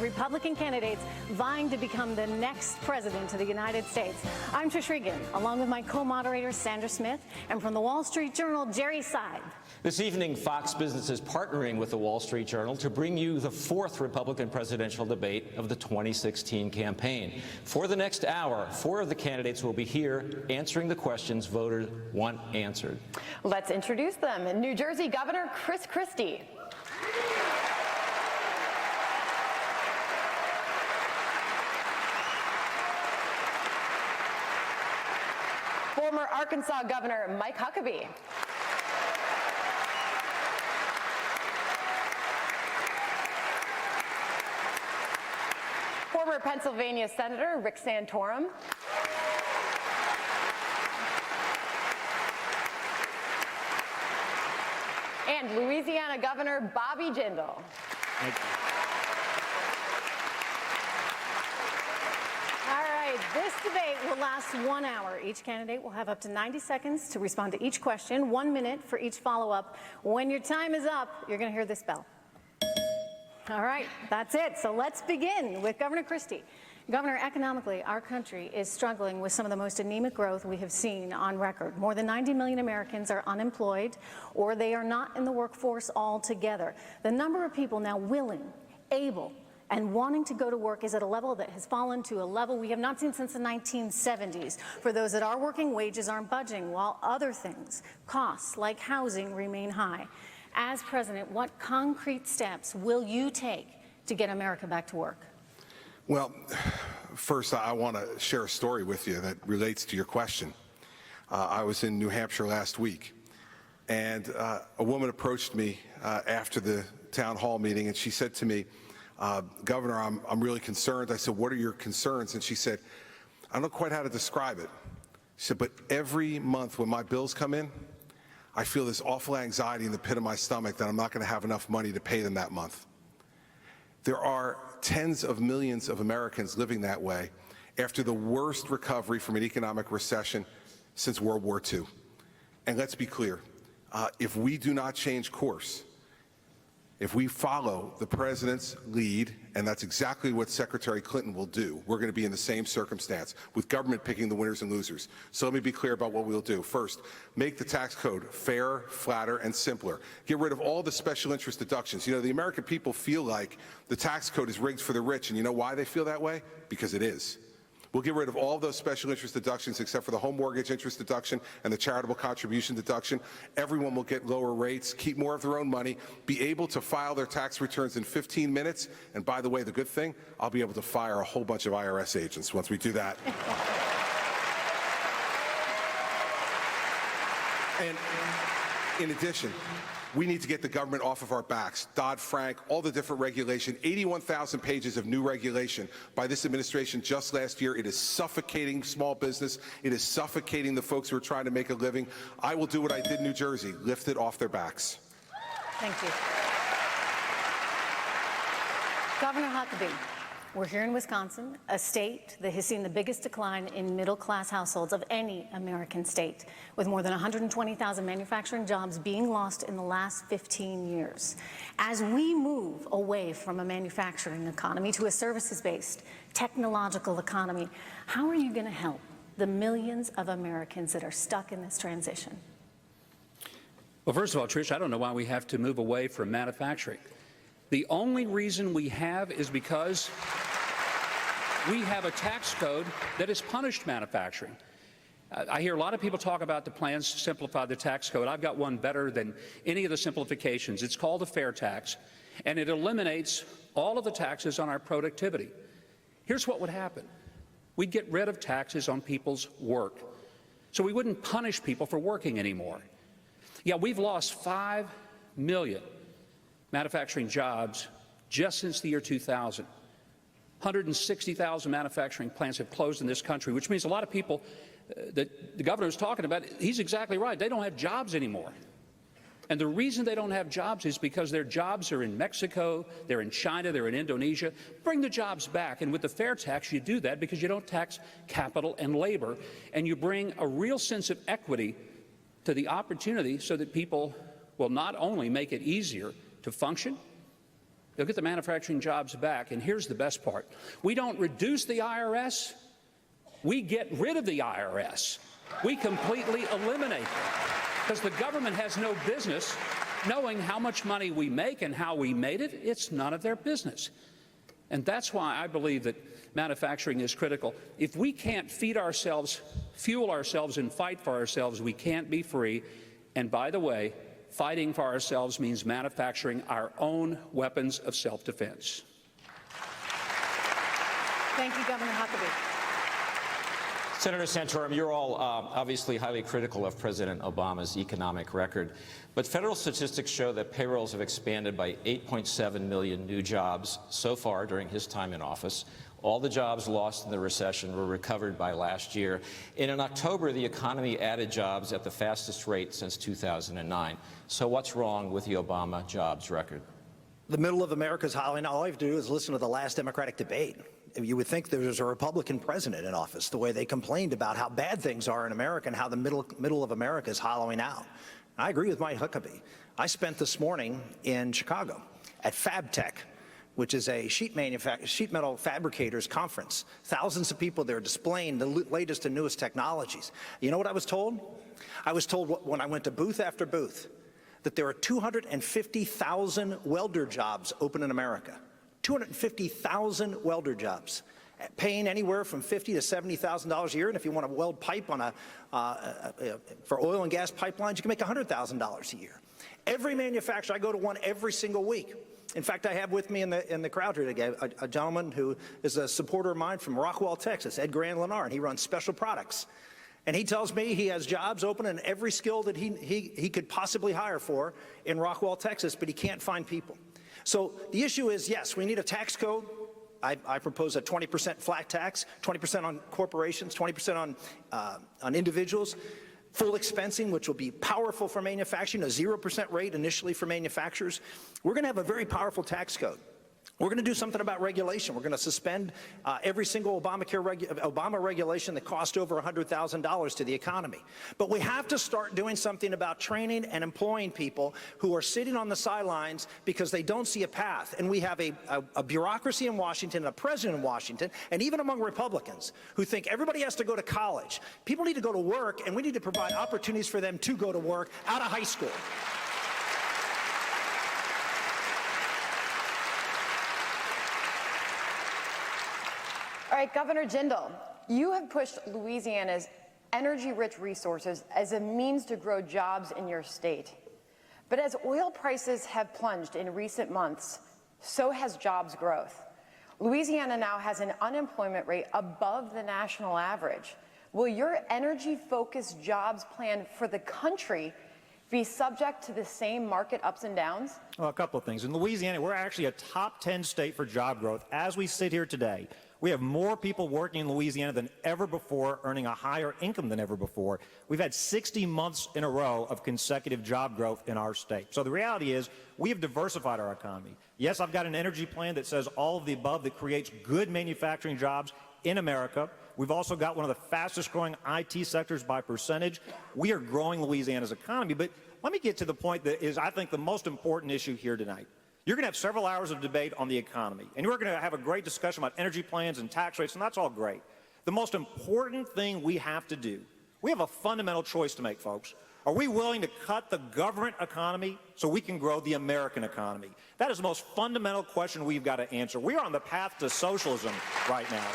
Republican candidates vying to become the next president of the United States. I'm Trish Regan, along with my co-moderator, Sandra Smith, and from the Wall Street Journal, Jerry Seid. This evening, Fox Business is partnering with the Wall Street Journal to bring you the fourth Republican presidential debate of the 2016 campaign. For the next hour, 4 of the candidates will be here answering the questions voters want answered. Let's introduce them. New Jersey Governor Chris Christie. Former Arkansas Governor Mike Huckabee. Former Pennsylvania Senator Rick Santorum. And Louisiana Governor Bobby Jindal. Thank you. All right, this debate will last 1 hour. Each candidate will have up to 90 seconds to respond to each question, 1 minute for each follow-up. When your time is up, you're going to hear this bell. All right, that's it. So let's begin with Governor Christie. Governor, economically, our country is struggling with some of the most anemic growth we have seen on record. More than 90 million Americans are unemployed, or they are not in the workforce altogether. The number of people now willing, able, and wanting to go to work is at a level that has fallen to a level we have not seen since the 1970s. For those that are working, wages aren't budging, while other things, costs like housing, remain high. As president, what concrete steps will you take to get America back to work? Well, first, I want to share a story with you that relates to your question. I was in New Hampshire last week, and a woman approached me after the town hall meeting, and she said to me, Governor, I'm really concerned. I said, what are your concerns? And she said, I don't know quite how to describe it. She said, but every month when my bills come in, I feel this awful anxiety in the pit of my stomach that I'm not going to have enough money to pay them that month. There are tens of millions of Americans living that way after the worst recovery from an economic recession since World War II. And let's be clear, if we do not change course, if we follow the president's lead, and that's exactly what Secretary Clinton will do, we're going to be in the same circumstance, with government picking the winners and losers. So let me be clear about what we'll do. First, make the tax code fairer, flatter, and simpler. Get rid of all the special interest deductions. You know, the American people feel like the tax code is rigged for the rich, and you know why they feel that way? Because it is. We'll get rid of all those special interest deductions except for the home mortgage interest deduction and the charitable contribution deduction. Everyone will get lower rates, keep more of their own money, be able to file their tax returns in 15 minutes. And by the way, the good thing, I'll be able to fire a whole bunch of IRS agents once we do that. And in addition, we need to get the government off of our backs. Dodd-Frank, all the different regulation, 81,000 pages of new regulation by this administration just last year. It is suffocating small business. It is suffocating the folks who are trying to make a living. I will do what I did in New Jersey, lift it off their backs. Thank you. Governor Huckabee, we're here in Wisconsin, a state that has seen the biggest decline in middle-class households of any American state, with more than 120,000 manufacturing jobs being lost in the last 15 years. As we move away from a manufacturing economy to a services-based, technological economy, how are you going to help the millions of Americans that are stuck in this transition? Well, first of all, Trish, I don't know why we have to move away from manufacturing. The only reason we have is because we have a tax code that has punished manufacturing. I hear a lot of people talk about the plans to simplify the tax code. I've got one better than any of the simplifications. It's called a fair tax, and it eliminates all of the taxes on our productivity. Here's what would happen. We'd get rid of taxes on people's work, so we wouldn't punish people for working anymore. Yeah, we've lost 5 million manufacturing jobs just since the year 2000. 160,000 manufacturing plants have closed in this country, which means a lot of people that the governor is talking about, he's exactly right. They don't have jobs anymore. And the reason they don't have jobs is because their jobs are in Mexico, they're in China, they're in Indonesia. Bring the jobs back. And with the fair tax, you do that because you don't tax capital and labor, and you bring a real sense of equity to the opportunity so that people will not only make it easier to function, They'll get the manufacturing jobs back. And here's the best part. We don't reduce the IRS. We get rid of the IRS. We completely eliminate them because the government has no business knowing how much money we make and how we made it. It's none of their business. And that's why I believe that manufacturing is critical. If we can't feed ourselves, fuel ourselves, and fight for ourselves, we can't be free. And by the way, fighting for ourselves means manufacturing our own weapons of self-defense. Thank you, Governor Huckabee. Senator Santorum, you're all obviously highly critical of President Obama's economic record, but federal statistics show that payrolls have expanded by 8.7 million new jobs so far during his time in office. All the jobs lost in the recession were recovered by last year. And in October, the economy added jobs at the fastest rate since 2009. So what's wrong with the Obama jobs record? The middle of America's hollering. All I have to do is listen to the last Democratic debate. You would think there was a Republican president in office, the way they complained about how bad things are in America and how the middle of America is hollowing out. I agree with Mike Huckabee. I spent this morning in Chicago at FabTech, which is a sheet metal fabricators conference. Thousands of people there displaying the latest and newest technologies. You know what I was told? I was told when I went to booth after booth that there are 250,000 welder jobs open in America. 250,000 welder jobs, paying anywhere from $50,000 to $70,000 a year. And if you want to weld pipe on for oil and gas pipelines, you can make $100,000 a year. Every manufacturer, I go to one every single week. In fact, I have with me in the crowd here today a gentleman who is a supporter of mine from Rockwall, Texas, Ed Grand-Lenar, and he runs Special Products. And he tells me he has jobs open in every skill that he could possibly hire for in Rockwall, Texas, but he can't find people. So the issue is, yes, we need a tax code. I propose a 20% flat tax, 20% on corporations, 20% on individuals, full expensing, which will be powerful for manufacturing, a 0% rate initially for manufacturers. We're going to have a very powerful tax code. We're going to do something about regulation. We're going to suspend every single Obama regulation that cost over $100,000 to the economy. But we have to start doing something about training and employing people who are sitting on the sidelines because they don't see a path. And we have a bureaucracy in Washington, a president in Washington, and even among Republicans who think everybody has to go to college. People need to go to work, and we need to provide opportunities for them to go to work out of high school. All right, Governor Jindal, you have pushed Louisiana's energy-rich resources as a means to grow jobs in your state. But as oil prices have plunged in recent months, so has jobs growth. Louisiana now has an unemployment rate above the national average. Will your energy-focused jobs plan for the country be subject to the same market ups and downs? Well, a couple of things. In Louisiana, we're actually a top 10 state for job growth. As we sit here today, we have more people working in Louisiana than ever before, earning a higher income than ever before. We've had 60 months in a row of consecutive job growth in our state. So the reality is we have diversified our economy. Yes, I've got an energy plan that says all of the above that creates good manufacturing jobs in America. We've also got one of the fastest growing IT sectors by percentage. We are growing Louisiana's economy. But let me get to the point that is, I think, the most important issue here tonight. You're going to have several hours of debate on the economy, and you're going to have a great discussion about energy plans and tax rates, and that's all great. The most important thing we have to do, we have a fundamental choice to make, folks. Are we willing to cut the government economy so we can grow the American economy? That is the most fundamental question we've got to answer. We are on the path to socialism right now.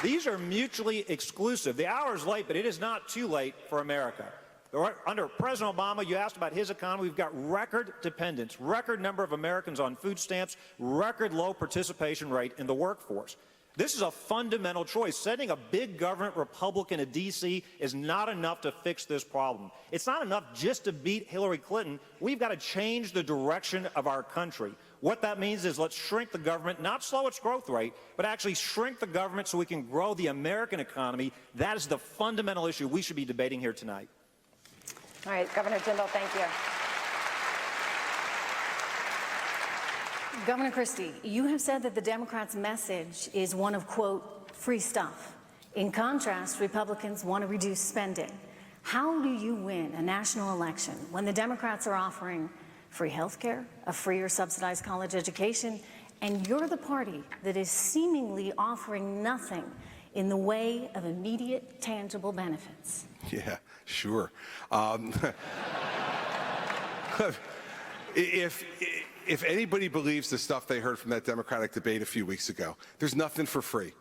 These are mutually exclusive. The hour is late, but it is not too late for America. Under President Obama, you asked about his economy. We've got record dependence, record number of Americans on food stamps, record low participation rate in the workforce. This is a fundamental choice. Sending a big government Republican to D.C. is not enough to fix this problem. It's not enough just to beat Hillary Clinton. We've got to change the direction of our country. What that means is let's shrink the government, not slow its growth rate, but actually shrink the government so we can grow the American economy. That is the fundamental issue we should be debating here tonight. All right, Governor Jindal, thank you. Governor Christie, you have said that the Democrats' message is one of, quote, free stuff. In contrast, Republicans want to reduce spending. How do you win a national election when the Democrats are offering free health care, a free or subsidized college education, and you're the party that is seemingly offering nothing in the way of immediate, tangible benefits? Yeah, sure. If anybody believes the stuff they heard from that Democratic debate a few weeks ago, there's nothing for free.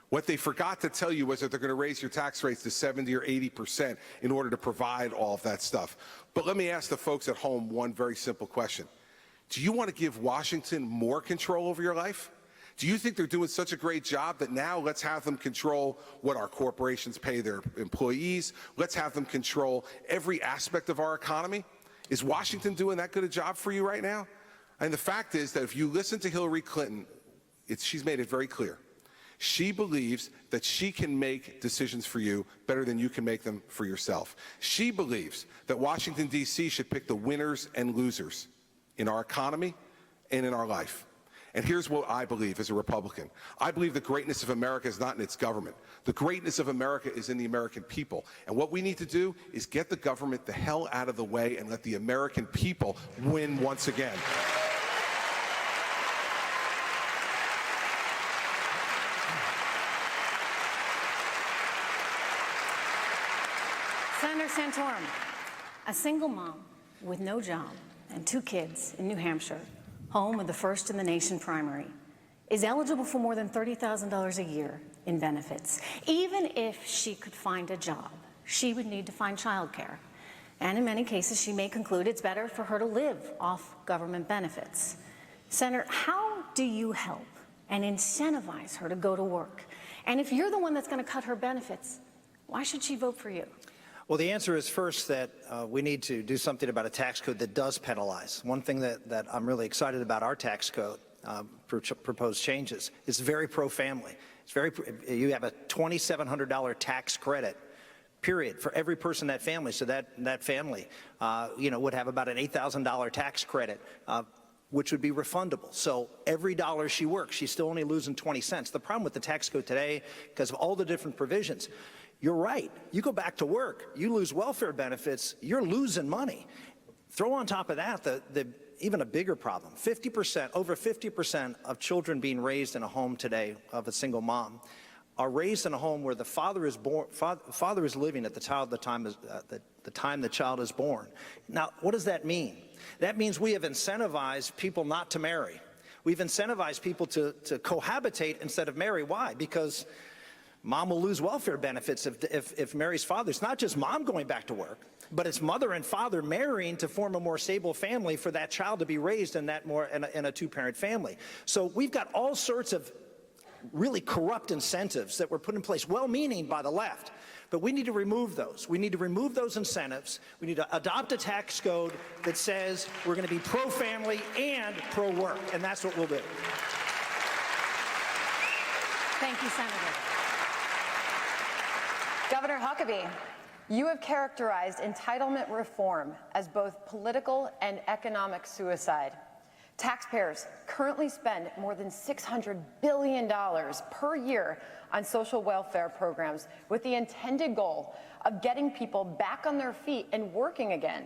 What they forgot to tell you was that they're going to raise your tax rates to 70 or 80% in order to provide all of that stuff. But let me ask the folks at home one very simple question. Do you want to give Washington more control over your life? Do you think they're doing such a great job that now let's have them control what our corporations pay their employees? Let's have them control every aspect of our economy? Is Washington doing that good a job for you right now? And the fact is that if you listen to Hillary Clinton, she's made it very clear. She believes that she can make decisions for you better than you can make them for yourself. She believes that Washington, D.C. should pick the winners and losers in our economy and in our life. And here's what I believe as a Republican. I believe the greatness of America is not in its government. The greatness of America is in the American people. And what we need to do is get the government the hell out of the way and let the American people win once again. Senator Santorum, a single mom with no job and 2 kids in New Hampshire, home of the first in the nation primary, is eligible for more than $30,000 a year in benefits. Even if she could find a job, she would need to find childcare. And in many cases, she may conclude it's better for her to live off government benefits. Senator, how do you help and incentivize her to go to work? And if you're the one that's going to cut her benefits, why should she vote for you? Well, the answer is first that we need to do something about a tax code that does penalize. One thing that I'm really excited about our tax code proposed changes is very pro-family. You have a $2,700 tax credit, period, for every person in that family. So that family, would have about an $8,000 tax credit, which would be refundable. So every dollar she works, she's still only losing 20 cents. The problem with the tax code today, because of all the different provisions, you're right. You go back to work, you lose welfare benefits, you're losing money. Throw on top of that even a bigger problem. Over 50% of children being raised in a home today of a single mom are raised in a home where the father is living at the time the child is born. Now, what does that mean? That means we have incentivized people not to marry. We've incentivized people to cohabitate instead of marry. Why? Because mom will lose welfare benefits if Mary's father. It's not just mom going back to work, but it's mother and father marrying to form a more stable family for that child to be raised in a 2-parent family. So we've got all sorts of really corrupt incentives that were put in place, well-meaning by the left. But we need to remove those. We need to remove those incentives. We need to adopt a tax code that says we're going to be pro-family and pro-work, and that's what we'll do. Thank you, Senator. Governor Huckabee, you have characterized entitlement reform as both political and economic suicide. Taxpayers currently spend more than $600 billion per year on social welfare programs with the intended goal of getting people back on their feet and working again.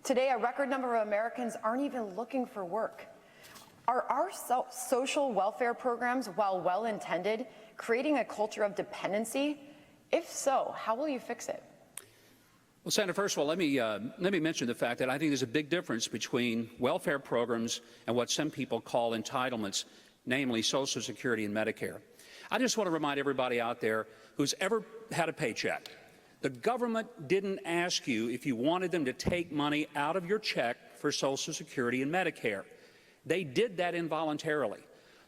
Today, a record number of Americans aren't even looking for work. Are our social welfare programs, while well-intended, creating a culture of dependency? If so, how will you fix it? Well, Senator, first of all, let me mention the fact that I think there's a big difference between welfare programs and what some people call entitlements, namely Social Security and Medicare. I just want to remind everybody out there who's ever had a paycheck, the government didn't ask you if you wanted them to take money out of your check for Social Security and Medicare. They did that involuntarily.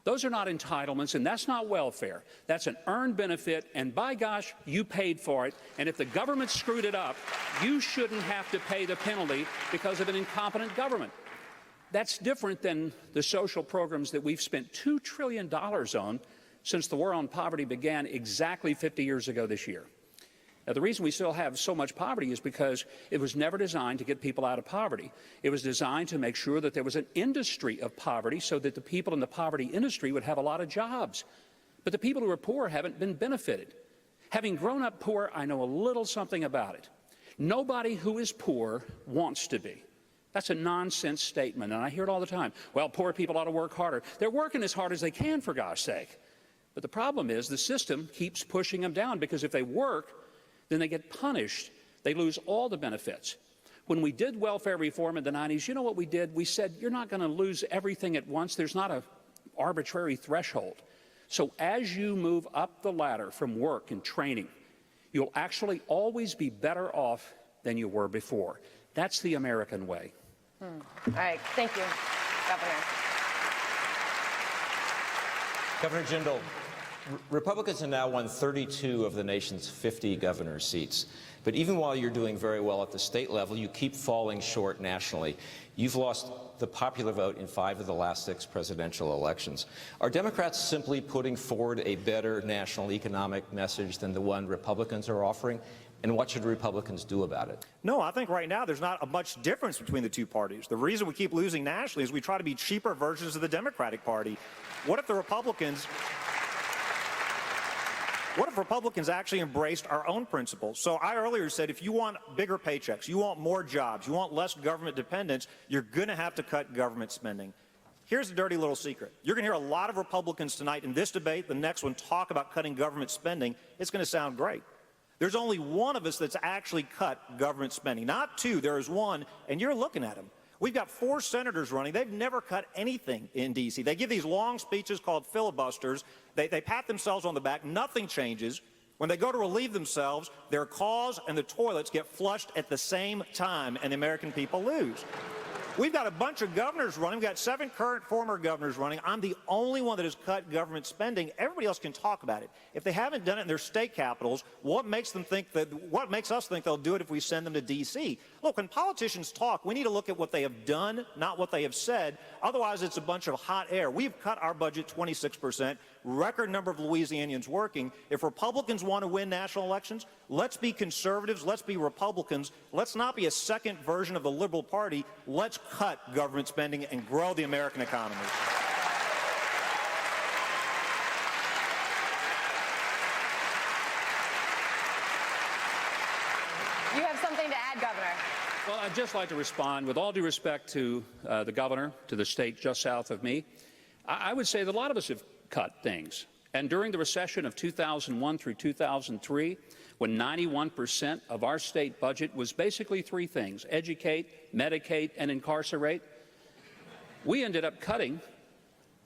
Those are not entitlements, and that's not welfare. That's an earned benefit, and by gosh, you paid for it. And if the government screwed it up, you shouldn't have to pay the penalty because of an incompetent government. That's different than the social programs that we've spent $2 trillion on since the war on poverty began exactly 50 years ago this year. Now, the reason we still have so much poverty is because it was never designed to get people out of poverty. It was designed to make sure that there was an industry of poverty so that the people in the poverty industry would have a lot of jobs. But the people who are poor haven't been benefited. Having grown up poor, I know a little something about it. Nobody who is poor wants to be. That's a nonsense statement, and I hear it all the time. Well, poor people ought to work harder. They're working as hard as they can, for gosh sake. But the problem is the system keeps pushing them down, because if they work, then they get punished. They lose all the benefits. When we did welfare reform in the 90s, you know what we did? We said, you're not going to lose everything at once. There's not an arbitrary threshold. So as you move up the ladder from work and training, you'll actually always be better off than you were before. That's the American way. All right, thank you, Governor. Governor Jindal, Republicans have now won 32 of the nation's 50 governor seats. But even while you're doing very well at the state level, you keep falling short nationally. You've lost the popular vote in 5 of the last 6 presidential elections. Are Democrats simply putting forward a better national economic message than the one Republicans are offering? And what should Republicans do about it? No, I think right now there's not a much difference between the two parties. The reason we keep losing nationally is we try to be cheaper versions of the Democratic Party. What if Republicans actually embraced our own principles? So I earlier said if you want bigger paychecks, you want more jobs, you want less government dependence, you're going to have to cut government spending. Here's the dirty little secret. You're going to hear a lot of Republicans tonight in this debate, the next one, talk about cutting government spending. It's going to sound great. There's only one of us that's actually cut government spending. Not 2, there is 1, and you're looking at him. We've got 4 senators running. They've never cut anything in D.C. They give these long speeches called filibusters. They pat themselves on the back. Nothing changes. When they go to relieve themselves, their cause and the toilets get flushed at the same time, and the American people lose. We've got a bunch of governors running. We've got 7 current former governors running. I'm the only one that has cut government spending. Everybody else can talk about it. If they haven't done it in their state capitals, what makes us think they'll do it if we send them to D.C.? Look, when politicians talk, we need to look at what they have done, not what they have said. Otherwise, it's a bunch of hot air. We've cut our budget 26%, record number of Louisianians working. If Republicans want to win national elections, let's be conservatives, let's be Republicans. Let's not be a second version of the liberal party. Let's cut government spending and grow the American economy. You have something to add, Governor. Well, I'd just like to respond, with all due respect to the governor, to the state just south of me. I would say that a lot of us have cut things. And during the recession of 2001 through 2003, when 91% of our state budget was basically 3 things: educate, medicate, and incarcerate, we ended up cutting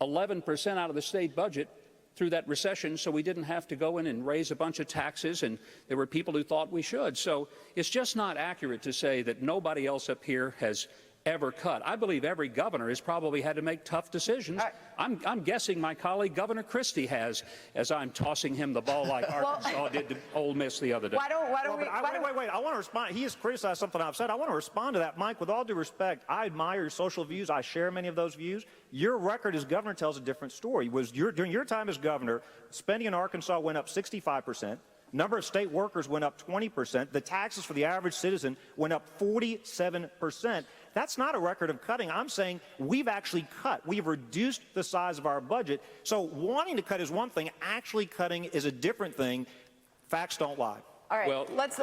11% out of the state budget through that recession, so we didn't have to go in and raise a bunch of taxes, and there were people who thought we should. So it's just not accurate to say that nobody else up here has ever cut. I believe every governor has probably had to make tough decisions. I'm guessing my colleague Governor Christie has, as I'm tossing him the ball like Arkansas did to Ole Miss the other day. Wait. I want to respond. He has criticized something I've said. I want to respond to that, Mike. With all due respect, I admire your social views. I share many of those views. Your record as governor tells a different story. During your time as governor, spending in Arkansas went up 65%. Number of state workers went up 20%. The taxes for the average citizen went up 47%. That's not a record of cutting. I'm saying we've actually cut. We've reduced the size of our budget. So wanting to cut is one thing. Actually cutting is a different thing. Facts don't lie. All right, Well, let's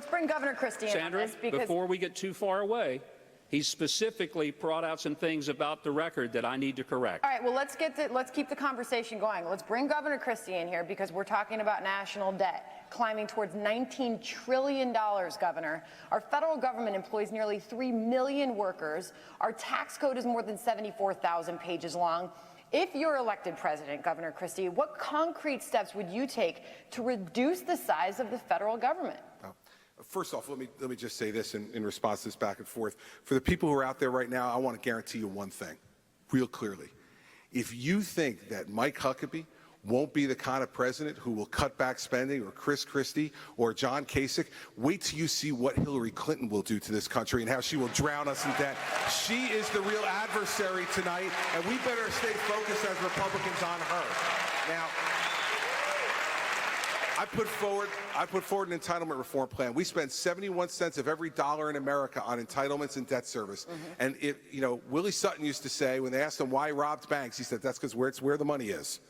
bring Governor Christie in Sandra, on this, because before we get too far away, he specifically brought out some things about the record that I need to correct. all right, well, let's keep the conversation going. Let's bring Governor Christie in here, because we're talking about national debt climbing towards $19 trillion, Governor. Our federal government employs nearly 3 million workers. Our tax code is more than 74,000 pages long. If you're elected president, Governor Christie, what concrete steps would you take to reduce the size of the federal government? First off, let me just say this in response to this back and forth. For the people who are out there right now, I want to guarantee you one thing, real clearly. If you think that Mike Huckabee won't be the kind of president who will cut back spending, or Chris Christie, or John Kasich, wait till you see what Hillary Clinton will do to this country and how she will drown us in debt. She is the real adversary tonight, and we better stay focused as Republicans on her. Now, I put forward an entitlement reform plan. We spend 71 cents of every dollar in America on entitlements and debt service. And Willie Sutton used to say, when they asked him why he robbed banks, he said that's because it's where the money is.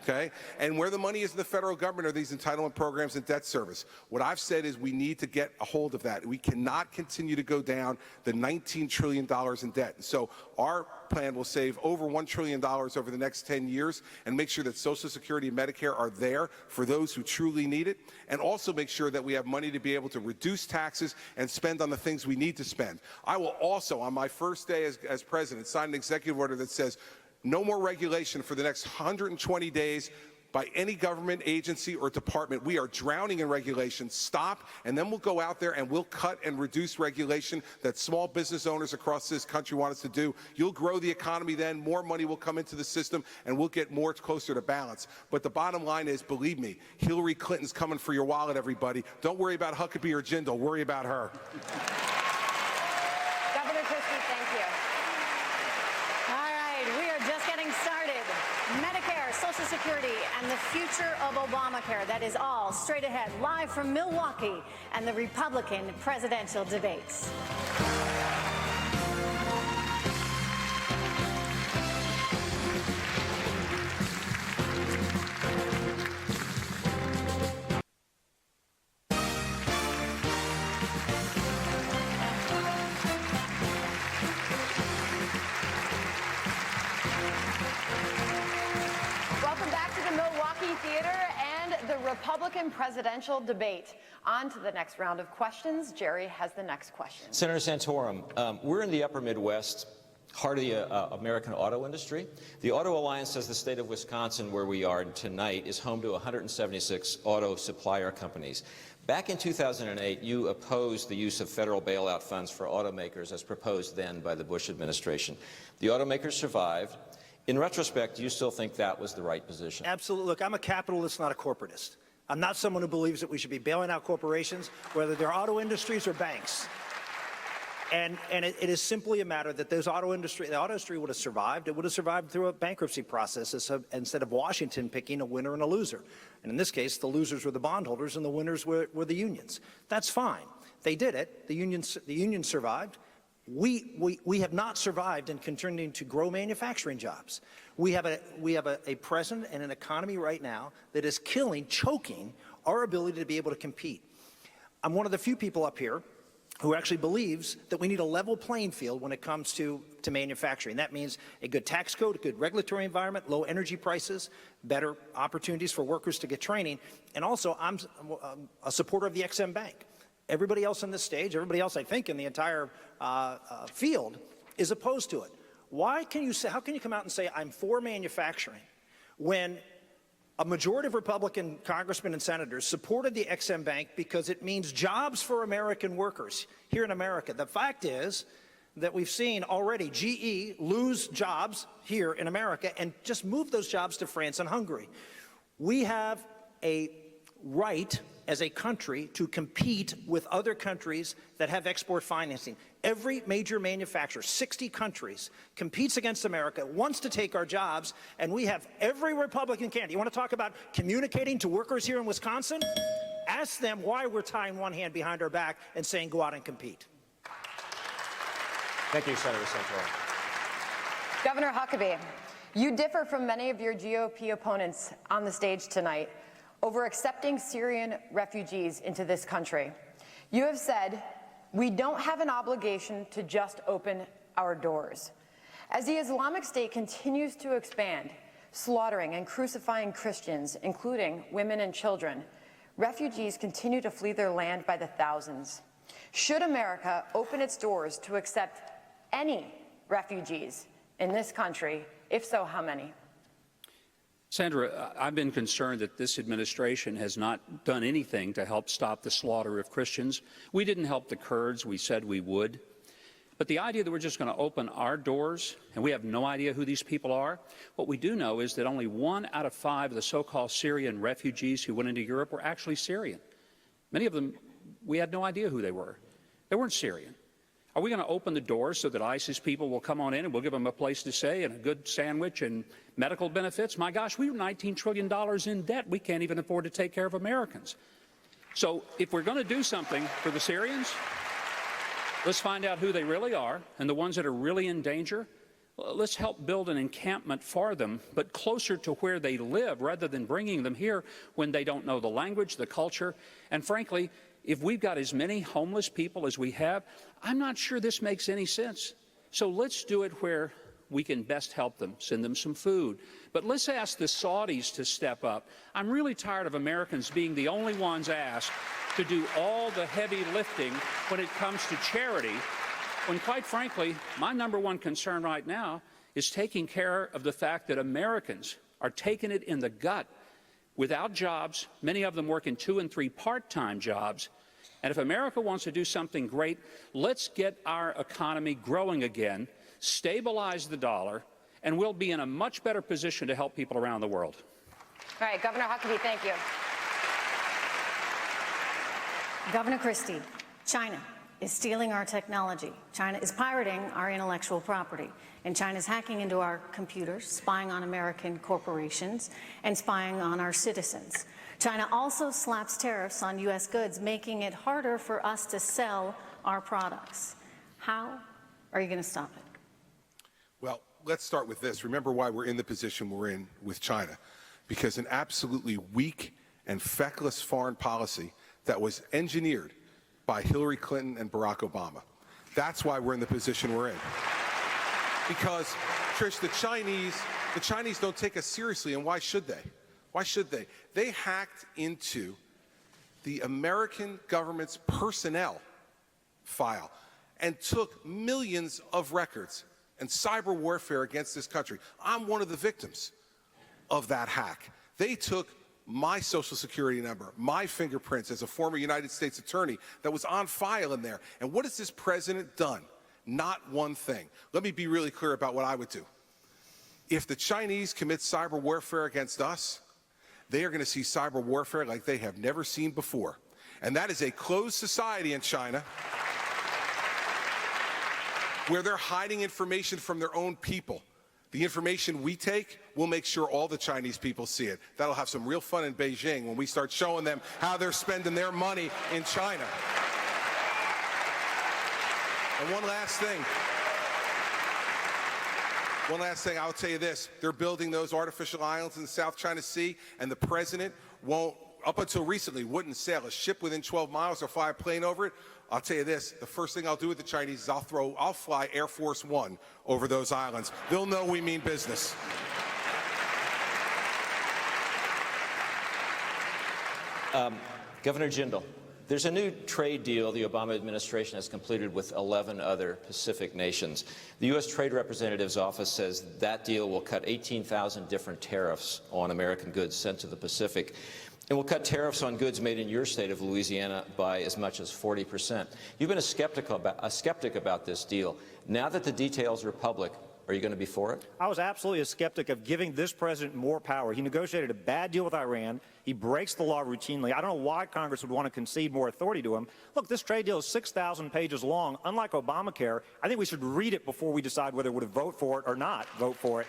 Okay? And where the money is in the federal government are these entitlement programs and debt service. What I've said is we need to get a hold of that. We cannot continue to go down the $19 trillion in debt. And so our plan will save over $1 trillion over the next 10 years and make sure that Social Security and Medicare are there for those who truly need it, and also make sure that we have money to be able to reduce taxes and spend on the things we need to spend. I will also, on my first day as president, sign an executive order that says no more regulation for the next 120 days by any government agency or department. We are drowning in regulation. Stop, and then we'll go out there and we'll cut and reduce regulation that small business owners across this country want us to do. You'll grow the economy then, more money will come into the system, and we'll get more closer to balance. But the bottom line is, believe me, Hillary Clinton's coming for your wallet, everybody. Don't worry about Huckabee or Jindal. Worry about her. Governor Christie, thank you. All right, we are just getting started. Medicare, Social Security, and the future of Obamacare. That is all straight ahead, live from Milwaukee and the Republican presidential debates. Welcome back to the Milwaukee Theater and the Republican presidential debate. On to the next round of questions. Jerry has the next question. Senator Santorum, we're in the upper Midwest, heart of the American auto industry. The Auto Alliance says the state of Wisconsin, where we are tonight, is home to 176 auto supplier companies. Back in 2008, you opposed the use of federal bailout funds for automakers as proposed then by the Bush administration. The automakers survived. In retrospect, do you still think that was the right position? Absolutely. Look, I'm a capitalist, not a corporatist. I'm not someone who believes that we should be bailing out corporations, whether they're auto industries or banks. And it is simply a matter that the auto industry would have survived. It would have survived through a bankruptcy process instead of Washington picking a winner and a loser. And in this case, the losers were the bondholders and the winners were the unions. That's fine. They did it. The unions survived. We have not survived in continuing to grow manufacturing jobs. We have a president and an economy right now that is choking our ability to be able to compete. I'm one of the few people up here who actually believes that we need a level playing field when it comes to manufacturing. That means a good tax code, a good regulatory environment, low energy prices, better opportunities for workers to get training. And also, I'm a supporter of the EXIM Bank. Everybody else on this stage, everybody else I think in the entire field is opposed to it. How can you come out and say I'm for manufacturing when a majority of Republican congressmen and senators supported the EXIM Bank because it means jobs for American workers here in America? The fact is that we've seen already GE lose jobs here in America and just move those jobs to France and Hungary. We have a right as a country to compete with other countries that have export financing. Every major manufacturer, 60 countries, competes against America, wants to take our jobs, and we have every Republican candidate. You want to talk about communicating to workers here in Wisconsin? Ask them why we're tying one hand behind our back and saying go out and compete. Thank you, Senator Santorum. Governor Huckabee, you differ from many of your GOP opponents on the stage tonight over accepting Syrian refugees into this country. You have said, we don't have an obligation to just open our doors. As the Islamic State continues to expand, slaughtering and crucifying Christians, including women and children, refugees continue to flee their land by the thousands. Should America open its doors to accept any refugees in this country? If so, how many? Sandra, I've been concerned that this administration has not done anything to help stop the slaughter of Christians. We didn't help the Kurds. We said we would. But the idea that we're just going to open our doors and we have no idea who these people are, what we do know is that only 1 out of 5 of the so-called Syrian refugees who went into Europe were actually Syrian. Many of them, we had no idea who they were. They weren't Syrian. Are we going to open the doors so that ISIS people will come on in and we'll give them a place to stay and a good sandwich and medical benefits? My gosh, we were $19 trillion in debt. We can't even afford to take care of Americans. So if we're going to do something for the Syrians, let's find out who they really are, and the ones that are really in danger, Let's help build an encampment for them, but closer to where they live rather than bringing them here when they don't know the language, the culture. And frankly, if we've got as many homeless people as we have, I'm not sure this makes any sense. So let's do it where we can best help them, send them some food. But let's ask the Saudis to step up. I'm really tired of Americans being the only ones asked to do all the heavy lifting when it comes to charity, when, quite frankly, my number one concern right now is taking care of the fact that Americans are taking it in the gut without jobs, many of them working 2 and 3 part-time jobs. And if America wants to do something great, let's get our economy growing again, stabilize the dollar, and we'll be in a much better position to help people around the world. All right, Governor Huckabee, thank you. Governor Christie, China is stealing our technology. China is pirating our intellectual property. And China is hacking into our computers, spying on American corporations, and spying on our citizens. China also slaps tariffs on U.S. goods, making it harder for us to sell our products. How are you going to stop it? Well, let's start with this. Remember why we're in the position we're in with China. Because an absolutely weak and feckless foreign policy that was engineered by Hillary Clinton and Barack Obama. That's why we're in the position we're in. Because, Trish, the Chinese don't take us seriously, and why should they? Why should they? They hacked into the American government's personnel file and took millions of records and cyber warfare against this country. I'm one of the victims of that hack. They took my social security number, my fingerprints as a former United States attorney that was on file in there. And what has this president done? Not one thing. Let me be really clear about what I would do. If the Chinese commit cyber warfare against us, they are going to see cyber warfare like they have never seen before. And that is a closed society in China where they're hiding information from their own people. The information we take, we'll make sure all the Chinese people see it. That'll have some real fun in Beijing when we start showing them how they're spending their money in China. And one last thing, I'll tell you this. They're building those artificial islands in the South China Sea, and the president won't, up until recently, wouldn't sail a ship within 12 miles or fly a plane over it. I'll tell you this, the first thing I'll do with the Chinese is I'll fly Air Force One over those islands. They'll know we mean business. Governor Jindal, there's a new trade deal the Obama administration has completed with 11 other Pacific nations. The U.S. Trade Representative's office says that deal will cut 18,000 different tariffs on American goods sent to the Pacific. It will cut tariffs on goods made in your state of Louisiana by as much as 40%. You've been a skeptic about this deal. Now that the details are public, are you going to be for it? I was absolutely a skeptic of giving this president more power. He negotiated a bad deal with Iran. He breaks the law routinely. I don't know why Congress would want to concede more authority to him. Look, this trade deal is 6,000 pages long. Unlike Obamacare, I think we should read it before we decide whether we would vote for it or not vote for it.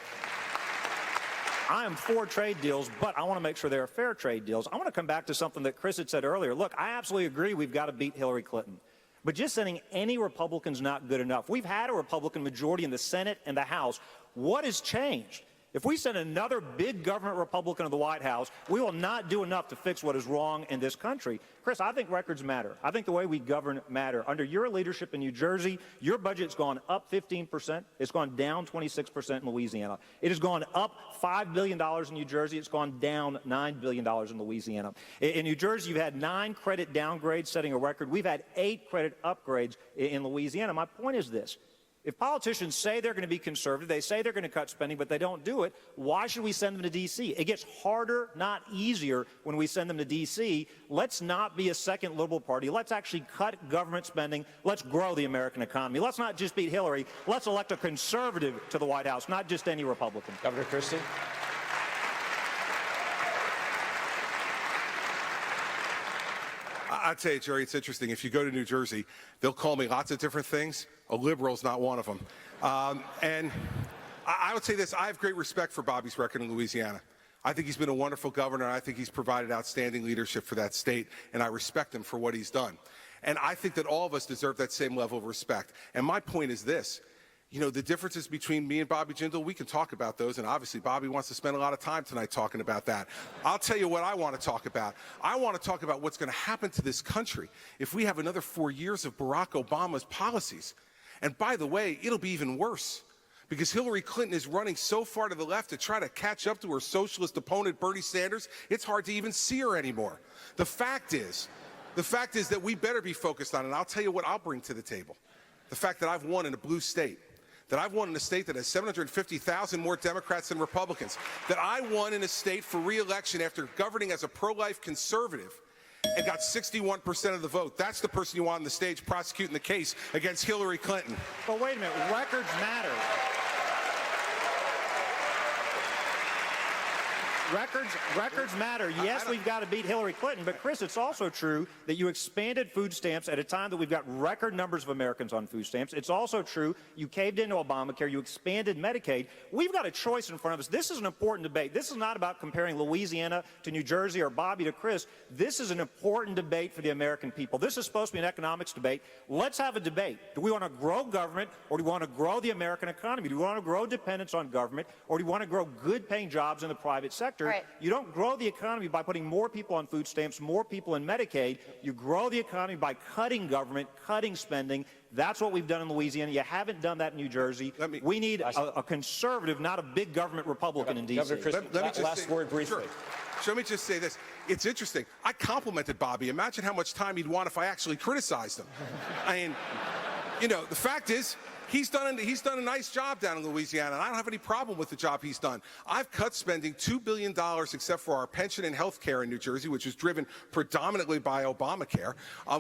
I am for trade deals, but I want to make sure they're fair trade deals. I want to come back to something that Chris had said earlier. Look, I absolutely agree we've got to beat Hillary Clinton. But just sending any Republican's not good enough. We've had a Republican majority in the Senate and the House. What has changed? If we send another big government Republican to the White House, we will not do enough to fix what is wrong in this country. Chris, I think records matter. I think the way we govern matter. Under your leadership in New Jersey, your budget's gone up 15%. It's gone down 26% in Louisiana. It has gone up $5 billion in New Jersey. It's gone down $9 billion in Louisiana. In New Jersey, you've had 9 credit downgrades, setting a record. We've had 8 credit upgrades in Louisiana. My point is this. If politicians say they're going to be conservative, they say they're going to cut spending, but they don't do it, why should we send them to D.C.? It gets harder, not easier, when we send them to D.C. Let's not be a second liberal party. Let's actually cut government spending. Let's grow the American economy. Let's not just beat Hillary. Let's elect a conservative to the White House, not just any Republican. Governor Christie? I'll tell you, Jerry, it's interesting. If you go to New Jersey, they'll call me lots of different things. A liberal's not one of them. And I would say this. I have great respect for Bobby's record in Louisiana. I think he's been a wonderful governor, and I think he's provided outstanding leadership for that state, and I respect him for what he's done. And I think that all of us deserve that same level of respect. And my point is this. You know, the differences between me and Bobby Jindal, we can talk about those, and obviously Bobby wants to spend a lot of time tonight talking about that. I'll tell you what I want to talk about. I want to talk about what's going to happen to this country if we have another 4 years of Barack Obama's policies. And by the way, it'll be even worse, because Hillary Clinton is running so far to the left to try to catch up to her socialist opponent, Bernie Sanders, it's hard to even see her anymore. The fact is that we better be focused on it. And I'll tell you what I'll bring to the table. The fact that I've won in a blue state, that I've won in a state that has 750,000 more Democrats than Republicans, that I won in a state for re-election after governing as a pro-life conservative and got 61% of the vote. That's the person you want on the stage prosecuting the case against Hillary Clinton. But wait a minute, records matter. Records matter. Yes, we've got to beat Hillary Clinton, but Chris, it's also true that you expanded food stamps at a time that we've got record numbers of Americans on food stamps. It's also true you caved into Obamacare, you expanded Medicaid. We've got a choice in front of us. This is an important debate. This is not about comparing Louisiana to New Jersey or Bobby to Chris. This is an important debate for the American people. This is supposed to be an economics debate. Let's have a debate. Do we want to grow government, or do we want to grow the American economy? Do we want to grow dependence on government, or do we want to grow good-paying jobs in the private sector? Right. You don't grow the economy by putting more people on food stamps, more people in Medicaid. You grow the economy by cutting government, cutting spending. That's what we've done in Louisiana. You haven't done that in New Jersey. We need a conservative, not a big government Republican in D.C. Governor Chris, Let me just last say, word briefly. Sure. So let me just say this. It's interesting. I complimented Bobby. Imagine how much time he'd want if I actually criticized him. I mean, you know, the fact is, he's done a nice job down in Louisiana, and I don't have any problem with the job he's done. I've cut spending $2 billion except for our pension and health care in New Jersey, which is driven predominantly by Obamacare.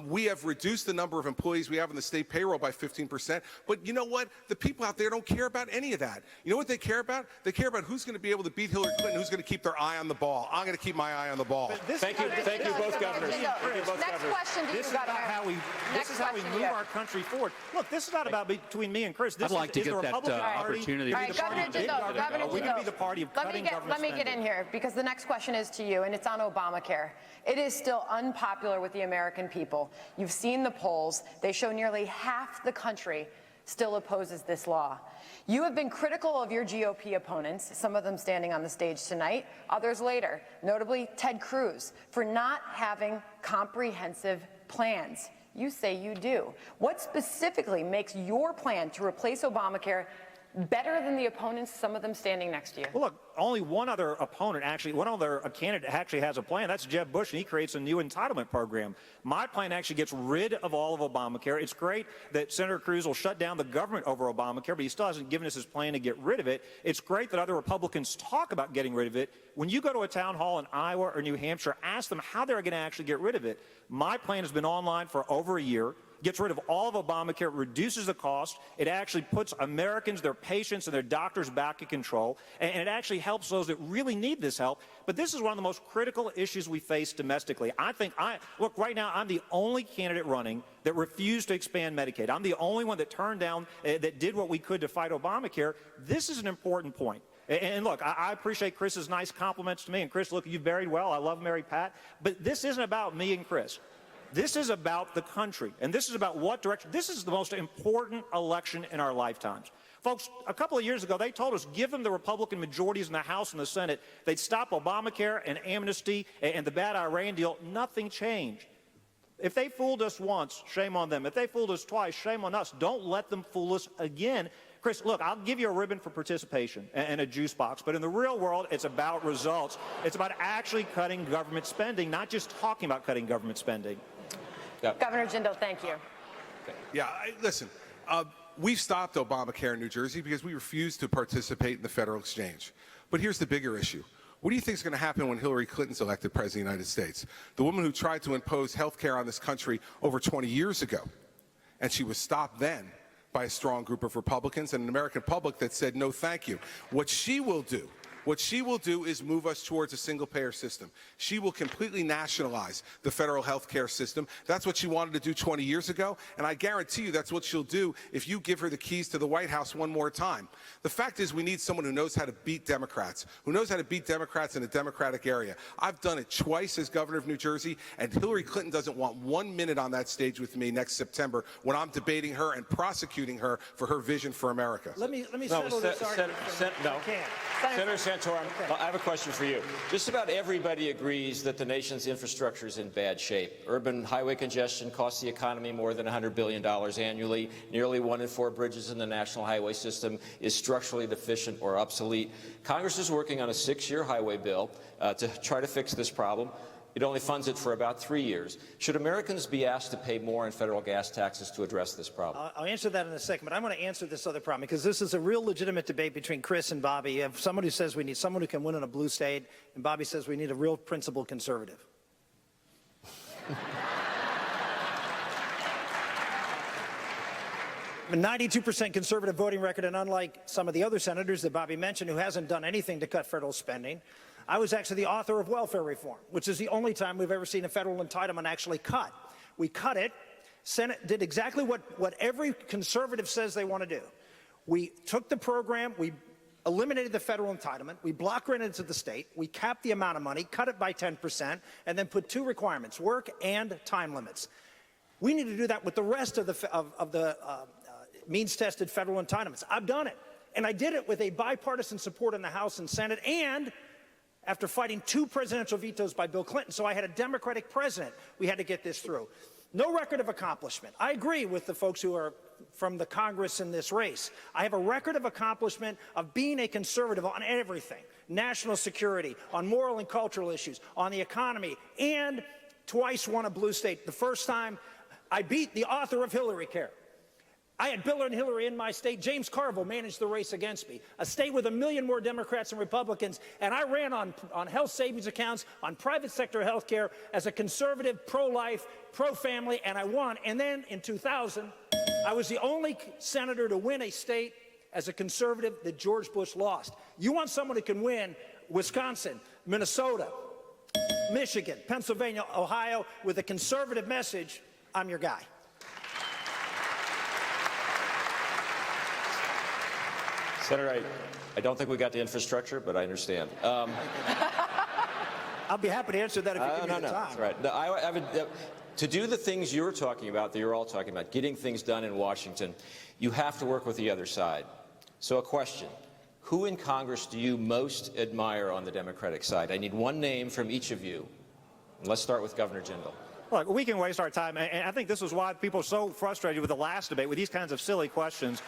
We have reduced the number of employees we have in the state payroll by 15%. But you know what? The people out there don't care about any of that. You know what they care about? They care about who's going to be able to beat Hillary Clinton, who's going to keep their eye on the ball. I'm going to keep my eye on the ball. Thank you both governors. Next question to you, This is about Governor. how we move our country forward. Look, this is not about between me and Chris. This I'd like to is the get that Republican Party. opportunity. All right, Governor Jindal, Governor We're going to be Jindal. the party of cutting government Let me get in here, because the next question is to you, and it's on Obamacare. It is still unpopular with the American people. You've seen the polls. They show nearly half the country still opposes this law. You have been critical of your GOP opponents, some of them standing on the stage tonight, others later, notably Ted Cruz, for not having comprehensive plans. You say you do. What specifically makes your plan to replace Obamacare better than the opponents, some of them standing next to you? Well, look, only one other candidate actually has a plan. That's Jeb Bush, and he creates a new entitlement program. My plan actually gets rid of all of Obamacare. It's great that Senator Cruz will shut down the government over Obamacare, but he still hasn't given us his plan to get rid of it. It's great that other Republicans talk about getting rid of it. When you go to a town hall in Iowa or New Hampshire, ask them how they're going to actually get rid of it. My plan has been online for over a year. Gets rid of all of Obamacare, reduces the cost. It actually puts Americans, their patients, and their doctors back in control. And it actually helps those that really need this help. But this is one of the most critical issues we face domestically. Look, right now, I'm the only candidate running that refused to expand Medicaid. I'm the only one that turned down, that did what we could to fight Obamacare. This is an important point. And look, I appreciate Chris's nice compliments to me. And Chris, look, you've buried well. I love Mary Pat. But this isn't about me and Chris. This is about the country, and this is about what direction. This is the most important election in our lifetimes. Folks, a couple of years ago, they told us, give them the Republican majorities in the House and the Senate, they'd stop Obamacare and amnesty and the bad Iran deal. Nothing changed. If they fooled us once, shame on them. If they fooled us twice, shame on us. Don't let them fool us again. Chris, look, I'll give you a ribbon for participation and a juice box, but in the real world, it's about results. It's about actually cutting government spending, not just talking about cutting government spending. Governor Jindal, thank you. Yeah, listen, we've stopped Obamacare in New Jersey because we refused to participate in the federal exchange. But here's the bigger issue. What do you think is going to happen when Hillary Clinton's elected president of the United States? The woman who tried to impose health care on this country over 20 years ago, and she was stopped then by a strong group of Republicans and an American public that said no thank you. What she will do What she will do is move us towards a single-payer system. She will completely nationalize the federal health care system. That's what she wanted to do 20 years ago, and I guarantee you that's what she'll do if you give her the keys to the White House one more time. The fact is we need someone who knows how to beat Democrats, who knows how to beat Democrats in a Democratic area. I've done it twice as governor of New Jersey, and Hillary Clinton doesn't want 1 minute on that stage with me next September when I'm debating her and prosecuting her for her vision for America. Let me settle this argument. Senator Santorum, I have a question for you. Just about everybody agrees that the nation's infrastructure is in bad shape. Urban highway congestion costs the economy more than $100 billion annually. Nearly 1 in 4 bridges in the national highway system is structurally deficient or obsolete. Congress is working on a 6-year highway bill to try to fix this problem. It only funds it for about 3 years. Should Americans be asked to pay more in federal gas taxes to address this problem? I'll answer that in a second, but I want to answer this other problem because this is a real legitimate debate between Chris and Bobby. You have someone who says we need someone who can win in a blue state, and Bobby says we need a real principled conservative. A 92% conservative voting record, and unlike some of the other senators that Bobby mentioned who hasn't done anything to cut federal spending, I was actually the author of welfare reform, which is the only time we've ever seen a federal entitlement actually cut. We cut it. Senate did exactly what every conservative says they want to do. We took the program, we eliminated the federal entitlement, we block granted to the state, we capped the amount of money, cut it by 10%, and then put 2 requirements, work and time limits. We need to do that with the rest of the means-tested federal entitlements. I've done it, and I did it with a bipartisan support in the House and Senate, and after fighting 2 presidential vetoes by Bill Clinton. So I had a Democratic president. We had to get this through. No record of accomplishment. I agree with the folks who are from the Congress in this race. I have a record of accomplishment of being a conservative on everything. National security, on moral and cultural issues, on the economy, and twice won a blue state. The first time I beat the author of Hillary Care. I had Bill and Hillary in my state. James Carville managed the race against me. A state with 1 million more Democrats and Republicans. And I ran on health savings accounts, on private sector health care as a conservative, pro-life, pro-family, and I won. And then in 2000, I was the only senator to win a state as a conservative that George Bush lost. You want someone who can win Wisconsin, Minnesota, Michigan, Pennsylvania, Ohio with a conservative message, I'm your guy. Senator, I don't think we got the infrastructure, but I understand. I'll be happy to answer that if you give me the time. That's right. No, I would, to do the things you're talking about, that you're all talking about, getting things done in Washington, you have to work with the other side. So a question. Who in Congress do you most admire on the Democratic side? I need one name from each of you. And let's start with Governor Jindal. Look, we can waste our time, and I think this is why people are so frustrated with the last debate, with these kinds of silly questions.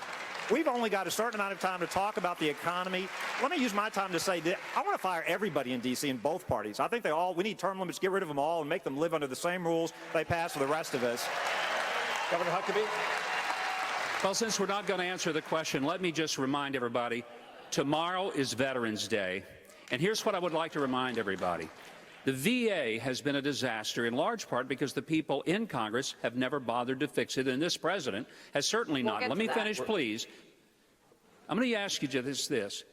We've only got a certain amount of time to talk about the economy. Let me use my time to say that I want to fire everybody in D.C. in both parties. I think we need term limits, get rid of them all, and make them live under the same rules they pass for the rest of us. Governor Huckabee? Well, since we're not going to answer the question, let me just remind everybody, tomorrow is Veterans Day. And here's what I would like to remind everybody. The VA has been a disaster in large part because the people in Congress have never bothered to fix it, and this president has certainly not. Let me finish, please. I'm going to ask you this.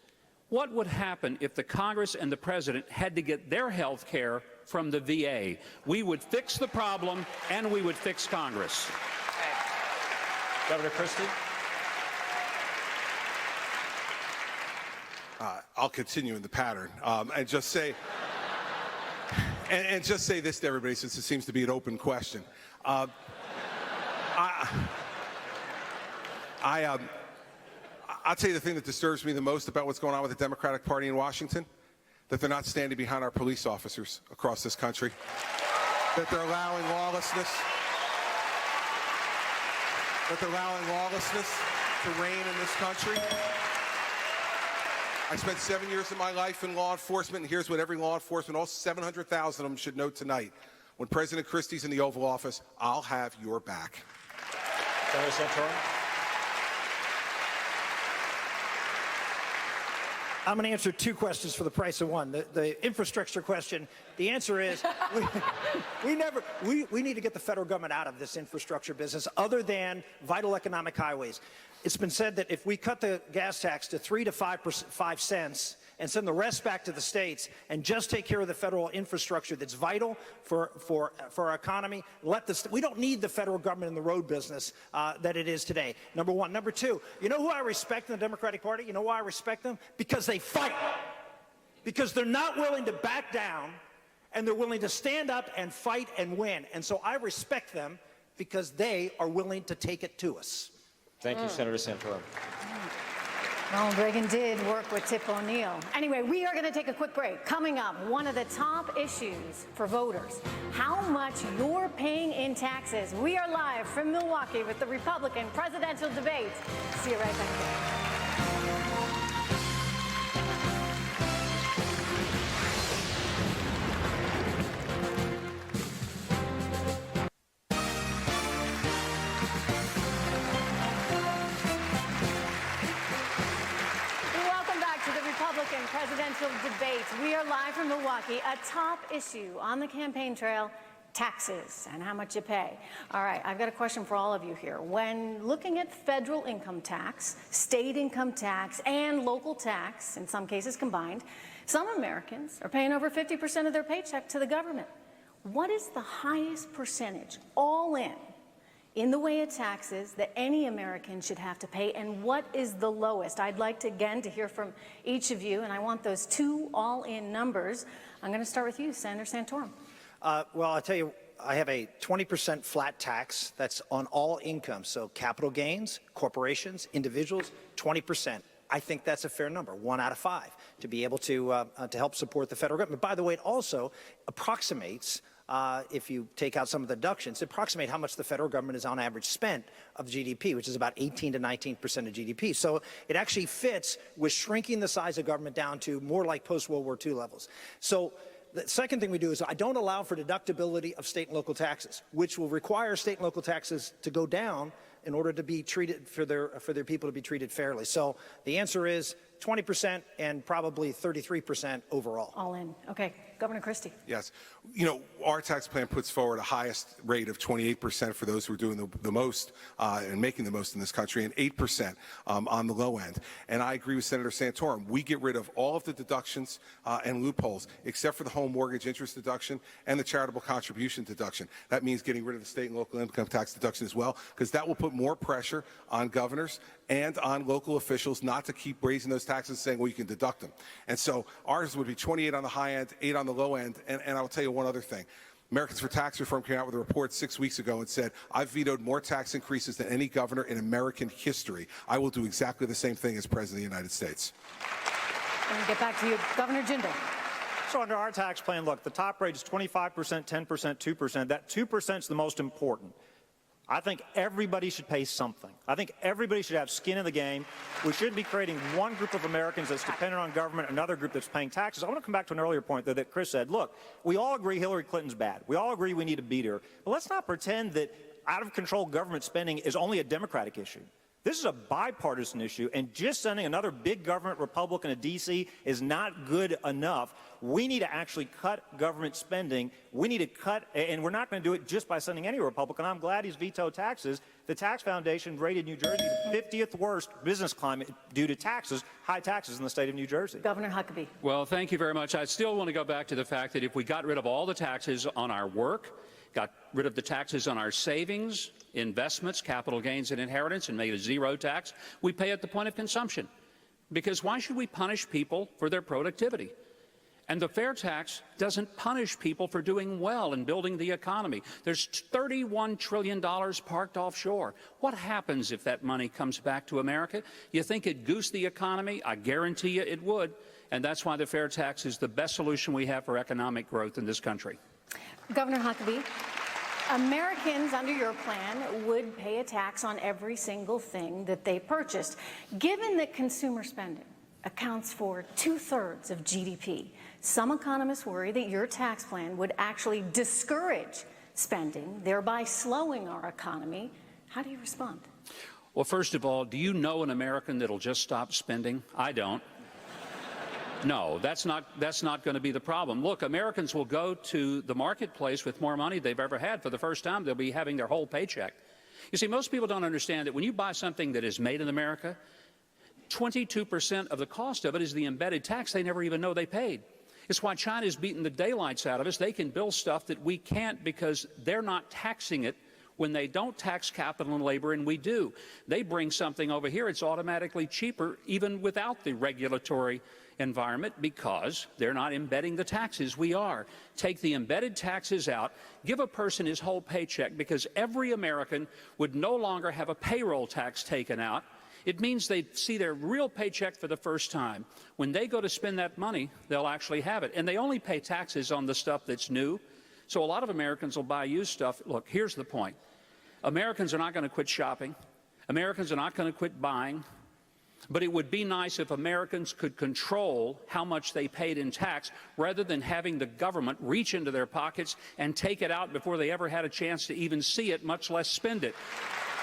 What would happen if the Congress and the president had to get their health care from the VA? We would fix the problem, and we would fix Congress. Governor Christie? I'll continue in the pattern and just say... And just say this to everybody, since it seems to be an open question. I'll tell you the thing that disturbs me the most about what's going on with the Democratic Party in Washington, that they're not standing behind our police officers across this country, that they're allowing lawlessness, to reign in this country. I spent 7 years of my life in law enforcement, and here's what every law enforcement, all 700,000 of them, should know tonight. When President Christie's in the Oval Office, I'll have your back. Senator Santorum? I'm going to answer 2 questions for the price of one. The infrastructure question, the answer is we need to get the federal government out of this infrastructure business other than vital economic highways. It's been said that if we cut the gas tax to 3 to 5 cents and send the rest back to the states and just take care of the federal infrastructure that's vital for our economy. We don't need the federal government in the road business that it is today, number one. Number two, you know who I respect in the Democratic Party? You know why I respect them? Because they fight. Because they're not willing to back down, and they're willing to stand up and fight and win. And so I respect them because they are willing to take it to us. Thank you, Senator Santorum. Ronald Reagan did work with Tip O'Neill. Anyway, we are going to take a quick break. Coming up, one of the top issues for voters, how much you're paying in taxes. We are live from Milwaukee with the Republican presidential debate. See you right back there. Presidential debate. We are live from Milwaukee. A top issue on the campaign trail, taxes and how much you pay. All right, I've got a question for all of you here. When looking at federal income tax, state income tax, and local tax, in some cases combined, some Americans are paying over 50% of their paycheck to the government. What is the highest percentage, all in the way of taxes that any American should have to pay, and what is the lowest? I'd like to, again, to hear from each of you, and I want those two all-in numbers. I'm going to start with you, Senator Santorum. Well, I'll tell you, I have a 20% flat tax that's on all income, so capital gains, corporations, individuals, 20%. I think that's a fair number, 1 out of 5, to be able to help support the federal government. By the way, it also approximates, if you take out some of the deductions, approximate how much the federal government is on average spent of GDP, which is about 18 to 19% of GDP. So it actually fits with shrinking the size of government down to more like post-World War II levels. So the second thing we do is I don't allow for deductibility of state and local taxes, which will require state and local taxes to go down in order to be treated, for their people to be treated fairly. So the answer is 20% and probably 33% overall. All in. Okay. Governor Christie. Yes. You know, our tax plan puts forward a highest rate of 28% for those who are doing the most and making the most in this country, and 8% on the low end. And I agree with Senator Santorum. We get rid of all of the deductions and loopholes, except for the home mortgage interest deduction and the charitable contribution deduction. That means getting rid of the state and local income tax deduction as well, because that will put more pressure on governors and on local officials not to keep raising those taxes, saying, well, you can deduct them. And so ours would be 28 on the high end, 8 on the low end. And I'll tell you one other thing. Americans for Tax Reform came out with a report 6 weeks ago and said, I've vetoed more tax increases than any governor in American history. I will do exactly the same thing as President of the United States. Let me get back to you, Governor Jindal. So under our tax plan, look, the top rate is 25%, 10%, 2%. That 2% is the most important. I think everybody should pay something. I think everybody should have skin in the game. We shouldn't be creating one group of Americans that's dependent on government, another group that's paying taxes. I want to come back to an earlier point that Chris said. Look, we all agree Hillary Clinton's bad. We all agree we need to beat her. But let's not pretend that out-of-control government spending is only a Democratic issue. This is a bipartisan issue, and just sending another big government Republican to D.C. is not good enough. We need to actually cut government spending. We need to cut, and we're not going to do it just by sending any Republican. I'm glad he's vetoed taxes. The Tax Foundation rated New Jersey the 50th worst business climate due to taxes, high taxes in the state of New Jersey. Governor Huckabee. Well, thank you very much. I still want to go back to the fact that if we got rid of all the taxes on our work, got rid of the taxes on our savings, investments, capital gains, and inheritance, and made a zero tax, we pay at the point of consumption. Because why should we punish people for their productivity? And the fair tax doesn't punish people for doing well and building the economy. There's $31 trillion parked offshore. What happens if that money comes back to America? You think it'd goose the economy? I guarantee you it would. And that's why the fair tax is the best solution we have for economic growth in this country. Governor Huckabee, Americans under your plan would pay a tax on every single thing that they purchased. Given that consumer spending accounts for 2/3 of GDP, some economists worry that your tax plan would actually discourage spending, thereby slowing our economy. How do you respond? Well, first of all, do you know an American that'll just stop spending? I don't. No, that's not going to be the problem. Look, Americans will go to the marketplace with more money they've ever had. For the first time, they'll be having their whole paycheck. You see, most people don't understand that when you buy something that is made in America, 22% of the cost of it is the embedded tax they never even know they paid. It's why China's beating the daylights out of us. They can build stuff that we can't because they're not taxing it when they don't tax capital and labor, and we do. They bring something over here, it's automatically cheaper even without the regulatory environment because they're not embedding the taxes. We are. Take the embedded taxes out, give a person his whole paycheck because every American would no longer have a payroll tax taken out. It means they see their real paycheck for the first time. When they go to spend that money, they'll actually have it. And they only pay taxes on the stuff that's new. So a lot of Americans will buy used stuff. Look, here's the point. Americans are not going to quit shopping. Americans are not going to quit buying. But it would be nice if Americans could control how much they paid in tax rather than having the government reach into their pockets and take it out before they ever had a chance to even see it, much less spend it.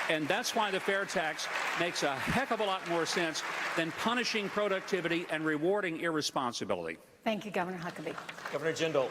And that's why the fair tax makes a heck of a lot more sense than punishing productivity and rewarding irresponsibility. Thank you, Governor Huckabee. Governor Jindal,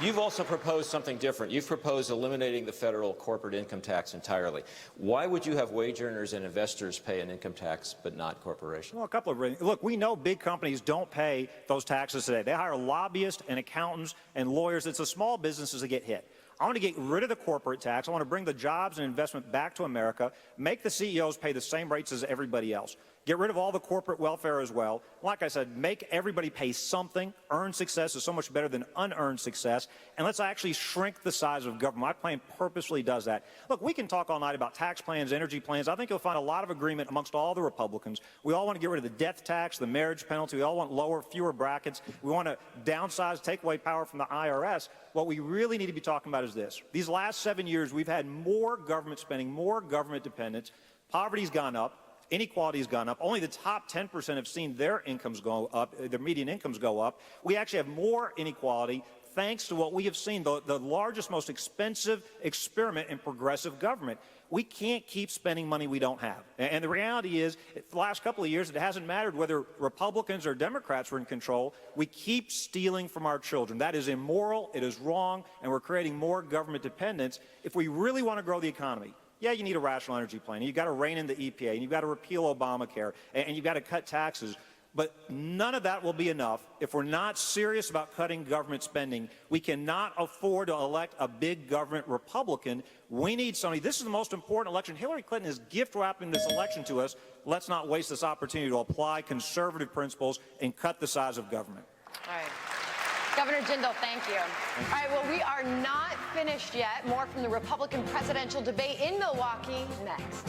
you've also proposed something different. You've proposed eliminating the federal corporate income tax entirely. Why would you have wage earners and investors pay an income tax but not corporations? Well, a couple of reasons. Look, we know big companies don't pay those taxes today. They hire lobbyists and accountants and lawyers. It's the small businesses that get hit. I want to get rid of the corporate tax. I want to bring the jobs and investment back to America, make the CEOs pay the same rates as everybody else. Get rid of all the corporate welfare as well. Like I said, make everybody pay something. Earned success is so much better than unearned success. And let's actually shrink the size of government. My plan purposely does that. Look, we can talk all night about tax plans, energy plans. I think you'll find a lot of agreement amongst all the Republicans. We all want to get rid of the death tax, the marriage penalty. We all want lower, fewer brackets. We want to downsize, take away power from the IRS. What we really need to be talking about is this. These last 7 years, we've had more government spending, more government dependence. Poverty's gone up. Inequality has gone up. Only the top 10% have seen their incomes go up, their median incomes go up. We actually have more inequality thanks to what we have seen, the largest, most expensive experiment in progressive government. We can't keep spending money we don't have. And the reality is, the last couple of years, it hasn't mattered whether Republicans or Democrats were in control. We keep stealing from our children. That is immoral, it is wrong, and we're creating more government dependence. If we really want to grow the economy, yeah, you need a rational energy plan. You've got to rein in the EPA, and you've got to repeal Obamacare, and you've got to cut taxes. But none of that will be enough if we're not serious about cutting government spending. We cannot afford to elect a big government Republican. We need somebody. This is the most important election. Hillary Clinton is gift-wrapping this election to us. Let's not waste this opportunity to apply conservative principles and cut the size of government. All right. Governor Jindal, thank you. All right, well, we are not finished yet. More from the Republican presidential debate in Milwaukee next.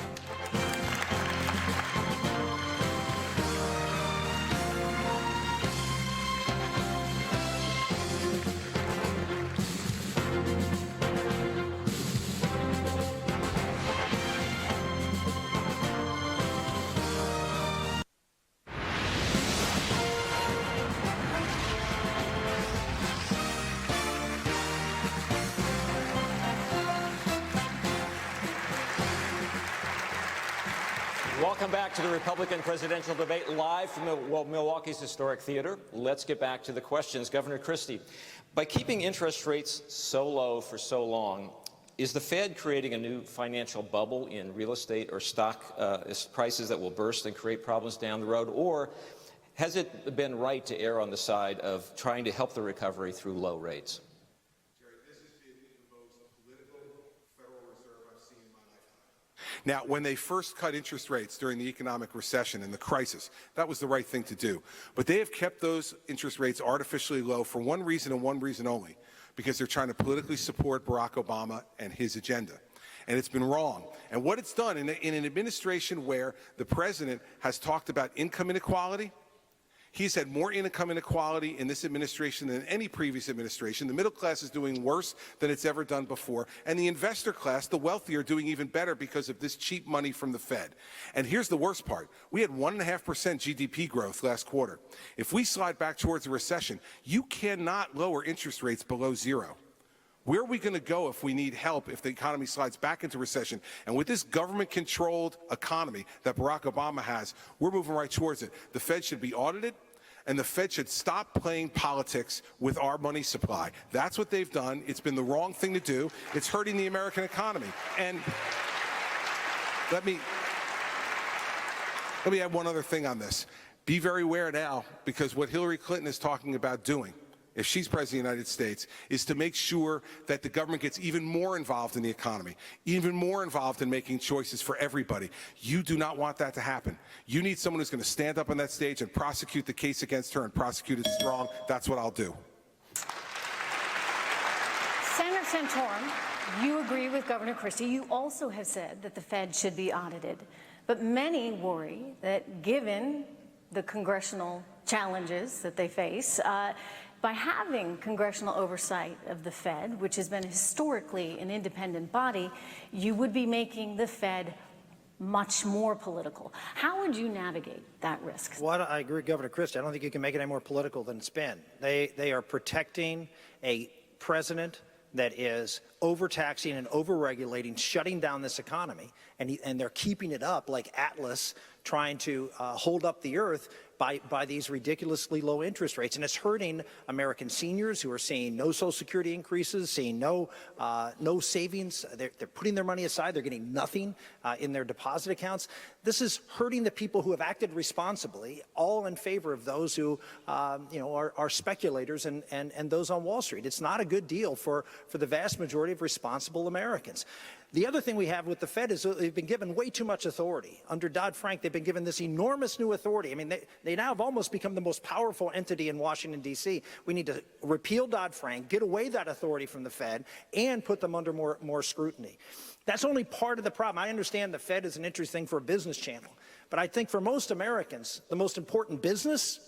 Welcome back to the Republican presidential debate live from Milwaukee's historic theater. Let's get back to the questions. Governor Christie, by keeping interest rates so low for so long, is the Fed creating a new financial bubble in real estate or stock prices that will burst and create problems down the road? Or has it been right to err on the side of trying to help the recovery through low rates? Now, when they first cut interest rates during the economic recession and the crisis, that was the right thing to do. But they have kept those interest rates artificially low for one reason and one reason only, because they're trying to politically support Barack Obama and his agenda. And it's been wrong. And what it's done in an administration where the president has talked about income inequality, he's had more income inequality in this administration than any previous administration. The middle class is doing worse than it's ever done before. And the investor class, the wealthy, are doing even better because of this cheap money from the Fed. And here's the worst part. We had 1.5% GDP growth last quarter. If we slide back towards a recession, you cannot lower interest rates below zero. Where are we going to go if we need help, if the economy slides back into recession? And with this government-controlled economy that Barack Obama has, we're moving right towards it. The Fed should be audited, and the Fed should stop playing politics with our money supply. That's what they've done. It's been the wrong thing to do. It's hurting the American economy. And let me Let me add one other thing on this. Be very aware now, because what Hillary Clinton is talking about doing, if she's president of the United States, is to make sure that the government gets even more involved in the economy, even more involved in making choices for everybody. You do not want that to happen. You need someone who's going to stand up on that stage and prosecute the case against her and prosecute it strong. That's what I'll do. Senator Santorum, you agree with Governor Christie. You also have said that the Fed should be audited. But many worry that given the congressional challenges that they face, by having congressional oversight of the Fed, which has been historically an independent body, you would be making the Fed much more political. How would you navigate that risk? Well, I agree with Governor Christie. I don't think you can make it any more political than it's been. They are protecting a president that is overtaxing and overregulating, shutting down this economy, and they're keeping it up like Atlas, trying to hold up the earth by these ridiculously low interest rates. And it's hurting American seniors who are seeing no Social Security increases, seeing no savings. They're putting their money aside. They're getting nothing in their deposit accounts. This is hurting the people who have acted responsibly, all in favor of those who are speculators and those on Wall Street. It's not a good deal for the vast majority of responsible Americans. The other thing we have with the Fed is they've been given way too much authority. Under Dodd-Frank, they've been given this enormous new authority. I mean, they now have almost become the most powerful entity in Washington, D.C. We need to repeal Dodd-Frank, get away that authority from the Fed, and put them under more scrutiny. That's only part of the problem. I understand the Fed is an interesting thing for a business channel, but I think for most Americans, the most important business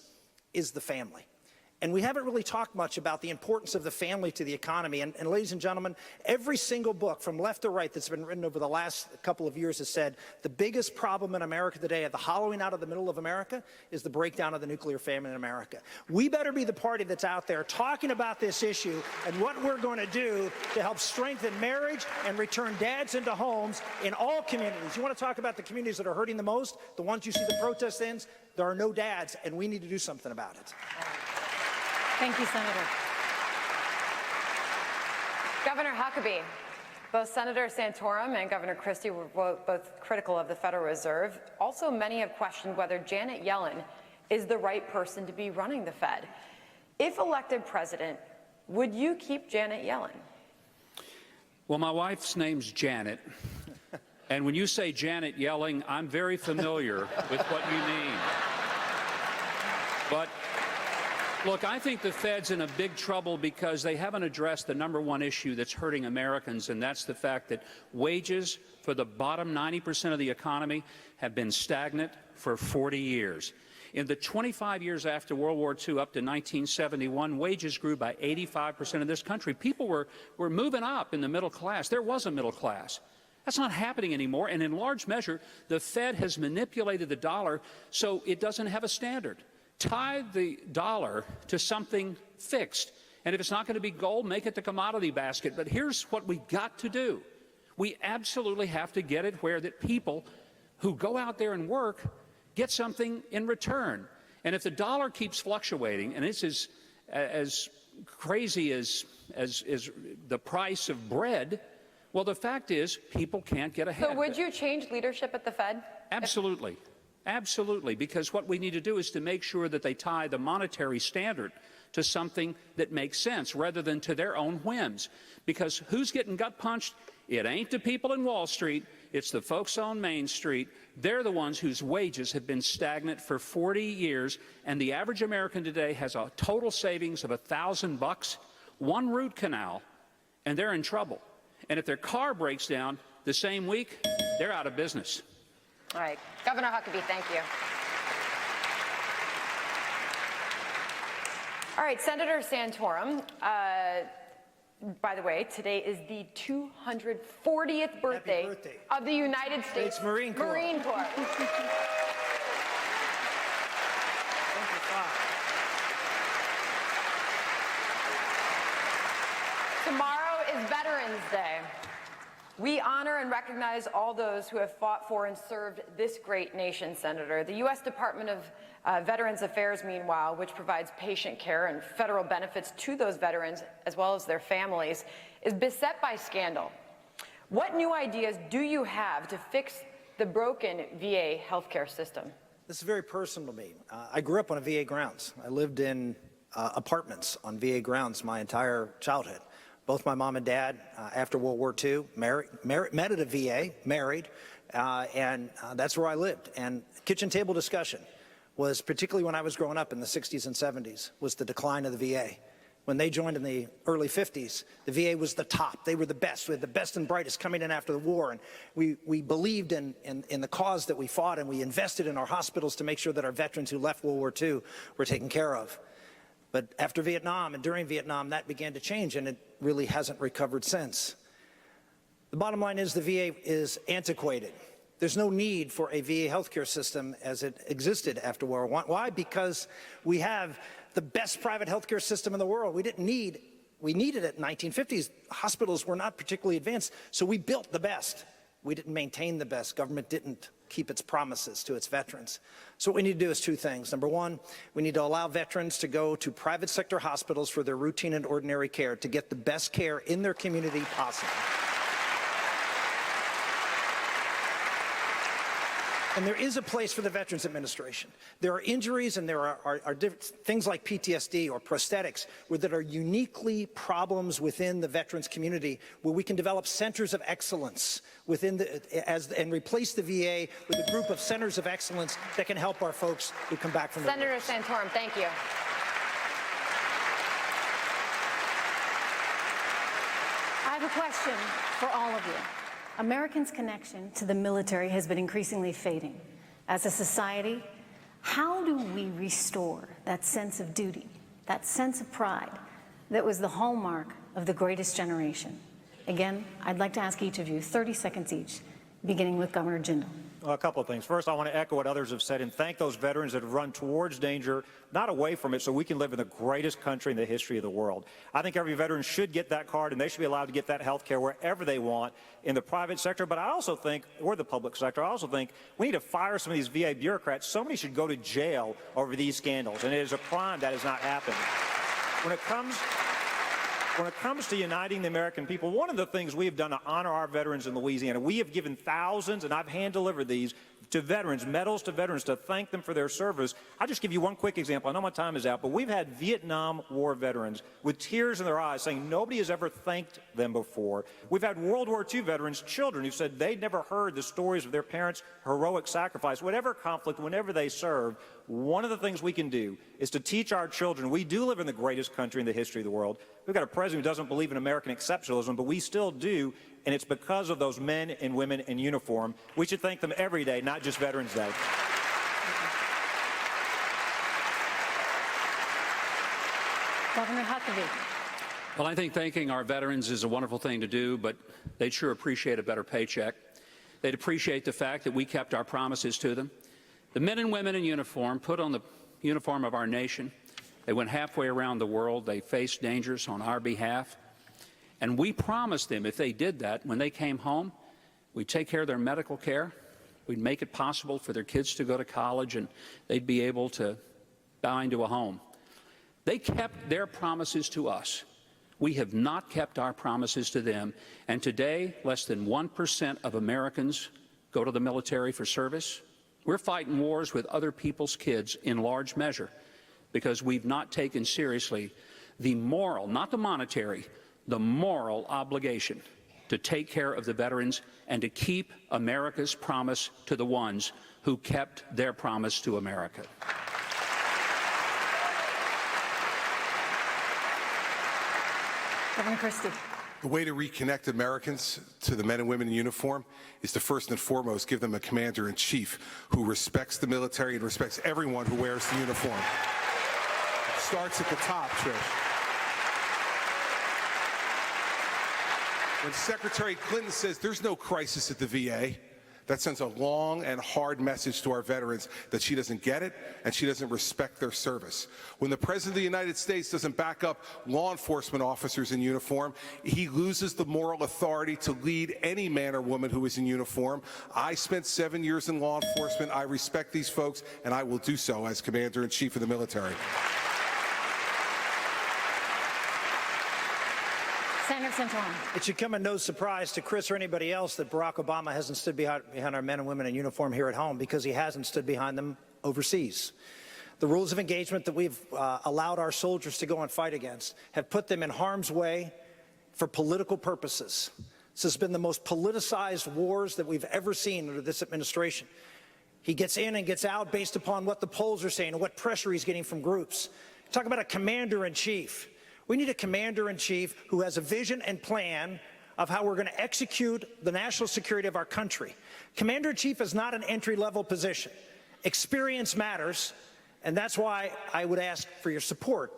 is the family. And we haven't really talked much about the importance of the family to the economy. And ladies and gentlemen, every single book from left to right that's been written over the last couple of years has said the biggest problem in America today, at the hollowing out of the middle of America, is the breakdown of the nuclear family in America. We better be the party that's out there talking about this issue and what we're going to do to help strengthen marriage and return dads into homes in all communities. You want to talk about the communities that are hurting the most, the ones you see the protest in? There are no dads, and we need to do something about it. Thank you, Senator. Governor Huckabee, both Senator Santorum and Governor Christie were both critical of the Federal Reserve. Also, many have questioned whether Janet Yellen is the right person to be running the Fed. If elected president, would you keep Janet Yellen? Well, my wife's name's Janet. And when you say Janet Yellen, I'm very familiar with what you mean. But look, I think the Fed's in a big trouble because they haven't addressed the #1 issue that's hurting Americans, and that's the fact that wages for the bottom 90% of the economy have been stagnant for 40 years. In the 25 years after World War II, up to 1971, wages grew by 85% in this country. People were moving up in the middle class. There was a middle class. That's not happening anymore, and in large measure, the Fed has manipulated the dollar so it doesn't have a standard. Tie the dollar to something fixed. And if it's not going to be gold, make it the commodity basket. But here's what we've got to do. We absolutely have to get it where that people who go out there and work get something in return. And if the dollar keeps fluctuating, and this is as crazy as the price of bread, well, the fact is people can't get ahead. So would you change leadership at the Fed? Absolutely. Absolutely, because what we need to do is to make sure that they tie the monetary standard to something that makes sense rather than to their own whims. Because who's getting gut punched? It ain't the people in Wall Street. It's the folks on Main Street. They're the ones whose wages have been stagnant for 40 years, and the average American today has a total savings of $1,000, one root canal, and they're in trouble. And if their car breaks down the same week, they're out of business. All right. Governor Huckabee, thank you. All right, Senator Santorum, by the way, today is the 240th birthday of the United States Marine Corps. Tomorrow is Veterans Day. We honor and recognize all those who have fought for and served this great nation, Senator. The U.S. Department of Veterans Affairs, meanwhile, which provides patient care and federal benefits to those veterans as well as their families, is beset by scandal. What new ideas do you have to fix the broken VA healthcare system? This is very personal to me. I grew up on a VA grounds. I lived in apartments on VA grounds my entire childhood. Both my mom and dad, after World War II, met at a VA, married, and that's where I lived. And kitchen table discussion was, particularly when I was growing up in the 60s and 70s, was the decline of the VA. When they joined in the early 50s, the VA was the top. They were the best. We had the best and brightest coming in after the war. And we believed in the cause that we fought, and we invested in our hospitals to make sure that our veterans who left World War II were taken care of. But after Vietnam and during Vietnam, that began to change, and it really hasn't recovered since. The bottom line is the VA is antiquated. There's no need for a VA healthcare system as it existed after World War I. Why? Because we have the best private healthcare system in the world. We needed it in the 1950s. Hospitals were not particularly advanced, so we built the best. We didn't maintain the best. Government didn't keep its promises to its veterans. So what we need to do is two things. Number one, we need to allow veterans to go to private sector hospitals for their routine and ordinary care to get the best care in their community possible. And there is a place for the Veterans Administration. There are injuries and there are things like PTSD or prosthetics that are uniquely problems within the veterans community, where we can develop centers of excellence within and replace the VA with a group of centers of excellence that can help our folks who come back from the Senator Santorum, thank you. I have a question for all of you. Americans' connection to the military has been increasingly fading. As a society, how do we restore that sense of duty, that sense of pride that was the hallmark of the greatest generation? Again, I'd like to ask each of you 30 seconds each, beginning with Governor Jindal. Well, a couple of things. First, I want to echo what others have said and thank those veterans that have run towards danger, not away from it, so we can live in the greatest country in the history of the world. I think every veteran should get that card, and they should be allowed to get that health care wherever they want in the private sector. But I also think, or the public sector, I also think we need to fire some of these VA bureaucrats. Somebody should go to jail over these scandals, and it is a crime that has not happened. When it comes to uniting the American people, one of the things we have done to honor our veterans in Louisiana, we have given thousands, and I've hand-delivered these to veterans, medals to veterans, to thank them for their service. I'll just give you one quick example. I know my time is out, but we've had Vietnam War veterans with tears in their eyes saying nobody has ever thanked them before. We've had World War II veterans, children, who said they'd never heard the stories of their parents' heroic sacrifice. Whatever conflict, whenever they served, one of the things we can do is to teach our children we do live in the greatest country in the history of the world. We've got a president who doesn't believe in American exceptionalism, but we still do, and it's because of those men and women in uniform. We should thank them every day, not just Veterans Day. Governor Huckabee. Well, I think thanking our veterans is a wonderful thing to do, but they'd sure appreciate a better paycheck. They'd appreciate the fact that we kept our promises to them. The men and women in uniform put on the uniform of our nation. They went halfway around the world. They faced dangers on our behalf. And we promised them if they did that, when they came home, we'd take care of their medical care. We'd make it possible for their kids to go to college, and they'd be able to buy into a home. They kept their promises to us. We have not kept our promises to them. And today, less than 1% of Americans go to the military for service. We're fighting wars with other people's kids in large measure because we've not taken seriously the moral, not the monetary, the moral obligation to take care of the veterans and to keep America's promise to the ones who kept their promise to America. Governor Christie. The way to reconnect Americans to the men and women in uniform is to first and foremost give them a commander-in-chief who respects the military and respects everyone who wears the uniform. It starts at the top, Trish. When Secretary Clinton says there's no crisis at the VA, that sends a long and hard message to our veterans that she doesn't get it and she doesn't respect their service. When the President of the United States doesn't back up law enforcement officers in uniform, he loses the moral authority to lead any man or woman who is in uniform. I spent 7 years in law enforcement. I respect these folks, and I will do so as Commander-in-Chief of the military. Senator Santorum. It should come as no surprise to Chris or anybody else that Barack Obama hasn't stood behind our men and women in uniform here at home, because he hasn't stood behind them overseas. The rules of engagement that we've allowed our soldiers to go and fight against have put them in harm's way for political purposes. This has been the most politicized wars that we've ever seen under this administration. He gets in and gets out based upon what the polls are saying and what pressure he's getting from groups. Talk about a commander-in-chief. We need a commander-in-chief who has a vision and plan of how we're going to execute the national security of our country. Commander-in-chief is not an entry-level position. Experience matters, and that's why I would ask for your support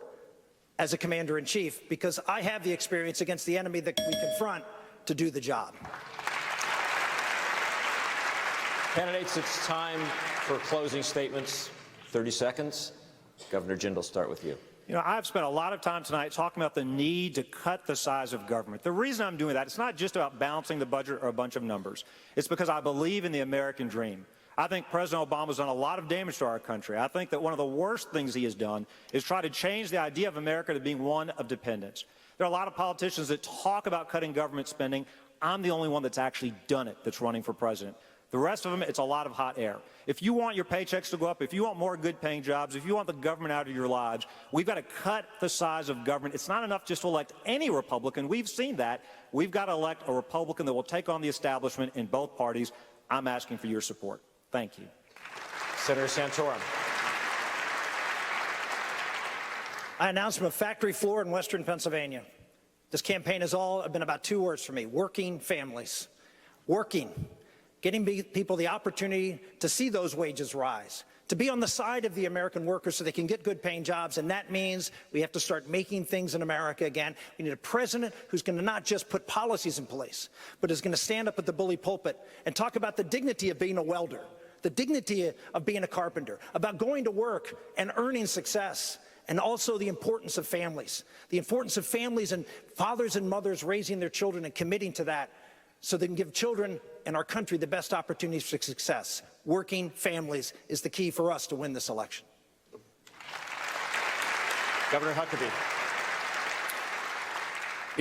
as a commander-in-chief, because I have the experience against the enemy that we confront to do the job. Candidates, it's time for closing statements. 30 seconds. Governor Jindal, start with you. You know, I've spent a lot of time tonight talking about the need to cut the size of government. The reason I'm doing that, it's not just about balancing the budget or a bunch of numbers. It's because I believe in the American dream. I think President Obama's done a lot of damage to our country. I think that one of the worst things he has done is try to change the idea of America to being one of dependence. There are a lot of politicians that talk about cutting government spending. I'm the only one that's actually done it that's running for president. The rest of them, it's a lot of hot air. If you want your paychecks to go up, if you want more good-paying jobs, if you want the government out of your lives, we've got to cut the size of government. It's not enough just to elect any Republican. We've seen that. We've got to elect a Republican that will take on the establishment in both parties. I'm asking for your support. Thank you. Senator Santorum. I announced from a factory floor in Western Pennsylvania. This campaign has all been about two words for me: working families. Working. Getting people the opportunity to see those wages rise, to be on the side of the American workers so they can get good paying jobs. And that means we have to start making things in America again. We need a president who's going to not just put policies in place, but is going to stand up at the bully pulpit and talk about the dignity of being a welder, the dignity of being a carpenter, about going to work and earning success, and also the importance of families and fathers and mothers raising their children and committing to that so they can give children and our country the best opportunities for success. Working families is the key for us to win this election. Governor Huckabee.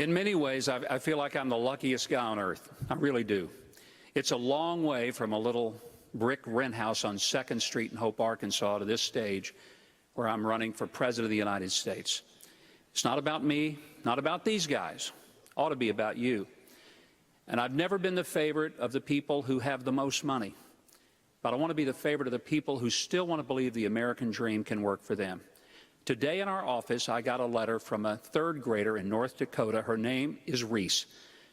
In many ways, I feel like I'm the luckiest guy on earth. I really do. It's a long way from a little brick rent house on 2nd Street in Hope, Arkansas, to this stage where I'm running for President of the United States. It's not about me, not about these guys. It ought to be about you. And I've never been the favorite of the people who have the most money, but I want to be the favorite of the people who still want to believe the American dream can work for them. Today in our office, I got a letter from a 3rd grader in North Dakota. Her name is Reese.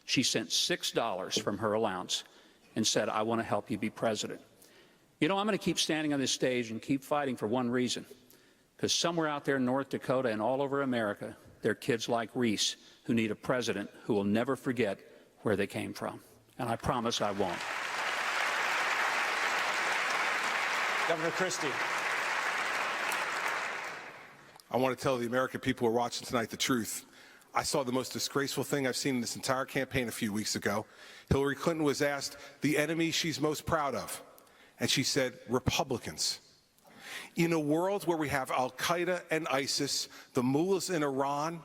She sent $6 from her allowance and said, I want to help you be president. You know, I'm going to keep standing on this stage and keep fighting for one reason, because somewhere out there in North Dakota and all over America, there are kids like Reese who need a president who will never forget where they came from. And I promise I won't. Governor Christie. I want to tell the American people who are watching tonight the truth. I saw the most disgraceful thing I've seen in this entire campaign a few weeks ago. Hillary Clinton was asked the enemy she's most proud of, and she said, Republicans. In a world where we have Al-Qaeda and ISIS, the mullahs in Iran,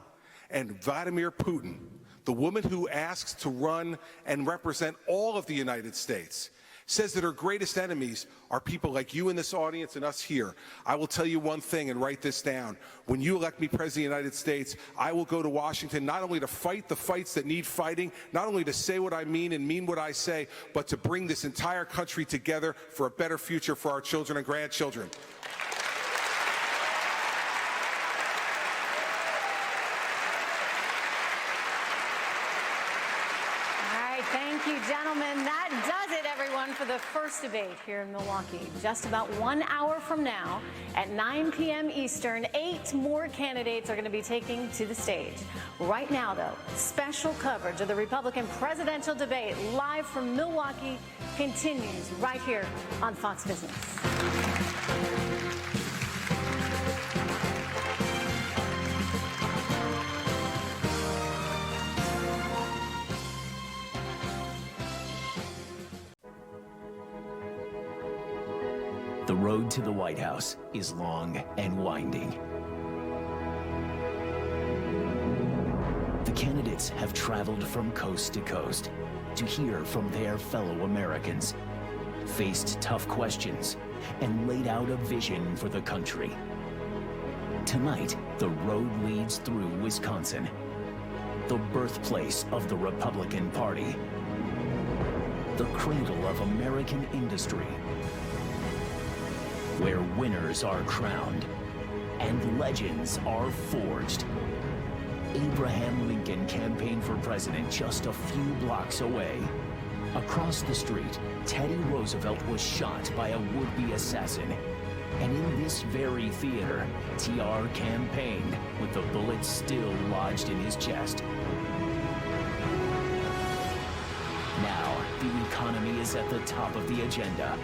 and Vladimir Putin, the woman who asks to run and represent all of the United States, says that her greatest enemies are people like you in this audience and us here. I will tell you one thing, and write this down. When you elect me President of the United States, I will go to Washington not only to fight the fights that need fighting, not only to say what I mean and mean what I say, but to bring this entire country together for a better future for our children and grandchildren. Thank you, gentlemen. That does it, everyone, for the first debate here in Milwaukee. Just about 1 hour from now, at 9 p.m. Eastern, 8 more candidates are going to be taking to the stage. Right now, though, special coverage of the Republican presidential debate live from Milwaukee continues right here on Fox Business. The road to the White House is long and winding. The candidates have traveled from coast to coast to hear from their fellow Americans, faced tough questions, and laid out a vision for the country. Tonight, the road leads through Wisconsin, the birthplace of the Republican Party, the cradle of American industry, where winners are crowned and legends are forged. Abraham Lincoln campaigned for president just a few blocks away. Across the street, Teddy Roosevelt was shot by a would-be assassin. And in this very theater, TR campaigned with the bullet still lodged in his chest. Now, the economy is at the top of the agenda.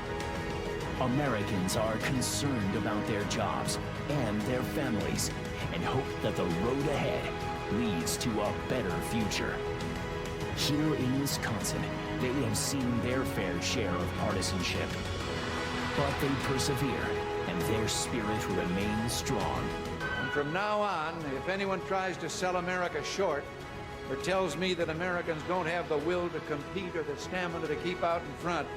Americans are concerned about their jobs and their families and hope that the road ahead leads to a better future. Here in Wisconsin, they have seen their fair share of partisanship, but they persevere and their spirit remains strong. And from now on, if anyone tries to sell America short or tells me that Americans don't have the will to compete or the stamina to keep out in front,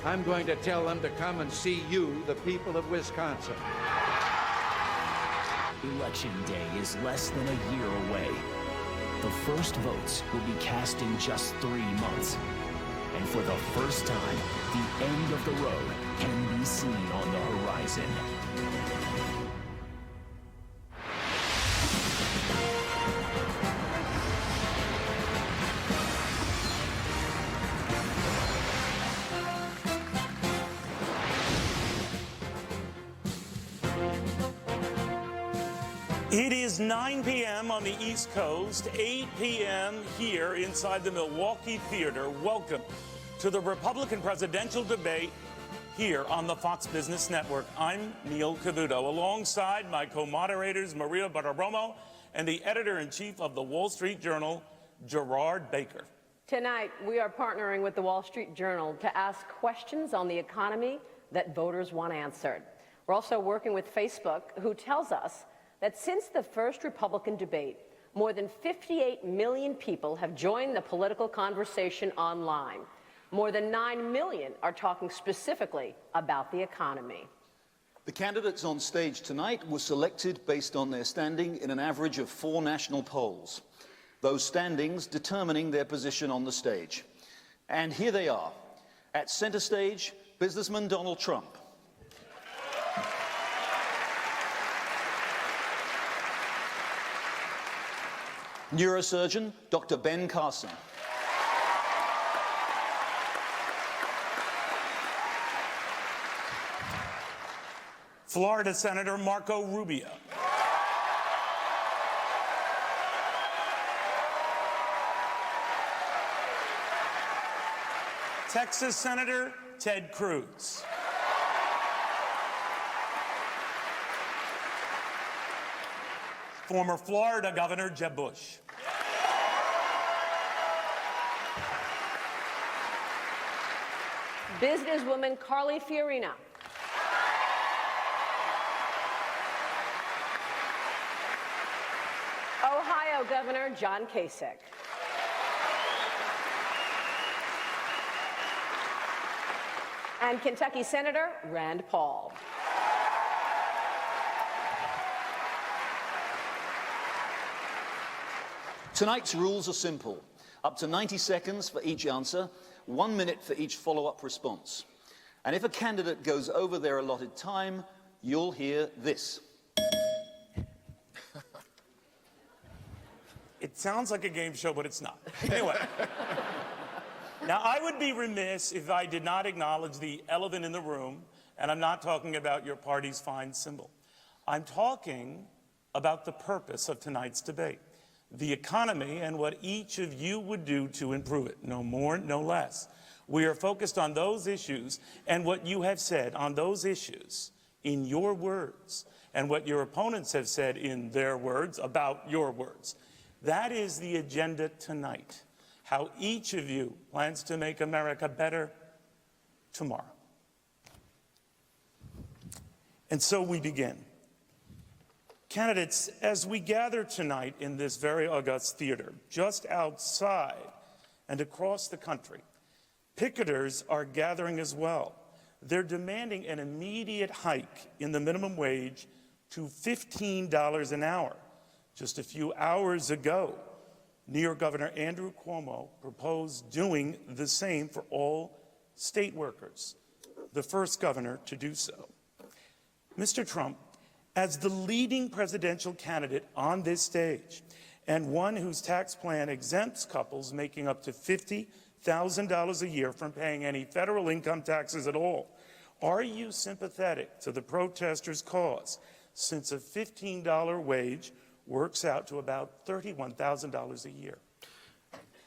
I'm going to tell them to come and see you, the people of Wisconsin. Election day is less than a year away. The first votes will be cast in just 3 months. And for the first time, the end of the road can be seen on the horizon. It is 9 p.m. on the East Coast, 8 p.m. here inside the Milwaukee Theater. Welcome to the Republican presidential debate here on the Fox Business Network. I'm Neil Cavuto, alongside my co-moderators Maria Bartiromo and the editor-in-chief of the Wall Street Journal, Gerard Baker. Tonight, we are partnering with the Wall Street Journal to ask questions on the economy that voters want answered. We're also working with Facebook, who tells us that since the first Republican debate, more than 58 million people have joined the political conversation online. More than 9 million are talking specifically about the economy. The candidates on stage tonight were selected based on their standing in an average of 4 national polls, those standings determining their position on the stage. And here they are. At center stage, businessman Donald Trump. Neurosurgeon Dr. Ben Carson. Florida Senator Marco Rubio. Texas Senator Ted Cruz. Former Florida Governor Jeb Bush. Businesswoman Carly Fiorina. Ohio Governor John Kasich. And Kentucky Senator Rand Paul. Tonight's rules are simple. Up to 90 seconds for each answer, 1 minute for each follow-up response. And if a candidate goes over their allotted time, you'll hear this. It sounds like a game show, but it's not. Anyway. Now, I would be remiss if I did not acknowledge the elephant in the room, and I'm not talking about your party's fine symbol. I'm talking about the purpose of tonight's debate, the economy and what each of you would do to improve it, no more, no less. We are focused on those issues and what you have said on those issues in your words and what your opponents have said in their words about your words. That is the agenda tonight, how each of you plans to make America better tomorrow. And so we begin. Candidates, as we gather tonight in this very august theater, just outside and across the country, picketers are gathering as well. They're demanding an immediate hike in the minimum wage to $15 an hour. Just a few hours ago, New York Governor Andrew Cuomo proposed doing the same for all state workers, the first governor to do so. Mr. Trump, as the leading presidential candidate on this stage and one whose tax plan exempts couples making up to $50,000 a year from paying any federal income taxes at all, are you sympathetic to the protesters' cause, since a $15 wage works out to about $31,000 a year?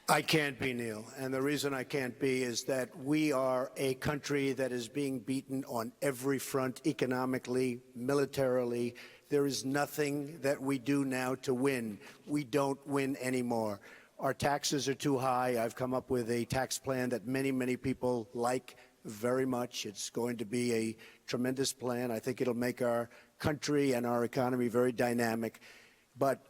I can't be, Neil, and the reason I can't be is that we are a country that is being beaten on every front, economically, militarily. There is nothing that we do now to win. We don't win anymore. Our taxes are too high. I've come up with a tax plan that many, many people like very much. It's going to be a tremendous plan. I think it'll make our country and our economy very dynamic. But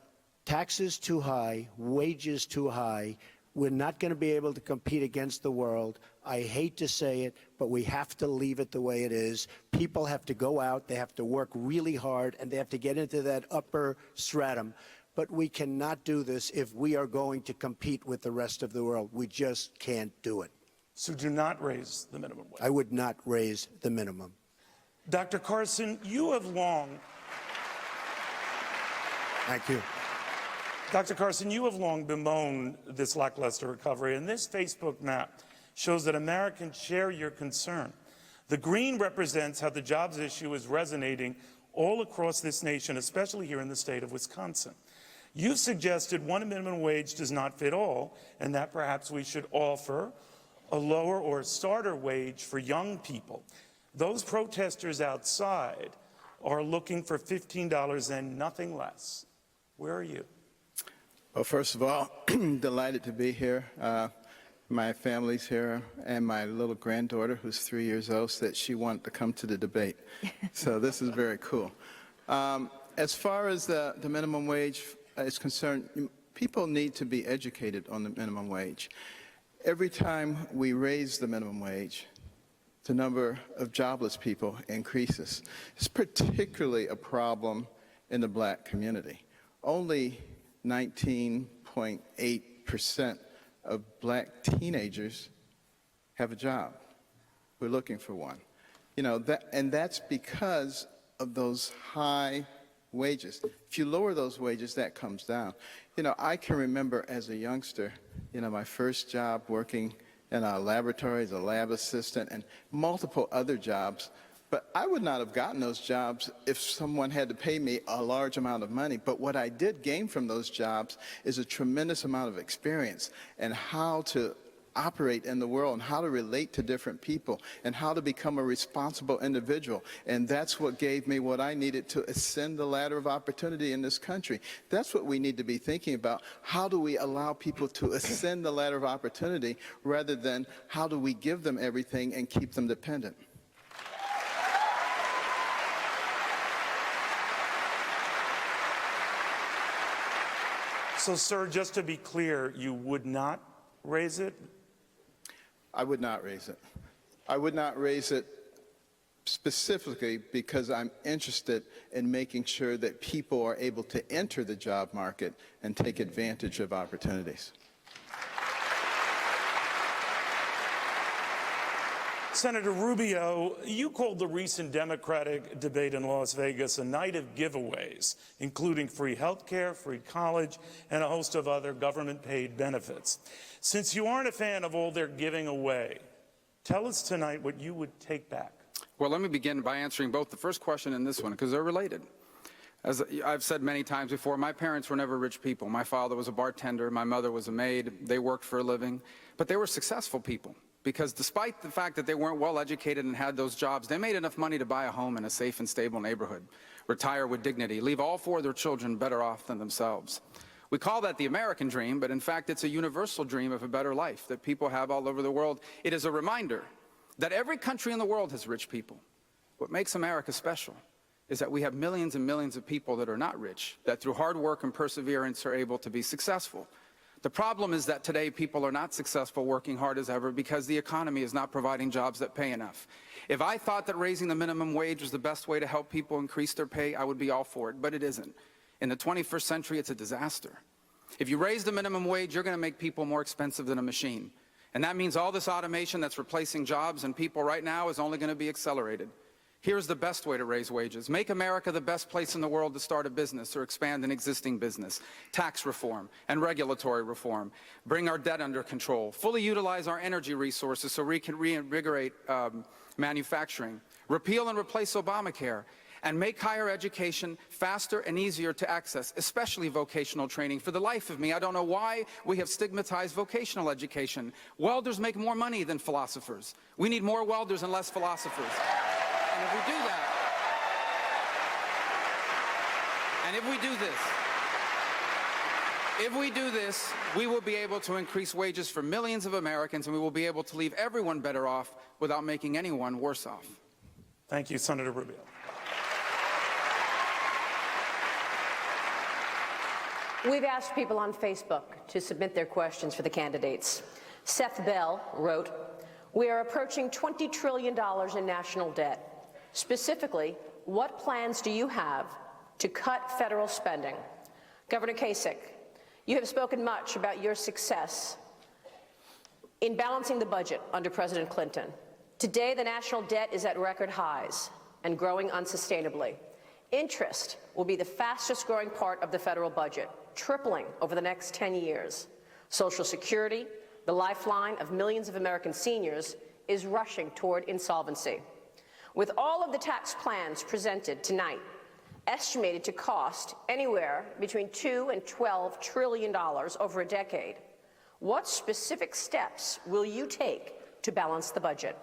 taxes too high, wages too high. We're not going to be able to compete against the world. I hate to say it, but we have to leave it the way it is. People have to go out, they have to work really hard, and they have to get into that upper stratum. But we cannot do this if we are going to compete with the rest of the world. We just can't do it. So do not raise the minimum wage. I would not raise the minimum. Dr. Carson, you have long... Thank you. Dr. Carson, you have long bemoaned this lackluster recovery, and this Facebook map shows that Americans share your concern. The green represents how the jobs issue is resonating all across this nation, especially here in the state of Wisconsin. You've suggested one minimum wage does not fit all, and that perhaps we should offer a lower or starter wage for young people. Those protesters outside are looking for $15 and nothing less. Where are you? Well, first of all, delighted to be here. My family's here, and my little granddaughter, who's 3 years old, said she wanted to come to the debate. So this is very cool. As far as the minimum wage is concerned, people need to be educated on the minimum wage. Every time we raise the minimum wage, the number of jobless people increases. It's particularly a problem in the black community. Only 19.8% of black teenagers have a job. We're looking for one. You know, that's because of those high wages. If you lower those wages, that comes down. You know, I can remember as a youngster, you know, my first job working in a laboratory as a lab assistant and multiple other jobs. But I would not have gotten those jobs if someone had to pay me a large amount of money. But what I did gain from those jobs is a tremendous amount of experience and how to operate in the world and how to relate to different people and how to become a responsible individual. And that's what gave me what I needed to ascend the ladder of opportunity in this country. That's what we need to be thinking about. How do we allow people to ascend the ladder of opportunity rather than how do we give them everything and keep them dependent? So, sir, just to be clear, you would not raise it? I would not raise it. I would not raise it specifically because I'm interested in making sure that people are able to enter the job market and take advantage of opportunities. Senator Rubio, you called the recent Democratic debate in Las Vegas a night of giveaways, including free health care, free college, and a host of other government-paid benefits. Since you aren't a fan of all they're giving away, tell us tonight what you would take back. Well, let me begin by answering both the first question and this one, because they're related. As I've said many times before, my parents were never rich people. My father was a bartender, my mother was a maid, they worked for a living, but they were successful people. Because despite the fact that they weren't well educated and had those jobs, they made enough money to buy a home in a safe and stable neighborhood, retire with dignity, leave all four of their children better off than themselves. We call that the American dream, but in fact it's a universal dream of a better life that people have all over the world. It is a reminder that every country in the world has rich people. What makes America special is that we have millions and millions of people that are not rich, that through hard work and perseverance are able to be successful. The problem is that today people are not successful working hard as ever because the economy is not providing jobs that pay enough. If I thought that raising the minimum wage was the best way to help people increase their pay, I would be all for it, but it isn't. In the 21st century, it's a disaster. If you raise the minimum wage, you're going to make people more expensive than a machine. And that means all this automation that's replacing jobs and people right now is only going to be accelerated. Here's the best way to raise wages. Make America the best place in the world to start a business or expand an existing business. Tax reform and regulatory reform. Bring our debt under control. Fully utilize our energy resources so we can reinvigorate manufacturing. Repeal and replace Obamacare. And make higher education faster and easier to access, especially vocational training. For the life of me, I don't know why we have stigmatized vocational education. Welders make more money than philosophers. We need more welders and less philosophers. And if we do that, and if we do this, we will be able to increase wages for millions of Americans, and we will be able to leave everyone better off without making anyone worse off. Thank you, Senator Rubio. We've asked people on Facebook to submit their questions for the candidates. Seth Bell wrote, "We are approaching $20 trillion in national debt. Specifically, what plans do you have to cut federal spending?" Governor Kasich, you have spoken much about your success in balancing the budget under President Clinton. Today, the national debt is at record highs and growing unsustainably. Interest will be the fastest growing part of the federal budget, tripling over the next 10 years. Social Security, the lifeline of millions of American seniors, is rushing toward insolvency. With all of the tax plans presented tonight, estimated to cost anywhere between $2 and $12 trillion over a decade, what specific steps will you take to balance the budget?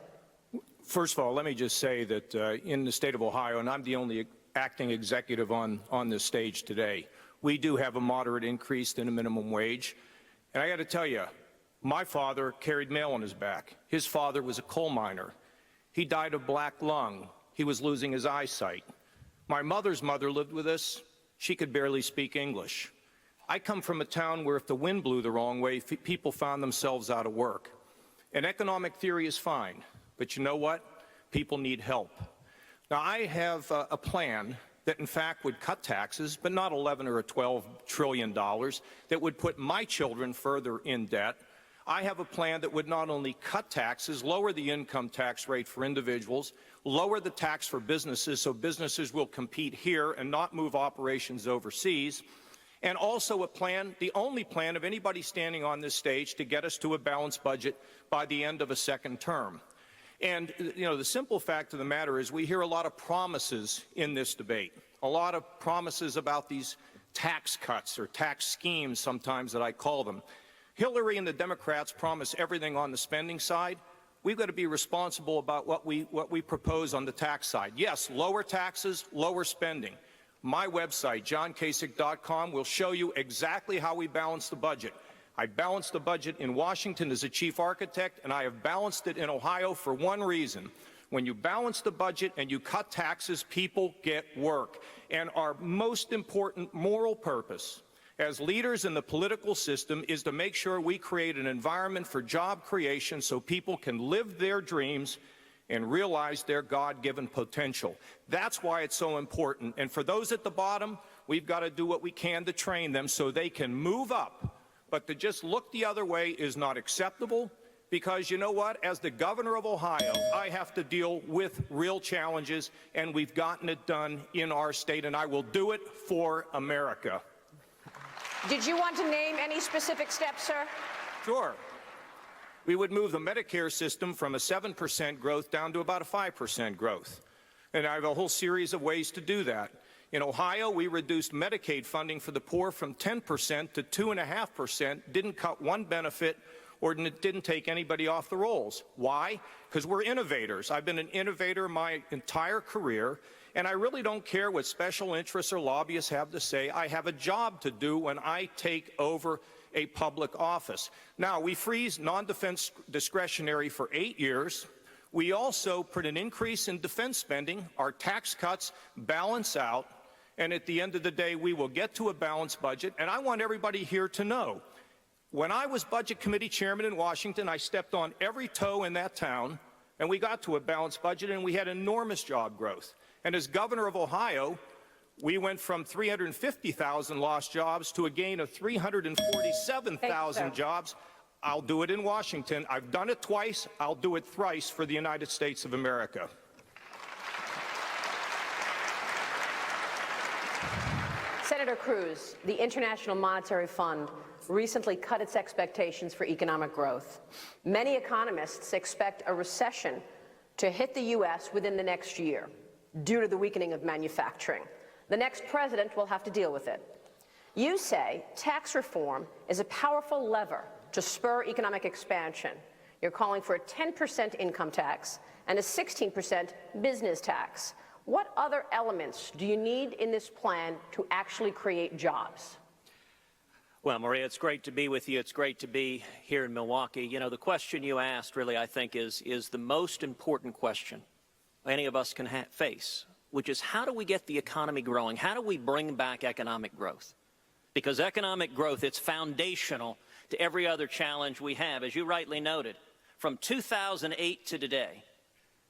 First of all, let me just say that in the state of Ohio, and I'm the only acting executive on this stage today, we do have a moderate increase in the minimum wage. And I got to tell you, my father carried mail on his back. His father was a coal miner. He died of black lung. He was losing his eyesight. My mother's mother lived with us. She could barely speak English. I come from a town where if the wind blew the wrong way, people found themselves out of work. And economic theory is fine, but you know what? People need help. Now, I have a plan that in fact would cut taxes, but not $11 or $12 trillion, that would put my children further in debt. I have a plan that would not only cut taxes, lower the income tax rate for individuals, lower the tax for businesses so businesses will compete here and not move operations overseas, and also a plan, the only plan of anybody standing on this stage, to get us to a balanced budget by the end of a second term. And, you know, the simple fact of the matter is we hear a lot of promises in this debate, a lot of promises about these tax cuts or tax schemes sometimes that I call them. Hillary and the Democrats promise everything on the spending side. We've got to be responsible about what we propose on the tax side. Yes, lower taxes, lower spending. My website, johnkasich.com, will show you exactly how we balance the budget. I balanced the budget in Washington as a chief architect, and I have balanced it in Ohio for one reason. When you balance the budget and you cut taxes, people get work. And our most important moral purpose as leaders in the political system is to make sure we create an environment for job creation so people can live their dreams and realize their God-given potential. That's why it's so important. And for those at the bottom, we've got to do what we can to train them so they can move up. But to just look the other way is not acceptable, because you know what? As the governor of Ohio, I have to deal with real challenges, and we've gotten it done in our state, and I will do it for America. Did you want to name any specific steps, sir? Sure. We would move the Medicare system from a 7% growth down to about a 5% growth. And I have a whole series of ways to do that. In Ohio, we reduced Medicaid funding for the poor from 10% to 2.5%, didn't cut one benefit, or didn't take anybody off the rolls. Why? Because we're innovators. I've been an innovator my entire career, and I really don't care what special interests or lobbyists have to say. I have a job to do when I take over a public office. Now, we freeze non-defense discretionary for 8 years. We also put an increase in defense spending. Our tax cuts balance out. And at the end of the day, we will get to a balanced budget. And I want everybody here to know, when I was Budget Committee Chairman in Washington, I stepped on every toe in that town, and we got to a balanced budget, and we had enormous job growth. And as governor of Ohio, we went from 350,000 lost jobs to a gain of 347,000 jobs. I'll do it in Washington. I've done it twice. I'll do it thrice for the United States of America. Senator Cruz, the International Monetary Fund recently cut its expectations for economic growth. Many economists expect a recession to hit the U.S. within the next year due to the weakening of manufacturing. The next president will have to deal with it. You say tax reform is a powerful lever to spur economic expansion. You're calling for a 10% income tax and a 16% business tax. What other elements do you need in this plan to actually create jobs? Well, Maria, it's great to be with you. It's great to be here in Milwaukee. You know, the question you asked really, I think, is the most important question any of us can face, which is how do we get the economy growing? How do we bring back economic growth? Because economic growth, it's foundational to every other challenge we have. As you rightly noted, from 2008 to today,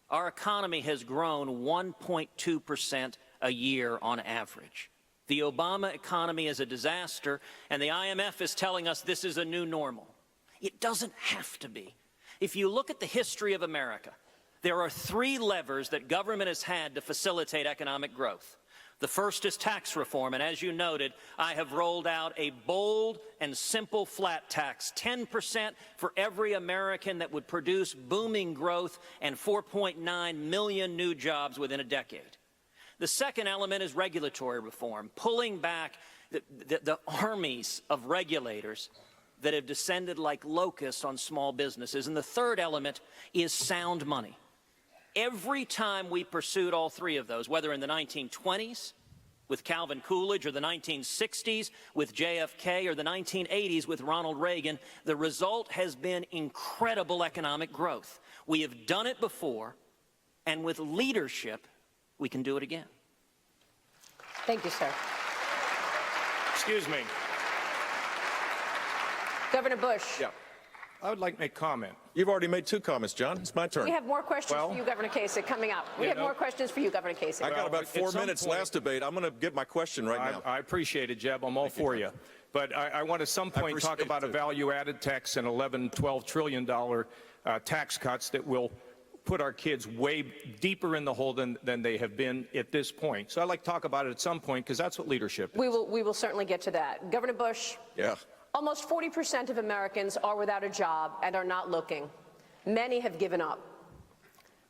our economy has grown 1.2% a year on average. The Obama economy is a disaster, and the IMF is telling us this is a new normal. It doesn't have to be. If you look at the history of America, there are three levers that government has had to facilitate economic growth. The first is tax reform, and as you noted, I have rolled out a bold and simple flat tax, 10% for every American that would produce booming growth and 4.9 million new jobs within a decade. The second element is regulatory reform, pulling back the armies of regulators that have descended like locusts on small businesses. And the third element is sound money. Every time we pursued all three of those, whether in the 1920s with Calvin Coolidge or the 1960s with JFK or the 1980s with Ronald Reagan, the result has been incredible economic growth. We have done it before, and with leadership, we can do it again. Thank you, sir. Excuse me. Governor Bush. Yeah. I would like to make a comment. You've already made two comments, John. It's my turn. We have more questions for you, Governor Kasich, coming up. We have more questions for you, Governor Kasich. I got about 4 minutes last debate. I'm going to get my question right now. I appreciate it, Jeb. I'm all for you. But I want at some point talk about a value-added tax and $11, $12 trillion tax cuts that will put our kids way deeper in the hole than they have been at this point. So I'd like to talk about it at some point because that's what leadership is. We will certainly get to that. Governor Bush. Yeah. Almost 40% of Americans are without a job and are not looking. Many have given up.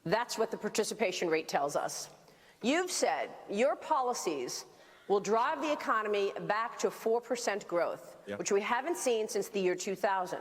That's what the participation rate tells us. You've said your policies will drive the economy back to 4% growth, which we haven't seen since the year 2000.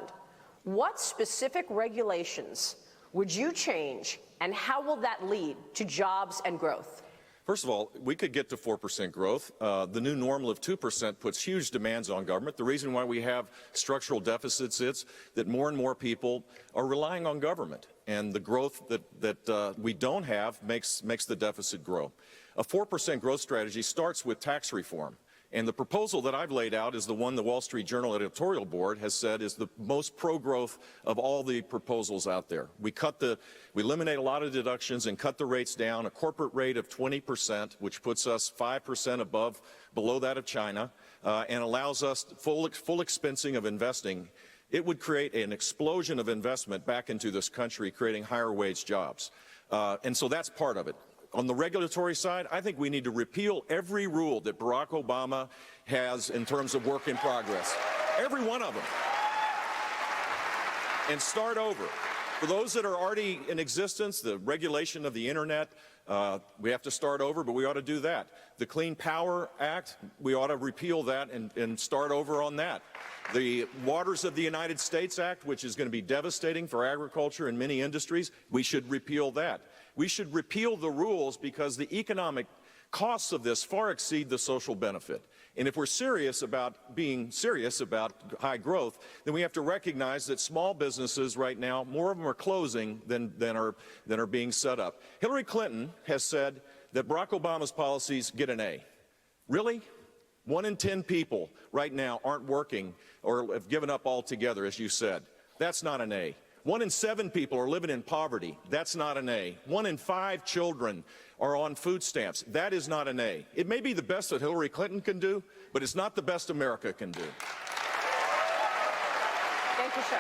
What specific regulations would you change, and how will that lead to jobs and growth? First of all, we could get to 4% growth. The new normal of 2% puts huge demands on government. The reason why we have structural deficits is that more and more people are relying on government, and the growth that we don't have makes the deficit grow. A 4% growth strategy starts with tax reform. And the proposal that I've laid out is the one the Wall Street Journal editorial board has said is the most pro-growth of all the proposals out there. We eliminate a lot of deductions and cut the rates down, a corporate rate of 20%, which puts us 5% below that of China, and allows us full expensing of investing. It would create an explosion of investment back into this country, creating higher wage jobs. And so that's part of it. On the regulatory side, I think we need to repeal every rule that Barack Obama has in terms of work in progress. Every one of them. And start over. For those that are already in existence, the regulation of the Internet, we have to start over, but we ought to do that. The Clean Power Act, we ought to repeal that and start over on that. The Waters of the United States Act, which is going to be devastating for agriculture and many industries, we should repeal that. We should repeal the rules because the economic Costs of this far exceed the social benefit. And if we're serious about being serious about high growth, then we have to recognize that small businesses right now, more of them are closing than are being set up. Hillary Clinton has said that Barack Obama's policies get an A. Really? 1 in 10 people right now aren't working or have given up altogether, as you said. That's not an A. 1 in 7 people are living in poverty. That's not an A. 1 in 5 children are on food stamps. That is not an A. It may be the best that Hillary Clinton can do, but it's not the best America can do. Thank you, sir.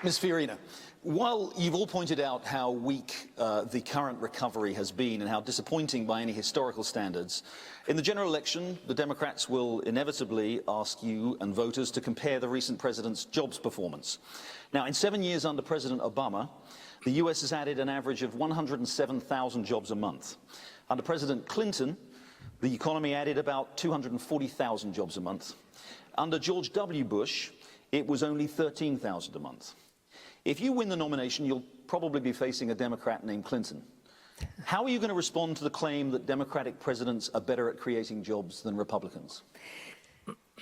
Ms. Fiorina, while you've all pointed out how weak the current recovery has been and how disappointing by any historical standards, in the general election, the Democrats will inevitably ask you and voters to compare the recent president's jobs performance. Now, in 7 years under President Obama, the U.S. has added an average of 107,000 jobs a month. Under President Clinton, the economy added about 240,000 jobs a month. Under George W. Bush, it was only 13,000 a month. If you win the nomination, you'll probably be facing a Democrat named Clinton. How are you going to respond to the claim that Democratic presidents are better at creating jobs than Republicans?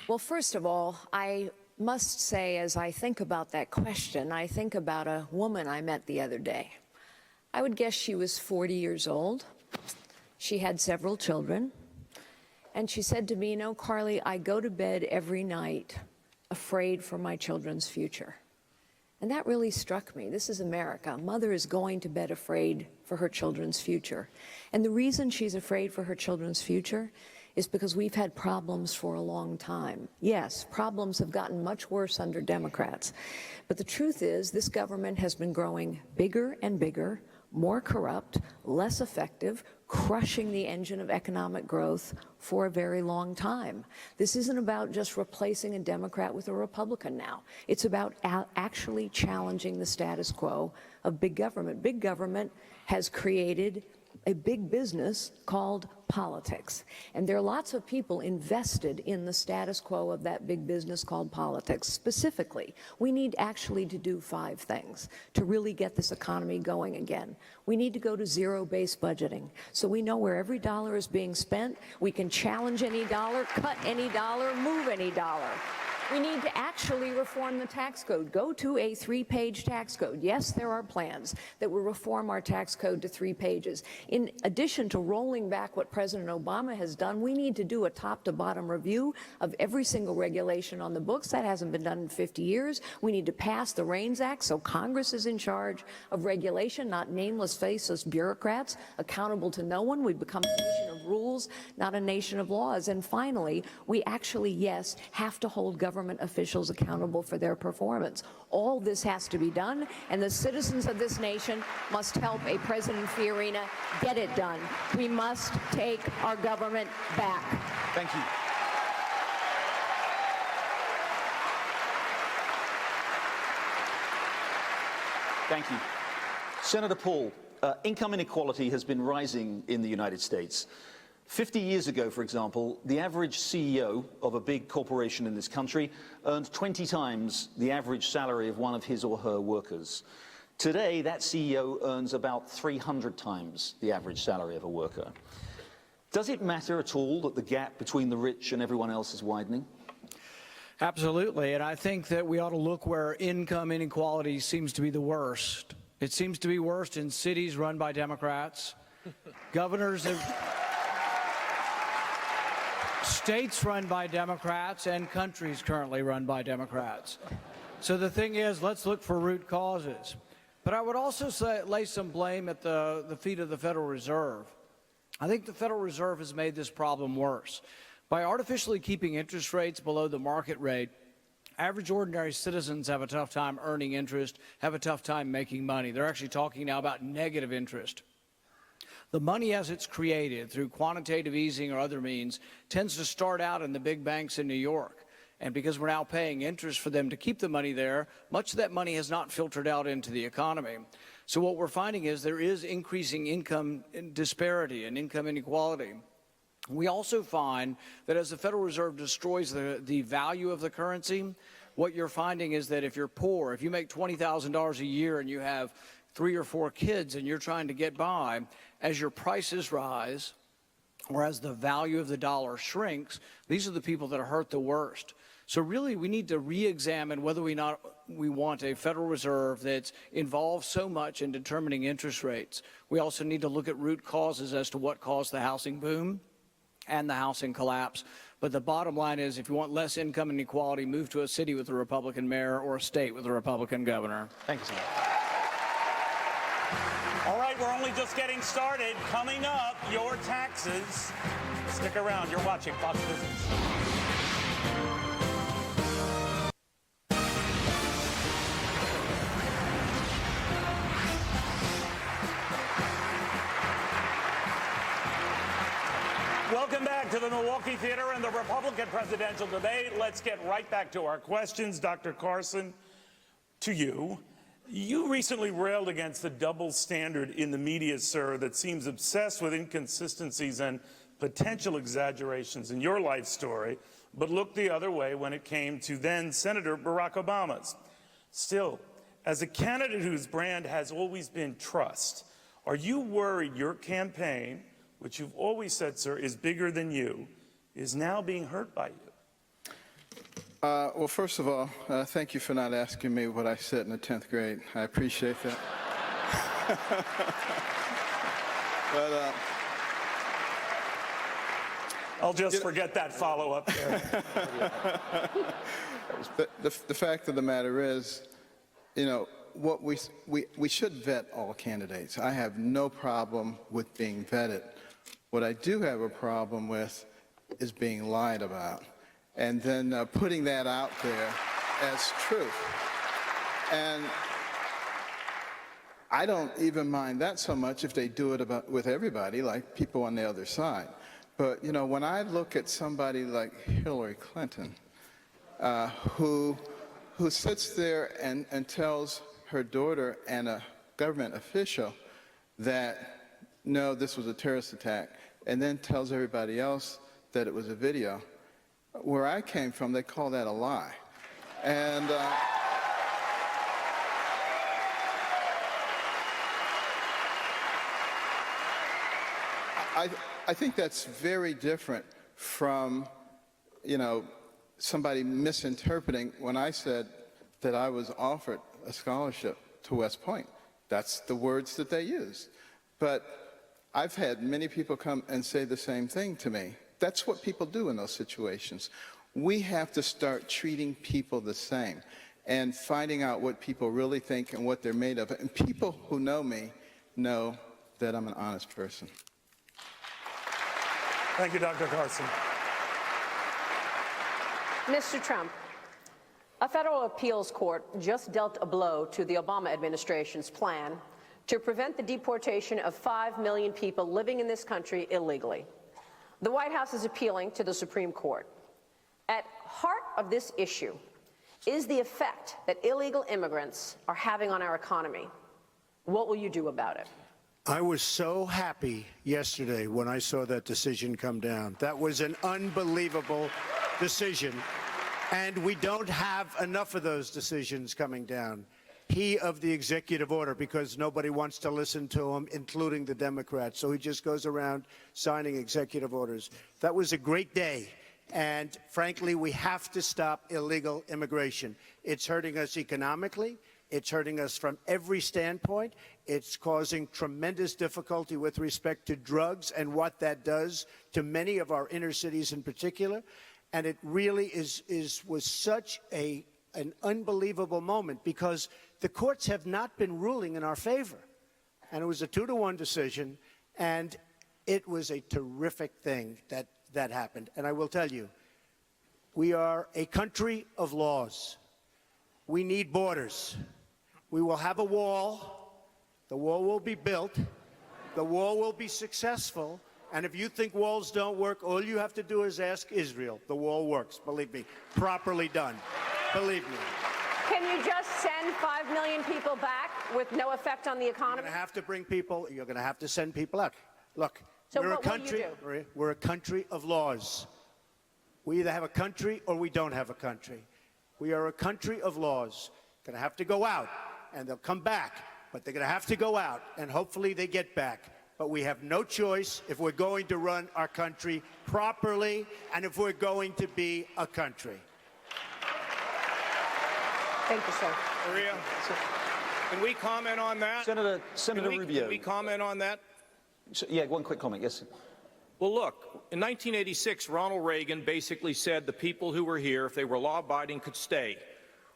Well, first of all, I must say, as I think about that question, I think about a woman I met the other day. I would guess she was 40 years old. She had several children. And she said to me, "You know, Carly, I go to bed every night afraid for my children's future." And that really struck me. This is America. A mother is going to bed afraid for her children's future. And the reason she's afraid for her children's future is because we've had problems for a long time. Yes, problems have gotten much worse under Democrats. But the truth is, this government has been growing bigger and bigger, more corrupt, less effective, crushing the engine of economic growth for a very long time. This isn't about just replacing a Democrat with a Republican now. It's about actually challenging the status quo of big government. Big government has created a big business called politics. And there are lots of people invested in the status quo of that big business called politics. Specifically, we need actually to do 5 things to really get this economy going again. We need to go to zero-based budgeting, so we know where every dollar is being spent. We can challenge any dollar, cut any dollar, move any dollar. We need to actually reform the tax code. Go to a 3-page tax code. Yes, there are plans that will reform our tax code to 3 pages. In addition to rolling back what President Obama has done, we need to do a top-to-bottom review of every single regulation on the books. That hasn't been done in 50 years. We need to pass the REINS Act so Congress is in charge of regulation, not nameless, faceless bureaucrats accountable to no one. We've become a nation of rules, not a nation of laws. And finally, we actually, yes, have to hold government officials accountable for their performance. All this has to be done, and the citizens of this nation must help a President Fiorina get it done. We must take our government back. Thank you. Thank you. Senator Paul, income inequality has been rising in the United States. 50 years ago, for example, the average CEO of a big corporation in this country earned 20 times the average salary of one of his or her workers. Today, that CEO earns about 300 times the average salary of a worker. Does it matter at all that the gap between the rich and everyone else is widening? Absolutely, and I think that we ought to look where income inequality seems to be the worst. It seems to be worst in cities run by Democrats, states run by Democrats, and countries currently run by Democrats. So the thing is, let's look for root causes. But I would also lay some blame at the feet of the Federal Reserve. I think the Federal Reserve has made this problem worse. By artificially keeping interest rates below the market rate, average ordinary citizens have a tough time earning interest, have a tough time making money. They're actually talking now about negative interest. The money as it's created through quantitative easing or other means tends to start out in the big banks in New York. And because we're now paying interest for them to keep the money there, much of that money has not filtered out into the economy. So what we're finding is there is increasing income disparity and income inequality. We also find that as the Federal Reserve destroys the value of the currency, what you're finding is that if you're poor, if you make $20,000 a year and you have 3 or 4 kids and you're trying to get by, as your prices rise or as the value of the dollar shrinks, these are the people that are hurt the worst. So really, we need to re-examine whether we want a Federal Reserve that's involved so much in determining interest rates. We also need to look at root causes as to what caused the housing boom and the housing collapse. But the bottom line is, if you want less income inequality, move to a city with a Republican mayor or a state with a Republican governor. Thank you, Senator. All right, we're only just getting started. Coming up, your taxes. Stick around. You're watching Fox Business. Welcome back to the Milwaukee Theater and the Republican presidential debate. Let's get right back to our questions. Dr. Carson, to you. You recently railed against the double standard in the media, sir, that seems obsessed with inconsistencies and potential exaggerations in your life story, but looked the other way when it came to then Senator Barack Obama's. Still, as a candidate whose brand has always been trust, are you worried your campaign, which you've always said, sir, is bigger than you, is now being hurt by you? Well, first of all, thank you for not asking me what I said in the 10th grade. I appreciate that. But, I'll just forget that follow-up there. the fact of the matter is, you know, what we should vet all candidates. I have no problem with being vetted. What I do have a problem with is being lied about, and then putting that out there as truth. And I don't even mind that so much if they do it with everybody, like people on the other side. But, you know, when I look at somebody like Hillary Clinton, who sits there and tells her daughter and a government official that, no, this was a terrorist attack, and then tells everybody else that it was a video, where I came from, they call that a lie. And I think that's very different from, you know, somebody misinterpreting when I said that I was offered a scholarship to West Point. That's the words that they use. But I've had many people come and say the same thing to me. That's what people do in those situations. We have to start treating people the same and finding out what people really think and what they're made of. And people who know me know that I'm an honest person. Thank you, Dr. Carson. Mr. Trump, a federal appeals court just dealt a blow to the Obama administration's plan to prevent the deportation of 5 million people living in this country illegally. The White House is appealing to the Supreme Court. At heart of this issue is the effect that illegal immigrants are having on our economy. What will you do about it? I was so happy yesterday when I saw that decision come down. That was an unbelievable decision, and we don't have enough of those decisions coming down. He of the executive order, because nobody wants to listen to him, including the Democrats. So he just goes around signing executive orders. That was a great day. And frankly, we have to stop illegal immigration. It's hurting us economically. It's hurting us from every standpoint. It's causing tremendous difficulty with respect to drugs and what that does to many of our inner cities in particular. And it really was such an unbelievable moment, because the courts have not been ruling in our favor. And it was a 2-to-1 decision, and it was a terrific thing that happened. And I will tell you, we are a country of laws. We need borders. We will have a wall. The wall will be built. The wall will be successful. And if you think walls don't work, all you have to do is ask Israel. The wall works, believe me, properly done. Believe me. Can you just send 5 million people back with no effect on the economy? You're going to have to bring people. You're going to have to send people out. Look, So we're what a will you country. do? Maria, we're a country of laws. We either have a country or we don't have a country. We are a country of laws. Going to have to go out, and they'll come back, but they're going to have to go out, and hopefully they get back. But we have no choice if we're going to run our country properly and if we're going to be a country. Thank you, sir. Maria, can we comment on that? Senator Rubio. Can we comment on that? Yeah, one quick comment, yes. Well, look, in 1986, Ronald Reagan basically said the people who were here, if they were law-abiding, could stay.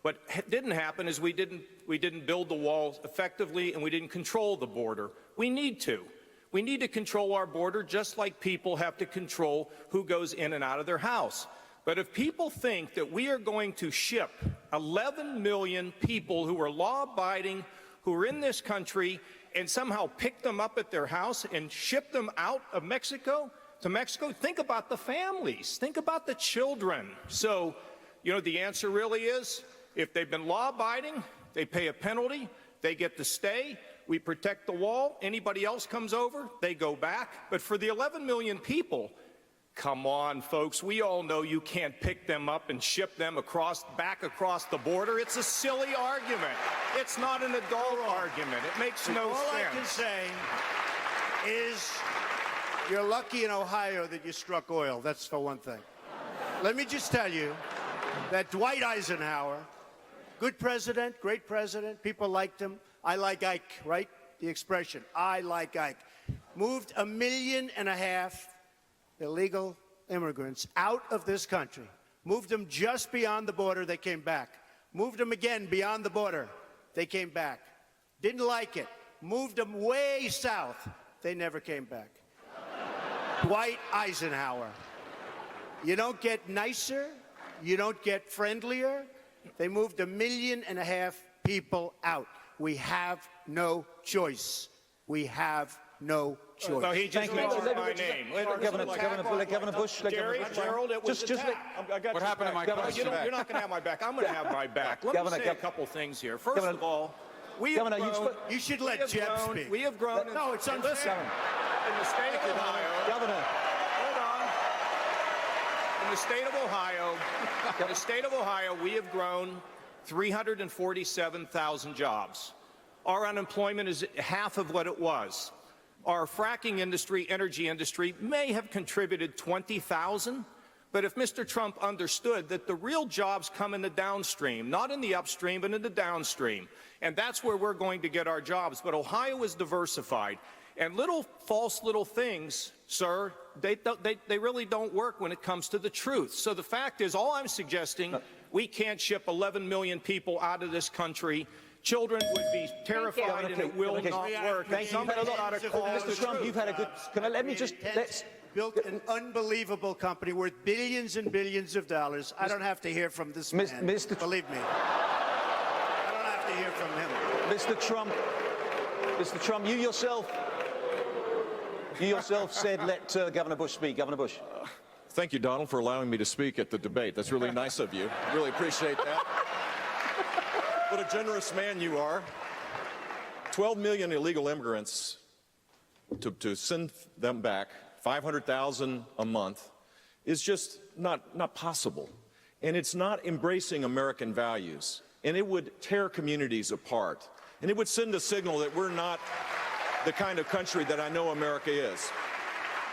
What didn't happen is we didn't build the wall effectively, and we didn't control the border. We need to. We need to control our border just like people have to control who goes in and out of their house. But if people think that we are going to ship 11 million people who are law-abiding, who are in this country, and somehow pick them up at their house and ship them out of Mexico to Mexico, think about the families. Think about the children. So, you know, the answer really is, if they've been law-abiding, they pay a penalty, they get to stay, we protect the wall, anybody else comes over, they go back. But for the 11 million people, come on, folks, we all know you can't pick them up and ship them back across the border. It's a silly argument. It's not an adult argument. It makes no sense. All I can say is you're lucky in Ohio that you struck oil. That's for one thing. Let me just tell you that Dwight Eisenhower, good president, great president, people liked him. I like Ike, right? The expression, I like Ike. Moved 1.5 million illegal immigrants out of this country. Moved them just beyond the border, they came back. Moved them again beyond the border, they came back. Didn't like it. Moved them way south, they never came back. Dwight Eisenhower. You don't get nicer, you don't get friendlier. They moved 1.5 million people out. We have no choice. We have no choice. No, he just mentioned my name. Governor Bush. Gerald, it was What happened to my question? You're not going to have my back. I'm going to have my back. Let me say a couple things here. First of all, you should let Jeb speak. We have grown. No, it's unfair. Listen, in the state of Ohio. Governor. Hold on. In the state of Ohio, we have grown 347,000 jobs. Our unemployment is half of what it was. Our fracking industry, energy industry, may have contributed 20,000, but if Mr. Trump understood that the real jobs come in the downstream, not in the upstream, but in the downstream, and that's where we're going to get our jobs. But Ohio is diversified, and false little things, sir, they really don't work when it comes to the truth. So the fact is, all I'm suggesting, we can't ship 11 million people out of this country. Children would be terrified, and it will not work. Thank you. Mr. Trump, you've had a good. Let me just. Built an unbelievable company worth billions and billions of dollars. I don't have to hear from this man. Believe me. I don't have to hear from him. Mr. Trump, you yourself said let Governor Bush speak. Governor Bush. Thank you, Donald, for allowing me to speak at the debate. That's really nice of you. Really appreciate that. What a generous man you are. 12 million illegal immigrants, to send them back, 500,000 a month, is just not possible. And it's not embracing American values. And it would tear communities apart. And it would send a signal that we're not the kind of country that I know America is.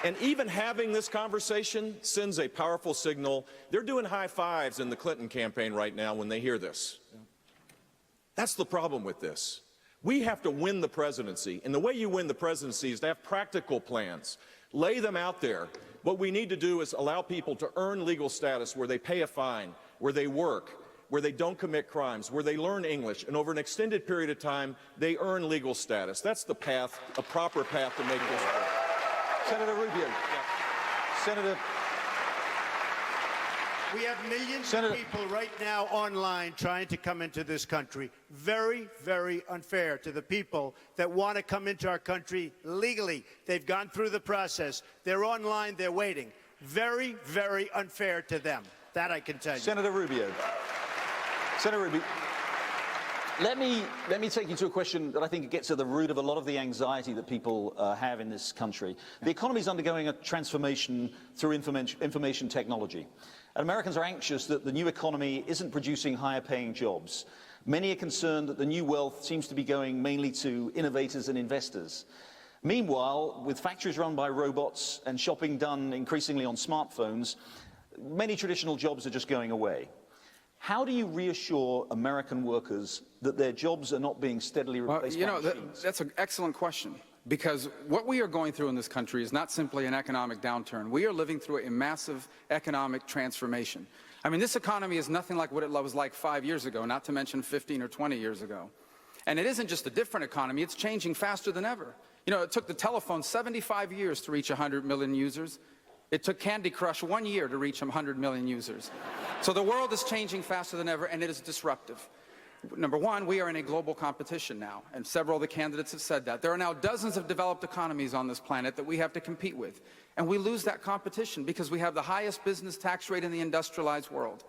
And even having this conversation sends a powerful signal. They're doing high fives in the Clinton campaign right now when they hear this. That's the problem with this. We have to win the presidency, and the way you win the presidency is to have practical plans. Lay them out there. What we need to do is allow people to earn legal status where they pay a fine, where they work, where they don't commit crimes, where they learn English, and over an extended period of time, they earn legal status. That's the path, a proper path to make this work. Senator Rubio. Senator. We have millions of people right now online trying to come into this country. Very, very unfair to the people that want to come into our country legally. They've gone through the process. They're online. They're waiting. Very, very unfair to them. That I can tell you. Senator Rubio. Senator Rubio. Let me take you to a question that I think gets at the root of a lot of the anxiety that people have in this country. The economy is undergoing a transformation through information technology. And Americans are anxious that the new economy isn't producing higher paying jobs. Many are concerned that the new wealth seems to be going mainly to innovators and investors. Meanwhile, with factories run by robots and shopping done increasingly on smartphones, many traditional jobs are just going away. How do you reassure American workers that their jobs are not being steadily replaced by machines? That's an excellent question, because what we are going through in this country is not simply an economic downturn. We are living through a massive economic transformation. I mean, this economy is nothing like what it was like 5 years ago, not to mention 15 or 20 years ago. And it isn't just a different economy, it's changing faster than ever. You know, it took the telephone 75 years to reach 100 million users. It took Candy Crush 1 year to reach 100 million users. So the world is changing faster than ever, and it is disruptive. Number one, we are in a global competition now, and several of the candidates have said that. There are now dozens of developed economies on this planet that we have to compete with, and we lose that competition because we have the highest business tax rate in the industrialized world,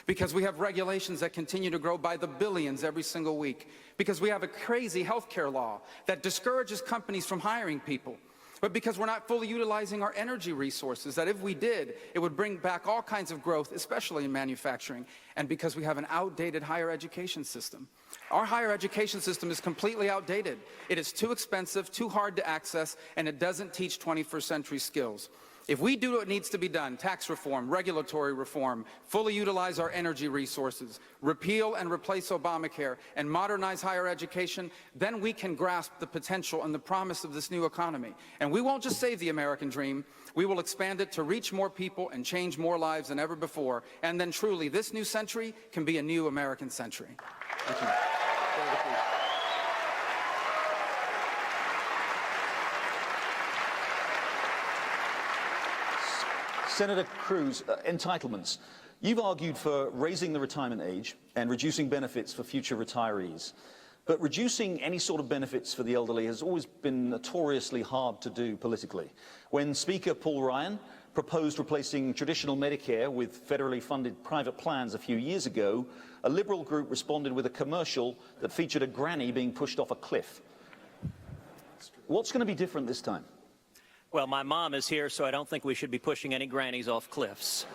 because we have regulations that continue to grow by the billions every single week, because we have a crazy healthcare law that discourages companies from hiring people, but because we're not fully utilizing our energy resources, that if we did, it would bring back all kinds of growth, especially in manufacturing, and because we have an outdated higher education system. Our higher education system is completely outdated. It is too expensive, too hard to access, and it doesn't teach 21st century skills. If we do what needs to be done, tax reform, regulatory reform, fully utilize our energy resources, repeal and replace Obamacare, and modernize higher education, then we can grasp the potential and the promise of this new economy. And we won't just save the American dream, we will expand it to reach more people and change more lives than ever before. And then truly, this new century can be a new American century. Thank you. Senator Cruz, entitlements. You've argued for raising the retirement age and reducing benefits for future retirees. But reducing any sort of benefits for the elderly has always been notoriously hard to do politically. When Speaker Paul Ryan proposed replacing traditional Medicare with federally funded private plans a few years ago, a Liberal group responded with a commercial that featured a granny being pushed off a cliff. What's going to be different this time? Well, my mom is here, so I don't think we should be pushing any grannies off cliffs.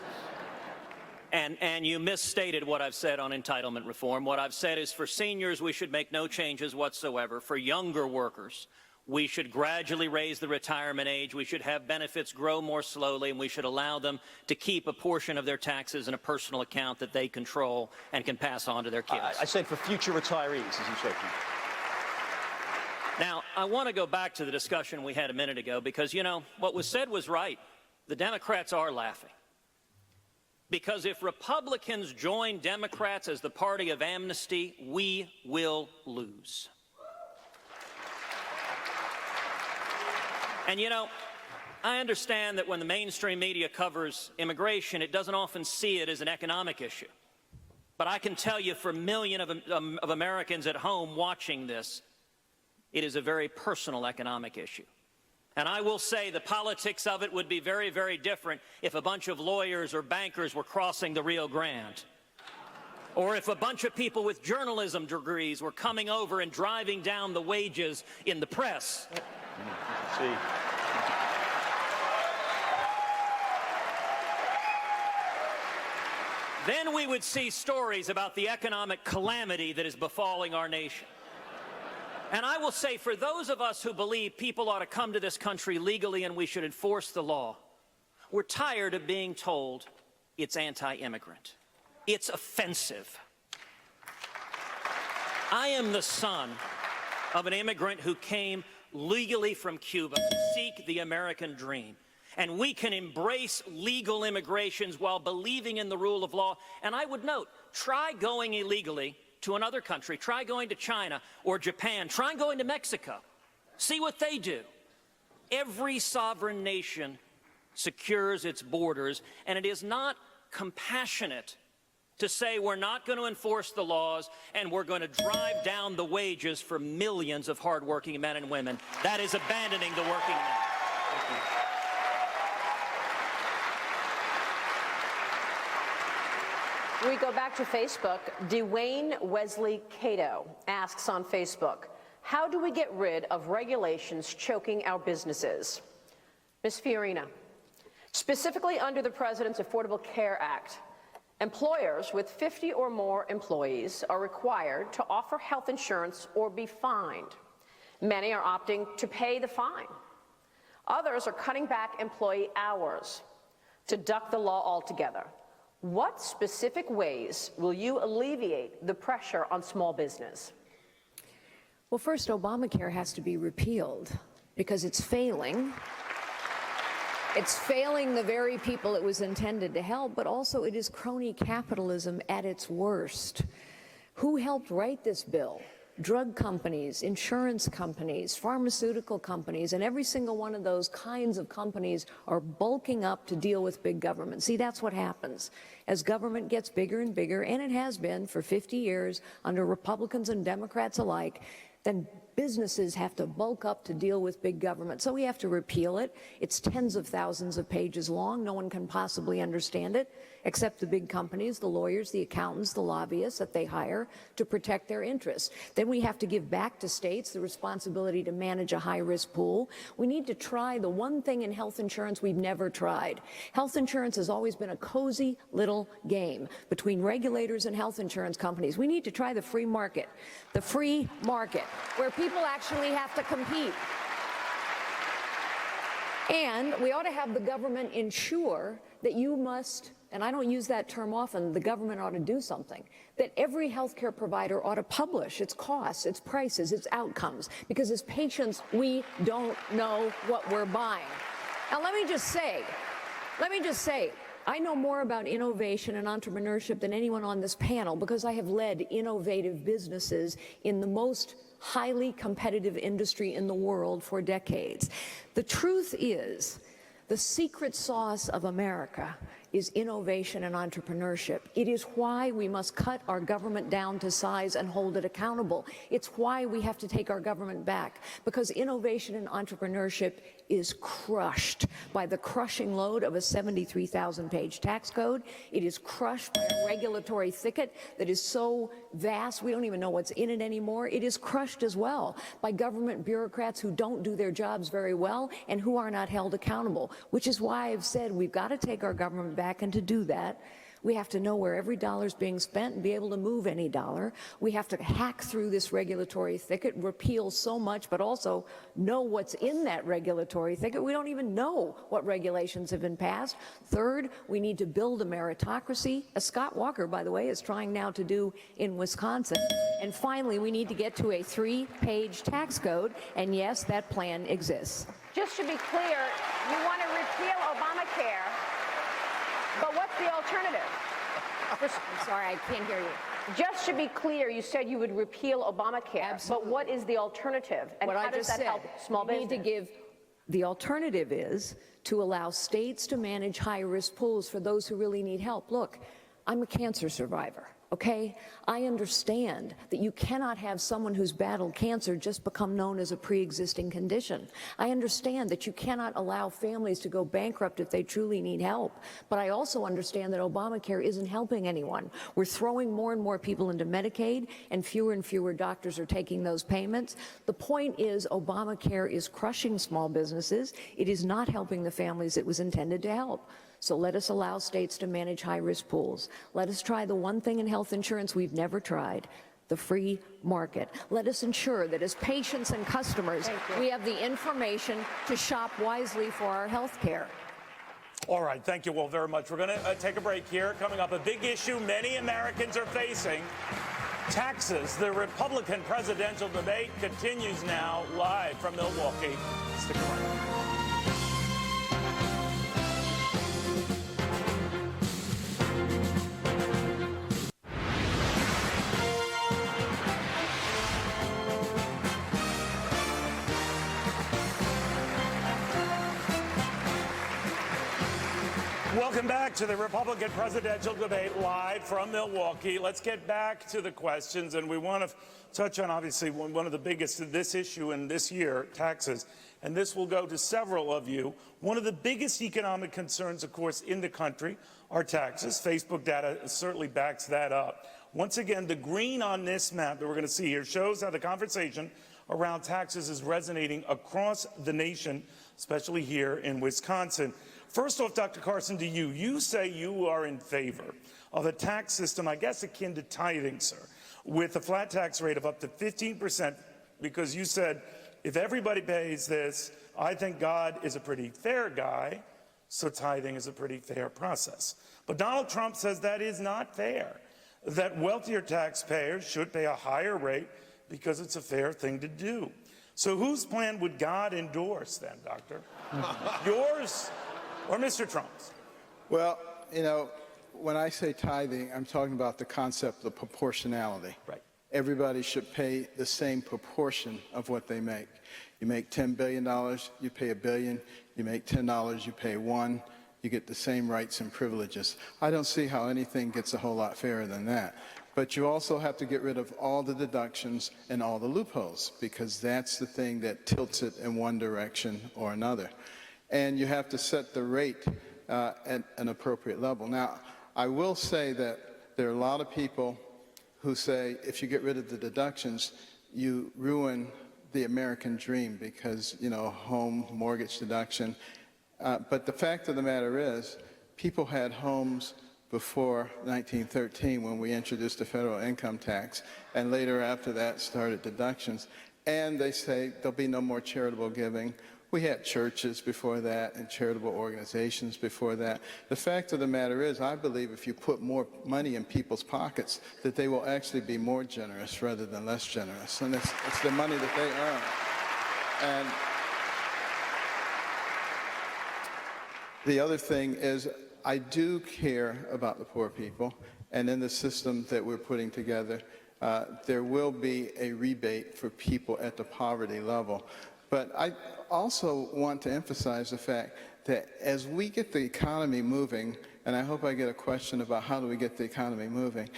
And you misstated what I've said on entitlement reform. What I've said is for seniors, we should make no changes whatsoever. For younger workers, we should gradually raise the retirement age. We should have benefits grow more slowly, and we should allow them to keep a portion of their taxes in a personal account that they control and can pass on to their kids. I said for future retirees, as you said. Now, I want to go back to the discussion we had a minute ago because, you know, what was said was right. The Democrats are laughing. Because if Republicans join Democrats as the party of amnesty, we will lose. And, you know, I understand that when the mainstream media covers immigration, it doesn't often see it as an economic issue. But I can tell you for millions of Americans at home watching this, it is a very personal economic issue. And I will say the politics of it would be very, very different if a bunch of lawyers or bankers were crossing the Rio Grande. Or if a bunch of people with journalism degrees were coming over and driving down the wages in the press. See. Then we would see stories about the economic calamity that is befalling our nation. And I will say, for those of us who believe people ought to come to this country legally and we should enforce the law, we're tired of being told it's anti-immigrant. It's offensive. I am the son of an immigrant who came legally from Cuba to seek the American dream. And we can embrace legal immigrations while believing in the rule of law. And I would note, try going illegally to another country. Try going to China or Japan. Try going to Mexico. See what they do. Every sovereign nation secures its borders, and it is not compassionate to say we're not going to enforce the laws and we're going to drive down the wages for millions of hardworking men and women. That is abandoning the working man. Thank you. We go back to Facebook. Dwayne Wesley Cato asks on Facebook, how do we get rid of regulations choking our businesses? Ms. Fiorina. Specifically under the President's Affordable Care Act, employers with 50 or more employees are required to offer health insurance or be fined. Many are opting to pay the fine. Others are cutting back employee hours to duck the law altogether. What specific ways will you alleviate the pressure on small business? Well, first, Obamacare has to be repealed because it's failing. It's failing the very people it was intended to help, but also it is crony capitalism at its worst. Who helped write this bill? Drug companies, insurance companies, pharmaceutical companies, and every single one of those kinds of companies are bulking up to deal with big government. See, that's what happens. As government gets bigger and bigger, and it has been for 50 years under Republicans and Democrats alike, then businesses have to bulk up to deal with big government. So we have to repeal it. It's tens of thousands of pages long. No one can possibly understand it except the big companies, the lawyers, the accountants, the lobbyists that they hire to protect their interests. Then we have to give back to states the responsibility to manage a high-risk pool. We need to try the one thing in health insurance we've never tried. Health insurance has always been a cozy little game between regulators and health insurance companies. We need to try the free market, where people actually have to compete. And we ought to have the government ensure that you must, and I don't use that term often, the government ought to do something, that every healthcare provider ought to publish its costs, its prices, its outcomes, because as patients, we don't know what we're buying. Now, let me just say, I know more about innovation and entrepreneurship than anyone on this panel because I have led innovative businesses in the most highly competitive industry in the world for decades. The truth is, the secret sauce of America is innovation and entrepreneurship. It is why we must cut our government down to size and hold it accountable. It's why we have to take our government back, because innovation and entrepreneurship is crushed by the crushing load of a 73,000-page tax code. It is crushed by a regulatory thicket that is so vast we don't even know what's in it anymore. It is crushed as well by government bureaucrats who don't do their jobs very well and who are not held accountable, which is why I've said we've got to take our government back, and to do that, we have to know where every dollar is being spent and be able to move any dollar. We have to hack through this regulatory thicket, repeal so much, but also know what's in that regulatory thicket. We don't even know what regulations have been passed. Third, we need to build a meritocracy, as Scott Walker, by the way, is trying now to do in Wisconsin. And finally, we need to get to a 3-page tax code, and yes, that plan exists. Just to be clear, you want to repeal Obamacare, but what's the alternative? I'm sorry, I can't hear you. Just to be clear, you said you would repeal Obamacare, Absolutely. but what is the alternative? And What how I does just that help said, small we business? need to give, the alternative is to allow states to manage high-risk pools for those who really need help. Look, I'm a cancer survivor. Okay? I understand that you cannot have someone who's battled cancer just become known as a pre-existing condition. I understand that you cannot allow families to go bankrupt if they truly need help. But I also understand that Obamacare isn't helping anyone. We're throwing more and more people into Medicaid, and fewer doctors are taking those payments. The point is, Obamacare is crushing small businesses. It is not helping the families it was intended to help. So let us allow states to manage high-risk pools. Let us try the one thing in health insurance we've never tried, the free market. Let us ensure that as patients and customers, we have the information to shop wisely for our health care. All right, thank you all very much. We're going to take a break here. Coming up, a big issue many Americans are facing, taxes. The Republican presidential debate continues now live from Milwaukee. Stick around. Welcome back to the Republican presidential debate live from Milwaukee. Let's get back to the questions, and we want to touch on, obviously, one of the biggest of this issue in this year, taxes. And this will go to several of you. One of the biggest economic concerns, of course, in the country are taxes. Facebook data certainly backs that up. Once again, the green on this map that we're going to see here shows how the conversation around taxes is resonating across the nation, especially here in Wisconsin. First off, Dr. Carson, to you, you say you are in favor of a tax system, I guess akin to tithing, sir, with a flat tax rate of up to 15%, because you said, if everybody pays this, I think God is a pretty fair guy, so tithing is a pretty fair process. But Donald Trump says that is not fair, that wealthier taxpayers should pay a higher rate because it's a fair thing to do. So whose plan would God endorse then, Doctor? Yours or Mr. Trump's? Well, you know, when I say tithing, I'm talking about the concept of proportionality. Right. Everybody should pay the same proportion of what they make. You make $10 billion, you pay $1 billion. You make $10, you pay $1. You get the same rights and privileges. I don't see how anything gets a whole lot fairer than that. But you also have to get rid of all the deductions and all the loopholes, because that's the thing that tilts it in one direction or another. And you have to set the rate at an appropriate level. Now, I will say that there are a lot of people who say if you get rid of the deductions, you ruin the American dream because, you know, home mortgage deduction. But the fact of the matter is, people had homes before 1913 when we introduced the federal income tax, and later after that started deductions. And they say there'll be no more charitable giving. We had churches before that and charitable organizations before that. The fact of the matter is, I believe if you put more money in people's pockets, that they will actually be more generous rather than less generous. And it's the money that they earn. And the other thing is, I do care about the poor people, and in the system that we're putting together, there will be a rebate for people at the poverty level. But I also want to emphasize the fact that as we get the economy moving, and I hope I get a question about how do we get the economy moving,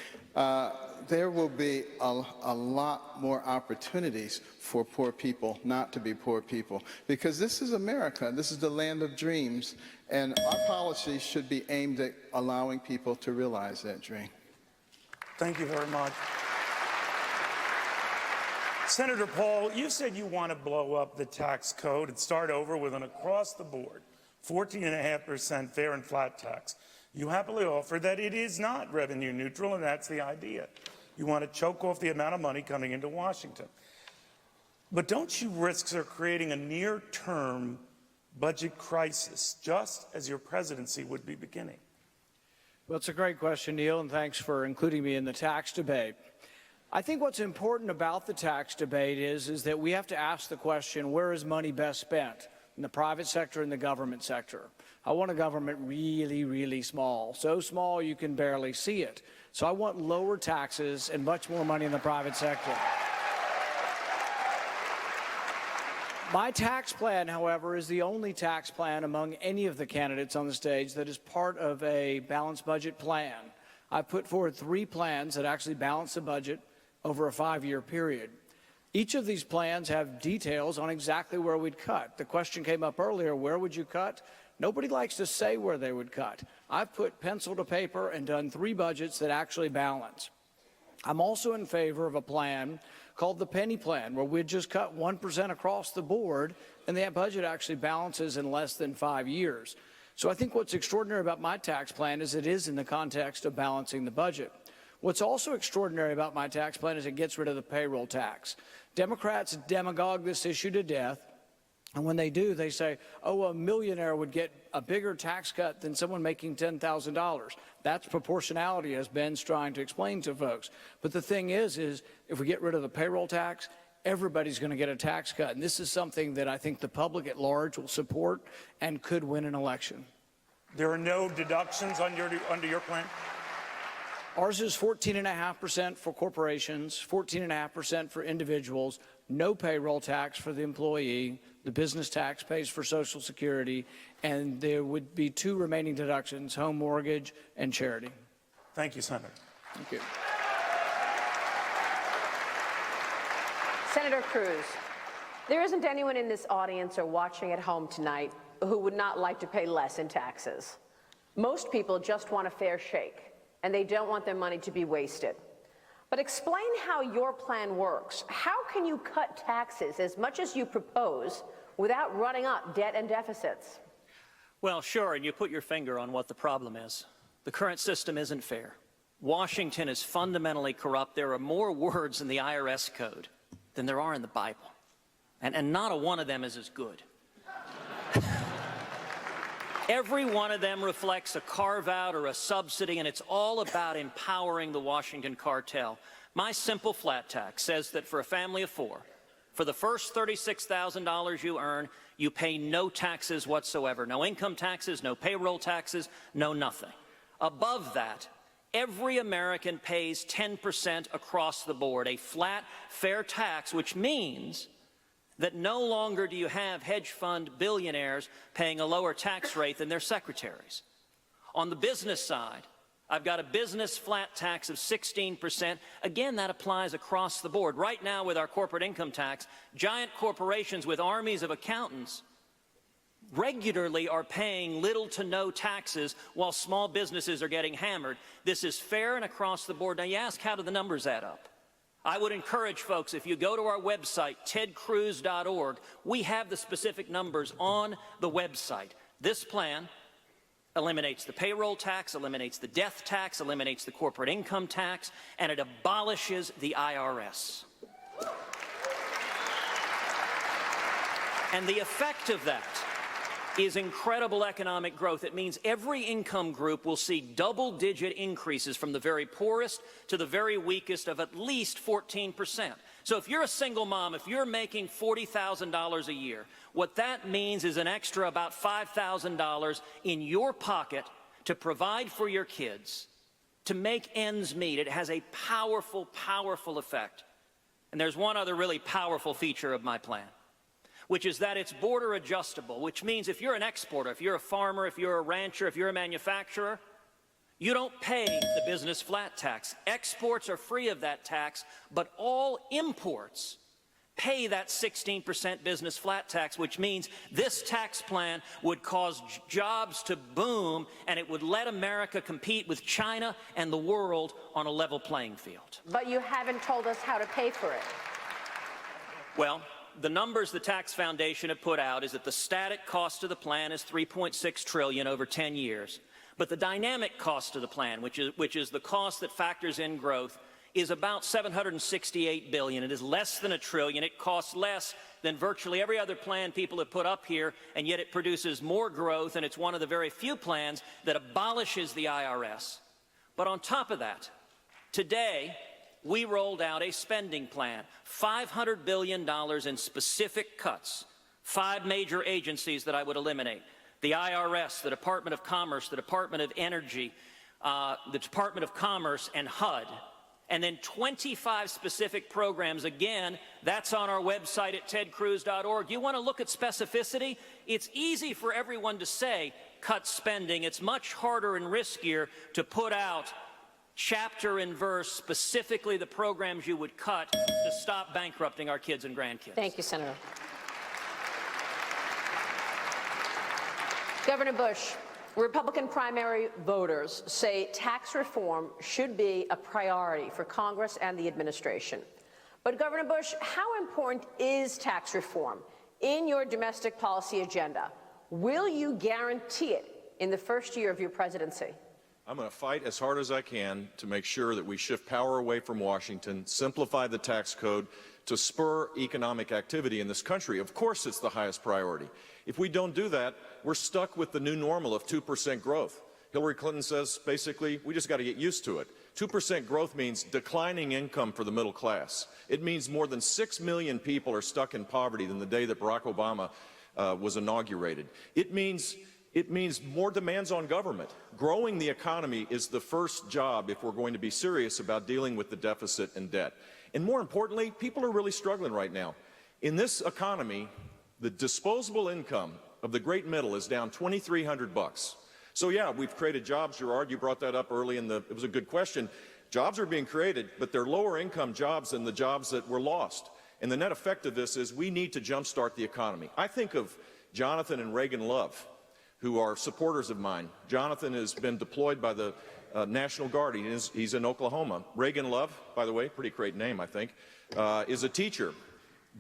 there will be a lot more opportunities for poor people not to be poor people. Because this is America, this is the land of dreams, and our policies should be aimed at allowing people to realize that dream. Thank you very much. Senator Paul, you said you want to blow up the tax code and start over with an across-the-board 14.5% fair and flat tax. You happily offer that it is not revenue neutral, and that's the idea. You want to choke off the amount of money coming into Washington. But don't you risk creating a near-term budget crisis, just as your presidency would be beginning? Well, it's a great question, Neil, and thanks for including me in the tax debate. I think what's important about the tax debate is that we have to ask the question, where is money best spent? In the private sector and the government sector. I want a government really, really small, so small you can barely see it. So I want lower taxes and much more money in the private sector. My tax plan, however, is the only tax plan among any of the candidates on the stage that is part of a balanced budget plan. I put forward 3 plans that actually balance the budget over a 5-year period. Each of these plans have details on exactly where we'd cut. The question came up earlier, where would you cut? Nobody likes to say where they would cut. I've put pencil to paper and done 3 budgets that actually balance. I'm also in favor of a plan called the penny plan, where we'd just cut 1% across the board, and that budget actually balances in less than 5 years. So I think what's extraordinary about my tax plan is it is in the context of balancing the budget. What's also extraordinary about my tax plan is it gets rid of the payroll tax. Democrats demagogue this issue to death, and when they do, they say, oh, a millionaire would get a bigger tax cut than someone making $10,000. That's proportionality, as Ben's trying to explain to folks. But the thing is if we get rid of the payroll tax, everybody's going to get a tax cut. And this is something that I think the public at large will support and could win an election. There are no deductions under your plan? Ours is 14.5% for corporations, 14.5% for individuals, no payroll tax for the employee, the business tax pays for Social Security, and there would be 2 remaining deductions, home mortgage and charity. Thank you, Senator. Thank you. Senator Cruz, there isn't anyone in this audience or watching at home tonight who would not like to pay less in taxes. Most people just want a fair shake, and they don't want their money to be wasted. But explain how your plan works. How can you cut taxes as much as you propose without running up debt and deficits? Well, sure, and you put your finger on what the problem is. The current system isn't fair. Washington is fundamentally corrupt. There are more words in the IRS code than there are in the Bible. And not a one of them is as good. Every one of them reflects a carve-out or a subsidy, and it's all about empowering the Washington cartel. My simple flat tax says that for a family of four, for the first $36,000 you earn, you pay no taxes whatsoever. No income taxes, no payroll taxes, no nothing. Above that, every American pays 10% across the board, a flat, fair tax, which means that no longer do you have hedge fund billionaires paying a lower tax rate than their secretaries. On the business side, I've got a business flat tax of 16%. Again, that applies across the board. Right now, with our corporate income tax, giant corporations with armies of accountants regularly are paying little to no taxes while small businesses are getting hammered. This is fair and across the board. Now, you ask, how do the numbers add up? I would encourage folks, if you go to our website, tedcruz.org, we have the specific numbers on the website. This plan eliminates the payroll tax, eliminates the death tax, eliminates the corporate income tax, and it abolishes the IRS. And the effect of that is incredible economic growth. It means every income group will see double-digit increases from the very poorest to the very weakest of at least 14%. So if you're a single mom, if you're making $40,000 a year, what that means is an extra about $5,000 in your pocket to provide for your kids, to make ends meet. It has a powerful, powerful effect. And there's one other really powerful feature of my plan, which is that it's border adjustable, which means if you're an exporter, if you're a farmer, if you're a rancher, if you're a manufacturer, you don't pay the business flat tax. Exports are free of that tax, but all imports pay that 16% business flat tax, which means this tax plan would cause jobs to boom, and it would let America compete with China and the world on a level playing field. But you haven't told us how to pay for it. Well, the numbers the Tax Foundation have put out is that the static cost of the plan is $3.6 trillion over 10 years. But the dynamic cost of the plan, which is the cost that factors in growth, is about $768 billion. It is less than $1 trillion. It costs less than virtually every other plan people have put up here, and yet it produces more growth, and it's one of the very few plans that abolishes the IRS. But on top of that, today, we rolled out a spending plan, $500 billion in specific cuts, 5 major agencies that I would eliminate: the IRS, the Department of Commerce, the Department of Energy, the Department of Commerce, and HUD. And then 25 specific programs. Again, that's on our website at tedcruz.org. You want to look at specificity? It's easy for everyone to say, cut spending. It's much harder and riskier to put out chapter and verse, specifically the programs you would cut to stop bankrupting our kids and grandkids. Thank you, Senator. Governor Bush, Republican primary voters say tax reform should be a priority for Congress and the administration. But Governor Bush, how important is tax reform in your domestic policy agenda? Will you guarantee it in the first year of your presidency? I'm going to fight as hard as I can to make sure that we shift power away from Washington, simplify the tax code to spur economic activity in this country. Of course, it's the highest priority. If we don't do that, we're stuck with the new normal of 2% growth. Hillary Clinton says, basically, we just got to get used to it. 2% growth means declining income for the middle class. It means more than 6 million people are stuck in poverty than the day that Barack Obama was inaugurated. It means more demands on government. Growing the economy is the first job if we're going to be serious about dealing with the deficit and debt. And more importantly, people are really struggling right now. In this economy, the disposable income of the great middle is down $2,300. So yeah, we've created jobs, Gerard, you brought that up early it was a good question. Jobs are being created, but they're lower income jobs than the jobs that were lost. And the net effect of this is we need to jumpstart the economy. I think of Jonathan and Reagan Love, who are supporters of mine. Jonathan has been deployed by the National Guard. He's in Oklahoma. Reagan Love, by the way, pretty great name, I think, is a teacher.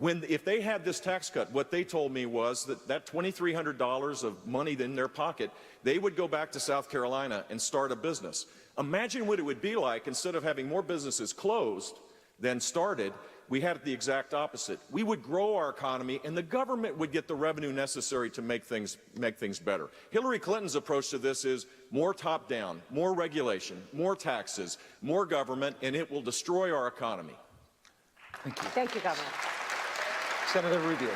If they had this tax cut, what they told me was that $2,300 of money in their pocket, they would go back to South Carolina and start a business. Imagine what it would be like, instead of having more businesses closed than started, we had it the exact opposite. We would grow our economy, and the government would get the revenue necessary to make things better. Hillary Clinton's approach to this is more top-down, more regulation, more taxes, more government, and it will destroy our economy. Thank you. Thank you, Governor. Senator Rubio.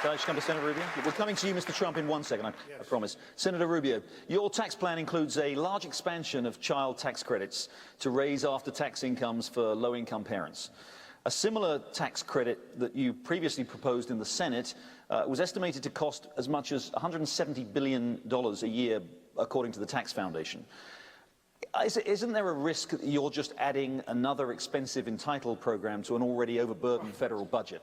Can I just come to Senator Rubio? We're coming to you, Mr. Trump, in 1 second, I promise. Senator Rubio, your tax plan includes a large expansion of child tax credits to raise after-tax incomes for low-income parents. A similar tax credit that you previously proposed in the Senate was estimated to cost as much as $170 billion a year, according to the Tax Foundation. Isn't there a risk that you're just adding another expensive entitled program to an already overburdened federal budget?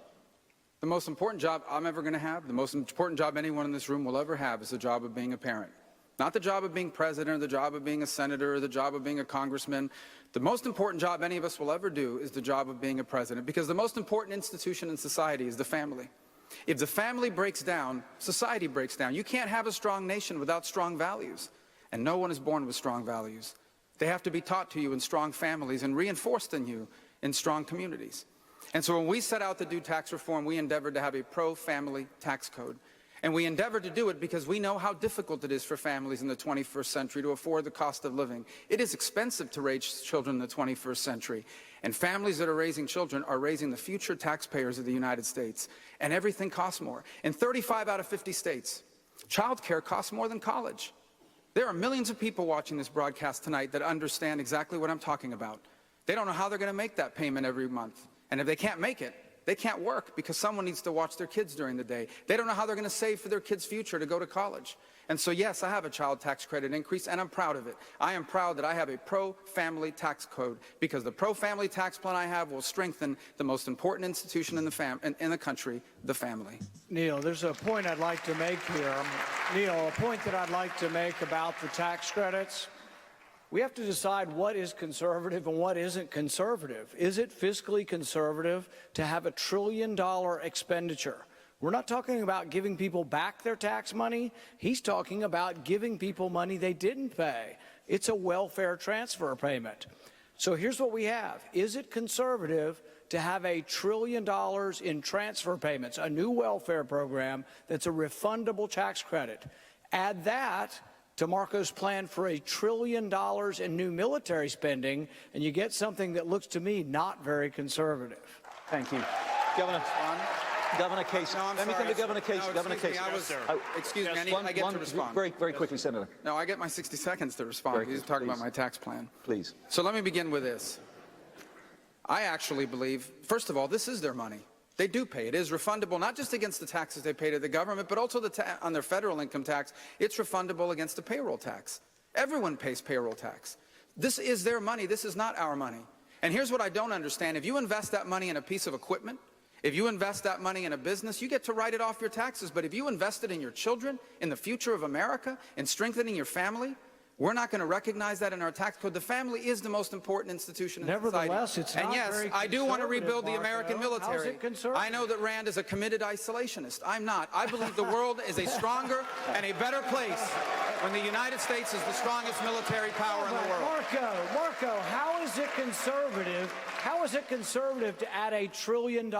The most important job I'm ever going to have, the most important job anyone in this room will ever have, is the job of being a parent. Not the job of being president, or the job of being a senator, or the job of being a congressman. The most important job any of us will ever do is the job of being a president, because the most important institution in society is the family. If the family breaks down, society breaks down. You can't have a strong nation without strong values, and no one is born with strong values. They have to be taught to you in strong families and reinforced in you in strong communities. And so when we set out to do tax reform, we endeavored to have a pro-family tax code. And we endeavored to do it because we know how difficult it is for families in the 21st century to afford the cost of living. It is expensive to raise children in the 21st century. And families that are raising children are raising the future taxpayers of the United States. And everything costs more. In 35 out of 50 states, child care costs more than college. There are millions of people watching this broadcast tonight that understand exactly what I'm talking about. They don't know how they're going to make that payment every month. And if they can't make it, they can't work because someone needs to watch their kids during the day. They don't know how they're going to save for their kids' future to go to college. And so, yes, I have a child tax credit increase, and I'm proud of it. I am proud that I have a pro-family tax code, because the pro-family tax plan I have will strengthen the most important institution in the country, the family. Neil, there's a point I'd like to make here. Neil, a point that I'd like to make about the tax credits. We have to decide what is conservative and what isn't conservative. Is it fiscally conservative to have $1 trillion expenditure? We're not talking about giving people back their tax money. He's talking about giving people money they didn't pay. It's a welfare transfer payment. So here's what we have. Is it conservative to have $1 trillion in transfer payments, a new welfare program that's a refundable tax credit? Add that to Marco's plan for $1 trillion in new military spending, and you get something that looks to me not very conservative. Thank you. Governor Casey. No, I'm Let me come sorry. to Governor Casey. No, Governor Casey. Excuse me, I get to respond. Very quickly, Senator. No, I get my 60 seconds to respond. He's talking about my tax plan. Please. So let me begin with this. I actually believe, first of all, this is their money. They do pay. It is refundable, not just against the taxes they pay to the government, but also on their federal income tax. It's refundable against the payroll tax. Everyone pays payroll tax. This is their money. This is not our money. And here's what I don't understand. If you invest that money in a piece of equipment, if you invest that money in a business, you get to write it off your taxes. But if you invest it in your children, in the future of America, in strengthening your family, we're not going to recognize that in our tax code. The family is the most important institution in society. Nevertheless, it's not And yes, very I do want to rebuild the Marco. American military. How's it conservative? I know that Rand is a committed isolationist. I'm not. I believe the world is a stronger and a better place when the United States is the strongest military power in the world. Marco, how is it conservative? How is it conservative to add $1 trillion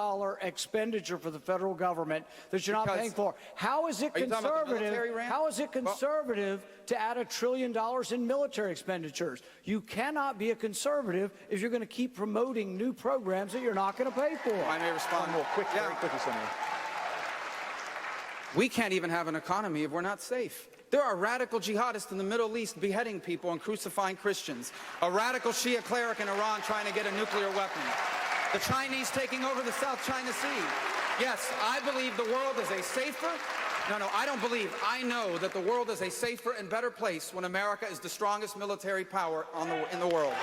expenditure for the federal government that you're not paying for? How is it Are you talking about the conservative? military, Rand? How is it conservative to add $1 trillion in military expenditures? You cannot be a conservative if you're going to keep promoting new programs that you're not going to pay for. I may respond more quickly. Very quickly, Senator. We can't even have an economy if we're not safe. There are radical jihadists in the Middle East beheading people and crucifying Christians. A radical Shia cleric in Iran trying to get a nuclear weapon. The Chinese taking over the South China Sea. Yes, I believe the world is a safer... No, I don't believe. I know that the world is a safer and better place when America is the strongest military power in the world.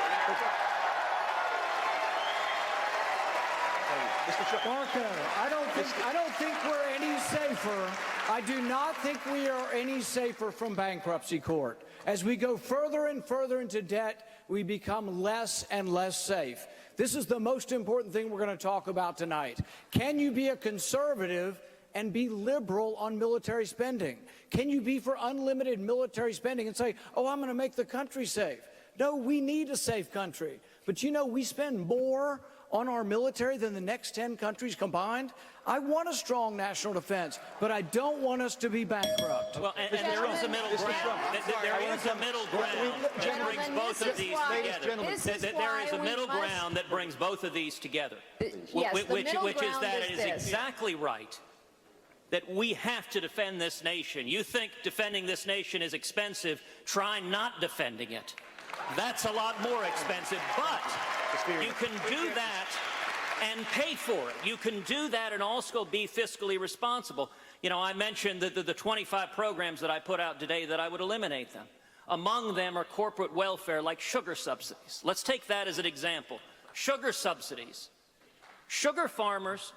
Marco, I don't think we're any safer. I do not think we are any safer from bankruptcy court. As we go further and further into debt, we become less and less safe. This is the most important thing we're going to talk about tonight. Can you be a conservative and be liberal on military spending? Can you be for unlimited military spending and say, oh, I'm going to make the country safe? No, we need a safe country. But you know, we spend more on our military than the next 10 countries combined. I want a strong national defense, but I don't want us to be bankrupt. Well, and there is a middle ground. There is a middle ground that brings both of these together. There is a middle ground that brings both of these together. Which is that it is exactly right that we have to defend this nation. You think defending this nation is expensive, try not defending it. That's a lot more expensive, but you can do that and pay for it. You can do that and also be fiscally responsible. You know, I mentioned the 25 programs that I put out today that I would eliminate them. Among them are corporate welfare like sugar subsidies. Let's take that as an example. Sugar subsidies. Sugar farmers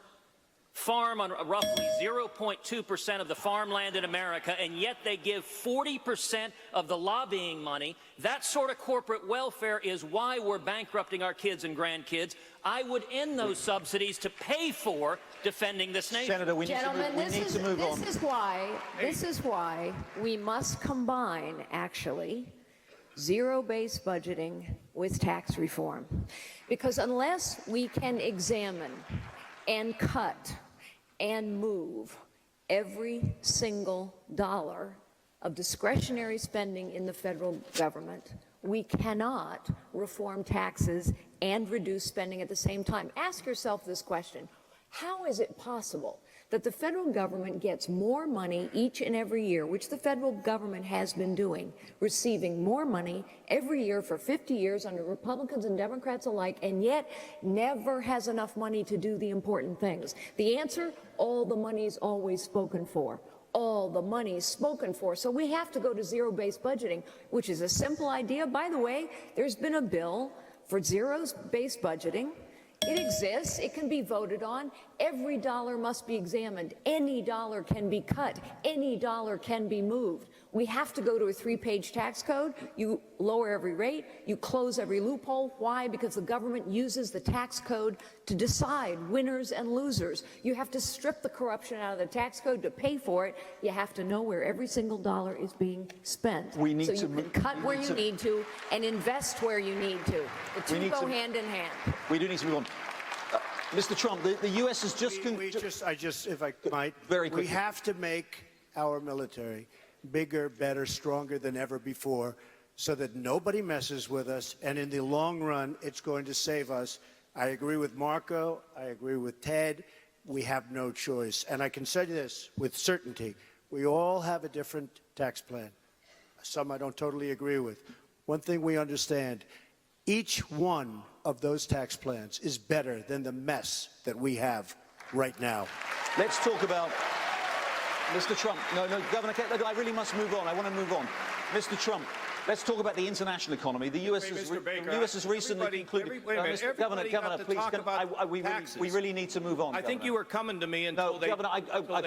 farm on roughly 0.2% of the farmland in America, and yet they give 40% of the lobbying money. That sort of corporate welfare is why we're bankrupting our kids and grandkids. I would end those subsidies to pay for defending this nation. Senator, we need to move on. This is why we must combine, actually, zero-based budgeting with tax reform. Because unless we can examine and cut and move every single dollar of discretionary spending in the federal government, we cannot reform taxes and reduce spending at the same time. Ask yourself this question: how is it possible that the federal government gets more money each and every year, which the federal government has been doing, receiving more money every year for 50 years under Republicans and Democrats alike, and yet never has enough money to do the important things? The answer: all the money is always spoken for. All the money is spoken for. So we have to go to zero-based budgeting, which is a simple idea. By the way, there's been a bill for zero-based budgeting. It exists. It can be voted on. Every dollar must be examined. Any dollar can be cut. Any dollar can be moved. We have to go to a 3-page tax code. You lower every rate. You close every loophole. Why? Because the government uses the tax code to decide winners and losers. You have to strip the corruption out of the tax code to pay for it. You have to know where every single dollar is being spent. So you can cut where you need to and invest where you need to. The two go hand in hand. We do need to move on. Mr. Trump, the U.S. has just... if I might, very quickly. We have to make our military bigger, better, stronger than ever before so that nobody messes with us, and in the long run, it's going to save us. I agree with Marco. I agree with Ted. We have no choice. And I can say this with certainty. We all have a different tax plan. Some I don't totally agree with. One thing we understand, each one of those tax plans is better than the mess that we have right now. Let's talk about Mr. Trump. No, Governor, I really must move on. I want to move on. Mr. Trump, let's talk about the international economy. The U.S. has recently concluded. Governor, please, we really need to move on. I think you were coming to me until they... Governor, I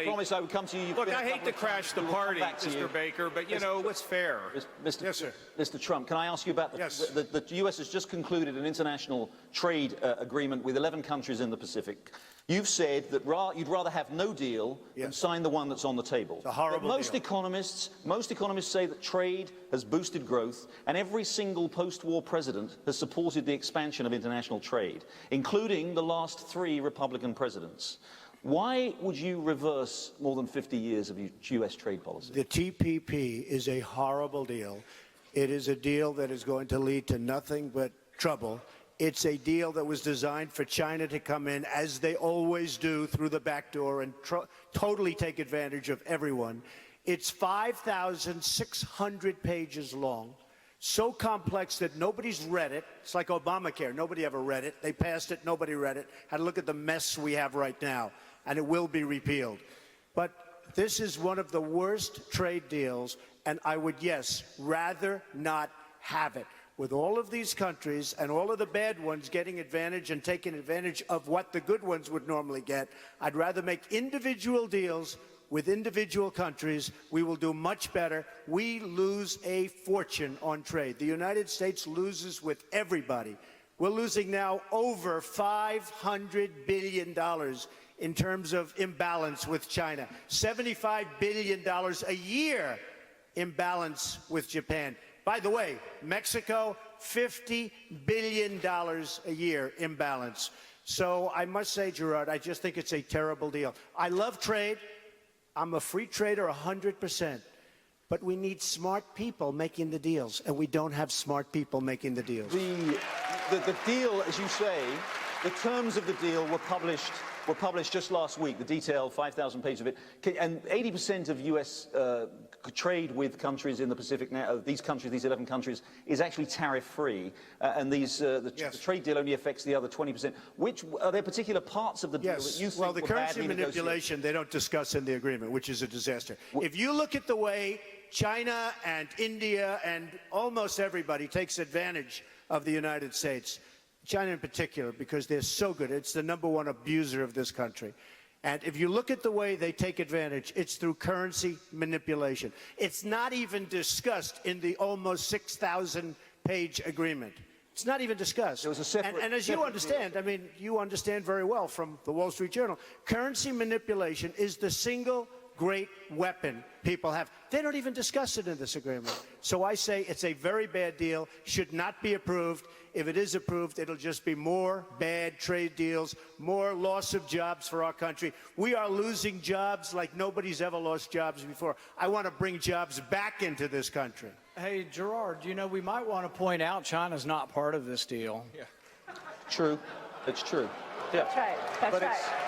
promised I would come to you. Look, I hate to crash the party, Mr. Baker, but you know, what's fair? Yes, sir. Mr. Trump, can I ask you about the U.S. has just concluded an international trade agreement with 11 countries in the Pacific. You've said that you'd rather have no deal than sign the one that's on the table. It's a horrible most economists say that trade has boosted growth, and every single post-war president has supported the expansion of international trade, including the last 3 Republican presidents. Why would you reverse more than 50 years of U.S. trade policy? The TPP is a horrible deal. It is a deal that is going to lead to nothing but trouble. It's a deal that was designed for China to come in, as they always do, through the back door and totally take advantage of everyone. It's 5,600 pages long, so complex that nobody's read it. It's like Obamacare. Nobody ever read it. They passed it. Nobody read it. Had to look at the mess we have right now, and it will be repealed. But this is one of the worst trade deals, and I would, rather not have it. With all of these countries and all of the bad ones getting advantage and taking advantage of what the good ones would normally get, I'd rather make individual deals with individual countries. We will do much better. We lose a fortune on trade. The United States loses with everybody. We're losing now over $500 billion in terms of imbalance with China, $75 billion a year imbalance with Japan. By the way, Mexico, $50 billion a year imbalance. So I must say, Gerard, I just think it's a terrible deal. I love trade. I'm a free trader 100%. But we need smart people making the deals, and we don't have smart people making the deals. The deal, as you say, the terms of the deal were published just last week, the detailed 5,000 pages of it. And 80% of U.S. trade with countries in the Pacific now, these countries, these 11 countries, is actually tariff-free. And the trade deal only affects the other 20%. Which are there particular parts of the deal that you think well, the were currency badly manipulation they don't discuss in the agreement, which is a disaster. If you look at the way China and India and almost everybody takes advantage of the United States, China in particular, because they're so good. It's the #1 abuser of this country. And if you look at the way they take advantage, it's through currency manipulation. It's not even discussed in the almost 6,000-page agreement. It's not even discussed. It was a separate, and as you understand, I mean, you understand very well from the Wall Street Journal, currency manipulation is the single great weapon people have. They don't even discuss it in this agreement. So I say it's a very bad deal, should not be approved. If it is approved, it'll just be more bad trade deals, more loss of jobs for our country. We are losing jobs like nobody's ever lost jobs before. I want to bring jobs back into this country. Hey, Gerard, you know, we might want to point out China's not part of this deal. Yeah. True. It's true. Yeah. That's right. That's right.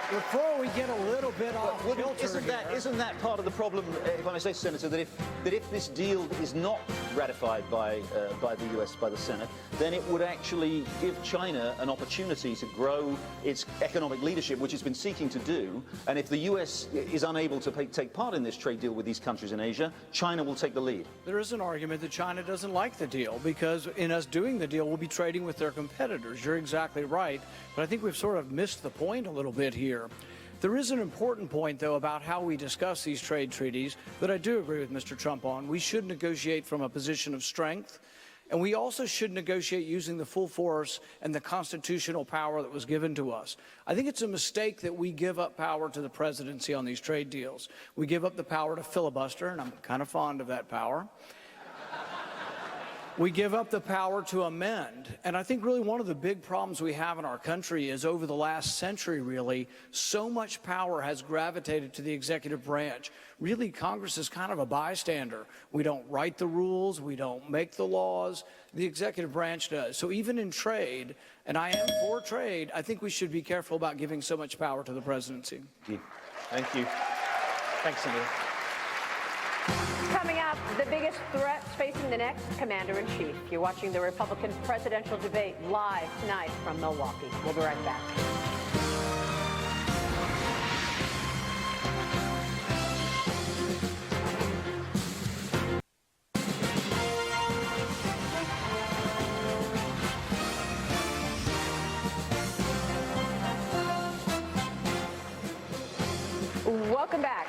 Before we get a little bit off kilter Isn't that part of the problem, if I may say, Senator, that if this deal is not ratified by the US, by the Senate, then it would actually give China an opportunity to grow its economic leadership, which it's been seeking to do. And if the US is unable to take part in this trade deal with these countries in Asia, China will take the lead. There is an argument that China doesn't like the deal because in us doing the deal, we'll be trading with their competitors. You're exactly right. But I think we've sort of missed the point a little bit here. There is an important point, though, about how we discuss these trade treaties that I do agree with Mr. Trump on. We should negotiate from a position of strength, and we also should negotiate using the full force and the constitutional power that was given to us. I think it's a mistake that we give up power to the presidency on these trade deals. We give up the power to filibuster, and I'm kind of fond of that power. We give up the power to amend. And I think really one of the big problems we have in our country is over the last century, really, so much power has gravitated to the executive branch. Really, Congress is kind of a bystander. We don't write the rules. We don't make the laws. The executive branch does. So even in trade, and I am for trade, I think we should be careful about giving so much power to the presidency. Thank you. Thanks, Senator. Coming up, the biggest threats facing the next commander-in-chief. You're watching the Republican presidential debate live tonight from Milwaukee. We'll be right back. Welcome back.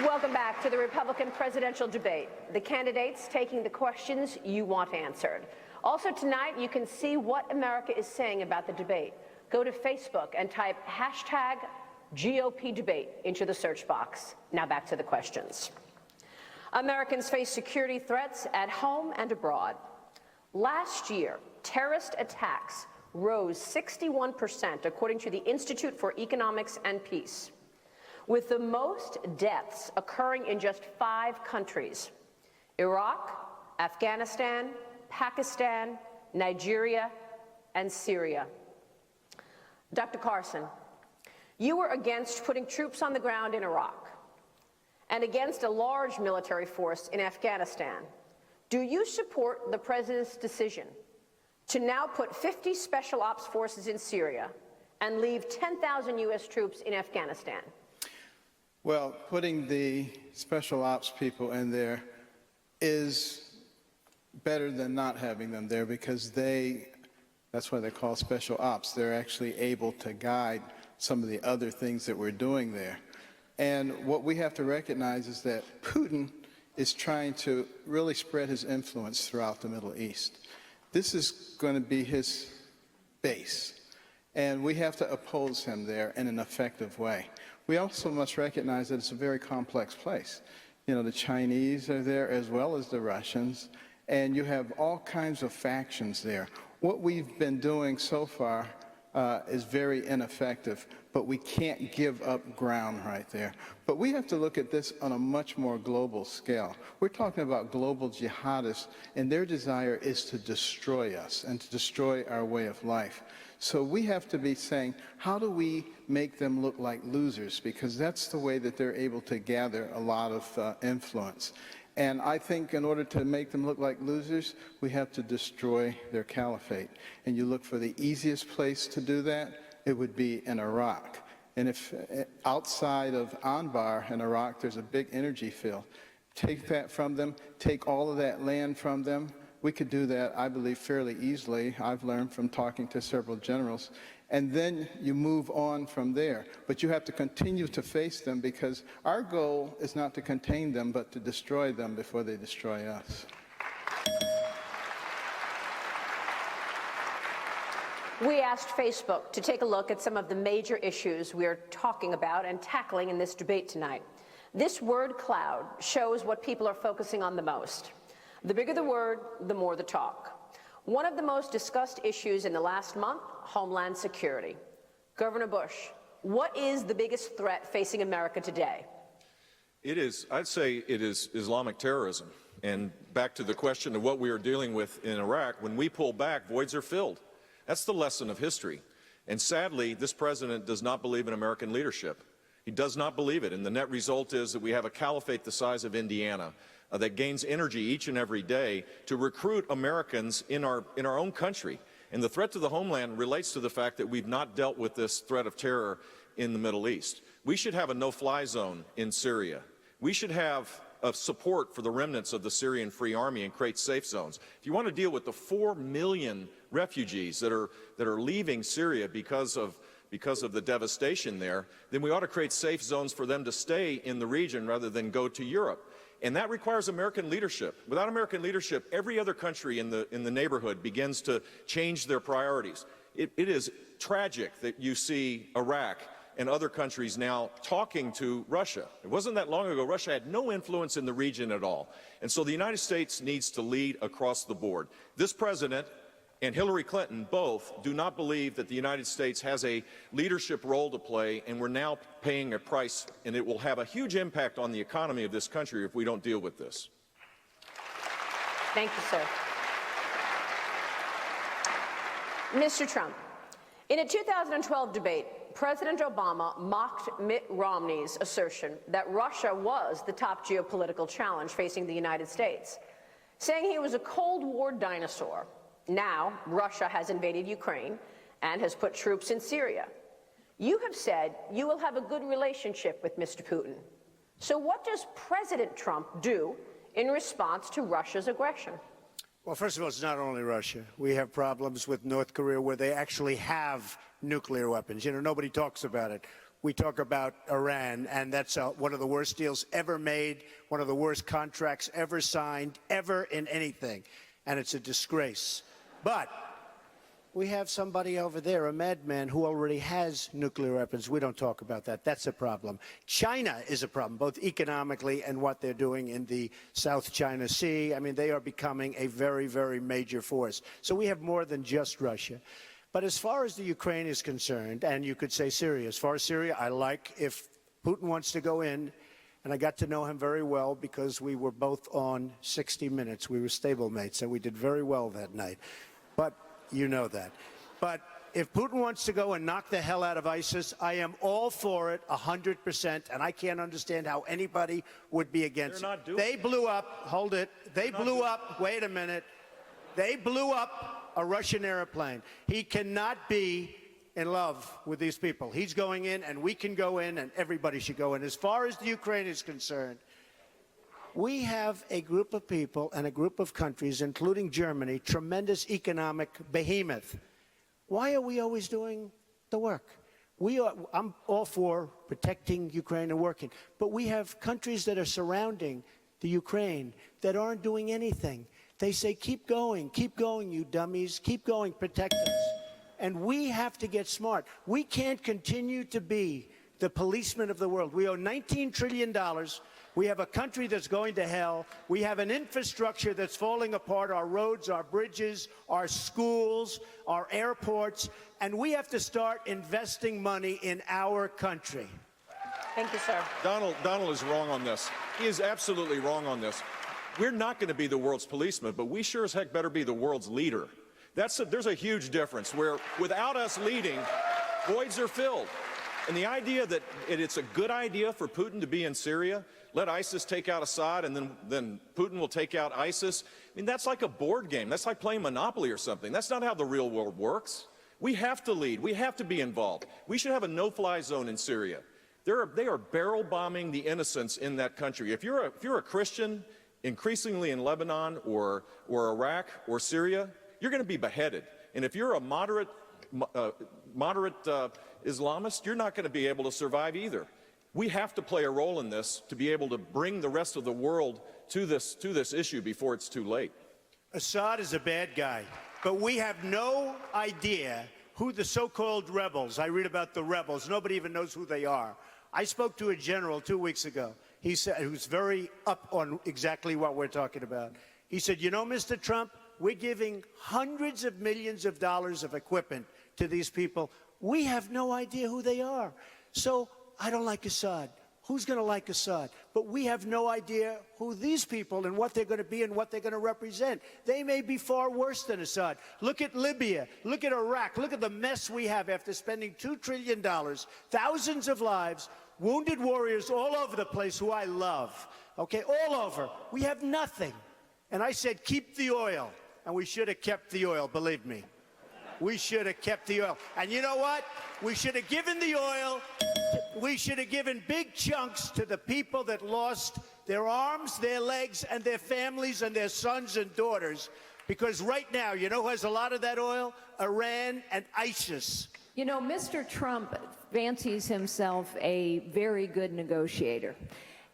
Welcome back to the Republican presidential debate. The candidates taking the questions you want answered. Also tonight, you can see what America is saying about the debate. Go to Facebook and type #GOP debate into the search box. Now back to the questions. Americans face security threats at home and abroad. Last year, terrorist attacks rose 61%, according to the Institute for Economics and Peace, with the most deaths occurring in just 5 countries: Iraq, Afghanistan, Pakistan, Nigeria, and Syria. Dr. Carson, you were against putting troops on the ground in Iraq and against a large military force in Afghanistan. Do you support the president's decision to now put 50 special ops forces in Syria and leave 10,000 U.S. troops in Afghanistan? Well, putting the special ops people in there is better than not having them there because that's why they're called special ops. They're actually able to guide some of the other things that we're doing there. And what we have to recognize is that Putin is trying to really spread his influence throughout the Middle East. This is going to be his base, and we have to oppose him there in an effective way. We also must recognize that it's a very complex place. You know, the Chinese are there as well as the Russians, and you have all kinds of factions there. What we've been doing so far is very ineffective, but we can't give up ground right there. But we have to look at this on a much more global scale. We're talking about global jihadists, and their desire is to destroy us and to destroy our way of life. So we have to be saying, how do we make them look like losers? Because that's the way that they're able to gather a lot of influence. And I think in order to make them look like losers, we have to destroy their caliphate. And you look for the easiest place to do that, it would be in Iraq. And if outside of Anbar in Iraq, there's a big energy field, take that from them, take all of that land from them. We could do that, I believe, fairly easily. I've learned from talking to several generals. And then you move on from there. But you have to continue to face them, because our goal is not to contain them, but to destroy them before they destroy us. We asked Facebook to take a look at some of the major issues we're talking about and tackling in this debate tonight. This word cloud shows what people are focusing on the most. The bigger the word, the more the talk. One of the most discussed issues in the last month, Homeland Security. Governor Bush, what is the biggest threat facing America today? I'd say it is Islamic terrorism. And back to the question of what we are dealing with in Iraq, when we pull back, voids are filled. That's the lesson of history. And sadly, this president does not believe in American leadership. He does not believe it. And the net result is that we have a caliphate the size of Indiana that gains energy each and every day to recruit Americans in our own country. And the threat to the homeland relates to the fact that we've not dealt with this threat of terror in the Middle East. We should have a no-fly zone in Syria. We should have support for the remnants of the Syrian Free Army and create safe zones. If you want to deal with the 4 million refugees that are leaving Syria because of the devastation there, then we ought to create safe zones for them to stay in the region rather than go to Europe. And that requires American leadership. Without American leadership, every other country in the neighborhood begins to change their priorities. It is tragic that you see Iraq and other countries now talking to Russia. It wasn't that long ago Russia had no influence in the region at all. And so the United States needs to lead across the board. This president and Hillary Clinton both do not believe that the United States has a leadership role to play, and we're now paying a price, and it will have a huge impact on the economy of this country if we don't deal with this. Thank you, sir. Mr. Trump, in a 2012 debate, President Obama mocked Mitt Romney's assertion that Russia was the top geopolitical challenge facing the United States, saying he was a Cold War dinosaur. Now, Russia has invaded Ukraine and has put troops in Syria. You have said you will have a good relationship with Mr. Putin. So what does President Trump do in response to Russia's aggression? Well, first of all, it's not only Russia. We have problems with North Korea where they actually have nuclear weapons. You know, nobody talks about it. We talk about Iran, and that's one of the worst deals ever made, one of the worst contracts ever signed, ever in anything. And it's a disgrace. But we have somebody over there, a madman, who already has nuclear weapons. We don't talk about that. That's a problem. China is a problem, both economically and what they're doing in the South China Sea. I mean, they are becoming a very, very major force. So we have more than just Russia. But as far as the Ukraine is concerned, and you could say Syria, as far as Syria, I like if Putin wants to go in, and I got to know him very well because we were both on 60 Minutes. We were stablemates, and we did very well that night. But you know that. But if Putin wants to go and knock the hell out of ISIS, I am all for it 100%, and I can't understand how anybody would be against it. They blew up, hold it, they blew up, wait a minute, they blew up a Russian airplane. He cannot be in love with these people. He's going in, and we can go in, and everybody should go in. As far as the Ukraine is concerned, we have a group of people and a group of countries, including Germany, tremendous economic behemoth. Why are we always doing the work? I'm all for protecting Ukraine and working, but we have countries that are surrounding the Ukraine, that aren't doing anything. They say, keep going, you dummies, keep going, protect us. And we have to get smart. We can't continue to be the policemen of the world. We owe $19 trillion. We have a country that's going to hell. We have an infrastructure that's falling apart, our roads, our bridges, our schools, our airports, and we have to start investing money in our country. Thank you, sir. Donald is wrong on this. He is absolutely wrong on this. We're not going to be the world's policeman, but we sure as heck better be the world's leader. There's a huge difference where without us leading, voids are filled. And the idea that it's a good idea for Putin to be in Syria, let ISIS take out Assad, and then Putin will take out ISIS. I mean, that's like a board game. That's like playing Monopoly or something. That's not how the real world works. We have to lead. We have to be involved. We should have a no-fly zone in Syria. They are barrel bombing the innocents in that country. If you're a Christian, increasingly in Lebanon or Iraq or Syria, you're going to be beheaded. And if you're a moderate Islamist, you're not going to be able to survive either. We have to play a role in this to be able to bring the rest of the world to this issue before it's too late. Assad is a bad guy, but we have no idea who the so-called rebels, I read about the rebels, nobody even knows who they are. I spoke to a general 2 weeks ago. He said, who's very up on exactly what we're talking about. He said, you know, Mr. Trump, we're giving hundreds of millions of dollars of equipment to these people. We have no idea who they are. So I don't like Assad. Who's going to like Assad? But we have no idea who these people and what they're going to be and what they're going to represent. They may be far worse than Assad. Look at Libya. Look at Iraq. Look at the mess we have after spending $2 trillion, thousands of lives, wounded warriors all over the place who I love. Okay, all over. We have nothing. And I said, keep the oil. And we should have kept the oil, believe me. We should have kept the oil. And you know what? We should have given the oil. We should have given big chunks to the people that lost their arms, their legs, and their families and their sons and daughters. Because right now, you know who has a lot of that oil? Iran and ISIS. You know, Mr. Trump fancies himself a very good negotiator.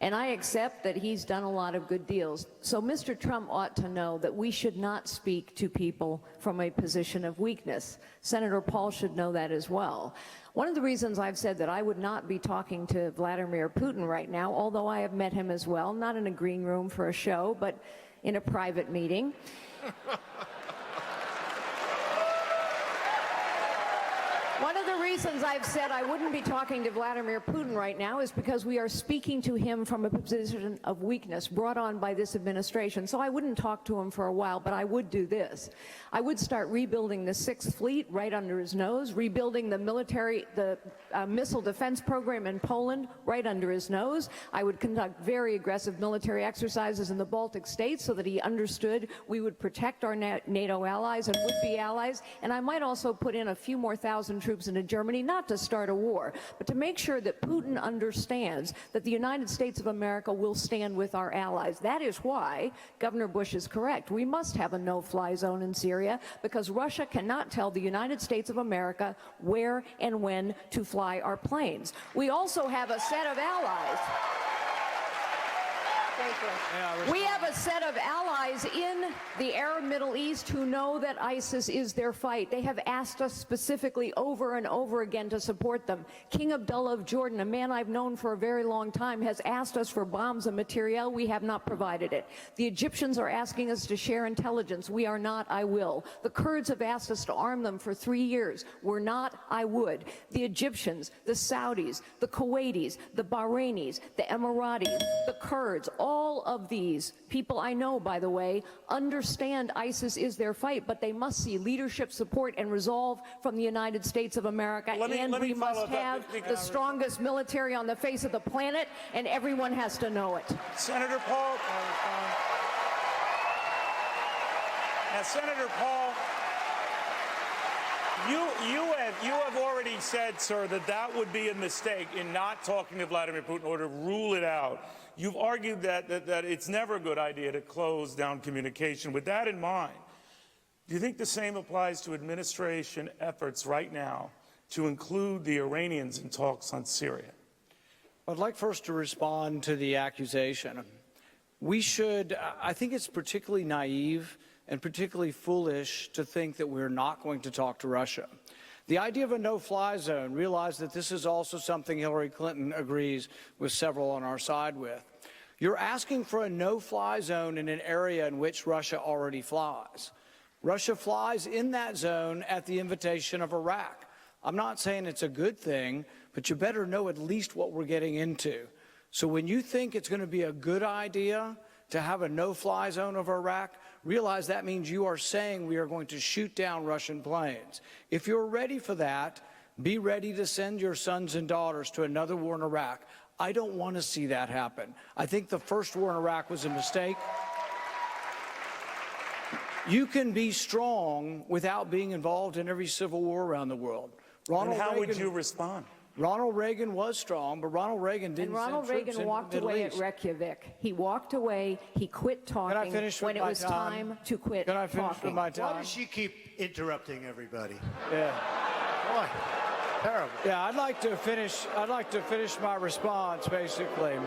And I accept that he's done a lot of good deals. So Mr. Trump ought to know that we should not speak to people from a position of weakness. Senator Paul should know that as well. One of the reasons I've said that I would not be talking to Vladimir Putin right now, although I have met him as well, not in a green room for a show, but in a private meeting. One of the reasons I've said I wouldn't be talking to Vladimir Putin right now is because we are speaking to him from a position of weakness brought on by this administration. So I wouldn't talk to him for a while, but I would do this. I would start rebuilding the Sixth Fleet right under his nose, rebuilding the missile defense program in Poland right under his nose. I would conduct very aggressive military exercises in the Baltic states so that he understood we would protect our NATO allies and would-be allies. And I might also put in a few more thousand troops into Germany, not to start a war, but to make sure that Putin understands that the United States of America will stand with our allies. That is why Governor Bush is correct. We must have a no-fly zone in Syria because Russia cannot tell the United States of America where and when to fly our planes. We also have a set of allies. Thank you. We have a set of allies in the Arab Middle East who know that ISIS is their fight. They have asked us specifically over and over again to support them. King Abdullah of Jordan, a man I've known for a very long time, has asked us for bombs and materiel. We have not provided it. The Egyptians are asking us to share intelligence. We are not, I will. The Kurds have asked us to arm them for 3 years. We're not, I would. The Egyptians, the Saudis, the Kuwaitis, the Bahrainis, the Emiratis, the Kurds, all of these people I know, by the way, understand ISIS is their fight, but they must see leadership, support, and resolve from the United States of America. We must have the strongest military on the face of the planet, and everyone has to know it. Senator Paul. Now, Senator Paul, you have already said, sir, that would be a mistake in not talking to Vladimir Putin or to rule it out. You've argued that it's never a good idea to close down communication. With that in mind, do you think the same applies to administration efforts right now to include the Iranians in talks on Syria? I'd like first to respond to the accusation. I think it's particularly naive and particularly foolish to think that we're not going to talk to Russia. The idea of a no-fly zone, realize that this is also something Hillary Clinton agrees with several on our side with. You're asking for a no-fly zone in an area in which Russia already flies. Russia flies in that zone at the invitation of Iraq. I'm not saying it's a good thing, but you better know at least what we're getting into. So when you think it's going to be a good idea to have a no-fly zone over Iraq, realize that means you are saying we are going to shoot down Russian planes. If you're ready for that, be ready to send your sons and daughters to another war in Iraq. I don't want to see that happen. I think the first war in Iraq was a mistake. You can be strong without being involved in every civil war around the world. And how would you respond? Ronald Reagan was strong, but Ronald Reagan didn't And Ronald send troops Reagan into walked the Middle away at East. Reykjavik. He walked away. He quit talking finish when with it my was time? time to quit Can I finish talking. with my Why time? does she keep interrupting everybody? Yeah. Boy, terrible. Yeah, I'd like to finish my response, basically.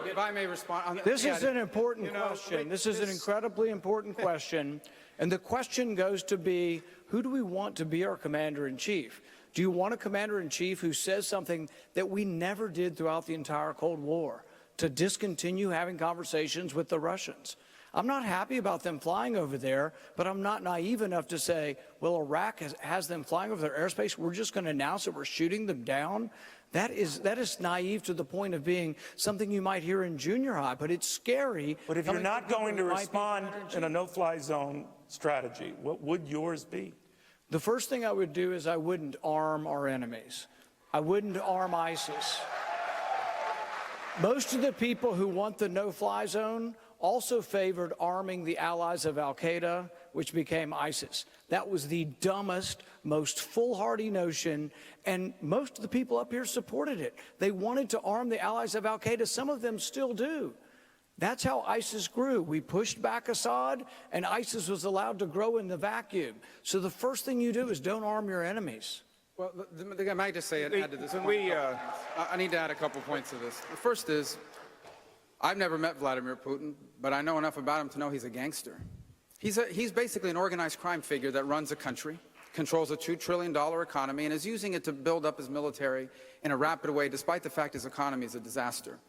If I may respond. This is an important question. This is an incredibly important question. And the question goes to be, who do we want to be our commander-in-chief? Do you want a commander-in-chief who says something that we never did throughout the entire Cold War, to discontinue having conversations with the Russians? I'm not happy about them flying over there, but I'm not naive enough to say, well, Iraq has them flying over their airspace. We're just going to announce that we're shooting them down. That is naive to the point of being something you might hear in junior high, but it's scary. But if you're not going to respond in a no-fly zone strategy, what would yours be? The first thing I would do is I wouldn't arm our enemies. I wouldn't arm ISIS. Most of the people who want the no-fly zone also favored arming the allies of al-Qaeda, which became ISIS. That was the dumbest, most foolhardy notion, and most of the people up here supported it. They wanted to arm the allies of al-Qaeda. Some of them still do. That's how ISIS grew. We pushed back Assad, and ISIS was allowed to grow in the vacuum. So the first thing you do is don't arm your enemies. Well, I might just say, add to this. I need to add a couple points to this. The first is, I've never met Vladimir Putin, but I know enough about him to know he's a gangster. He's basically an organized crime figure that runs a country, controls a $2 trillion economy, and is using it to build up his military in a rapid way, despite the fact his economy is a disaster.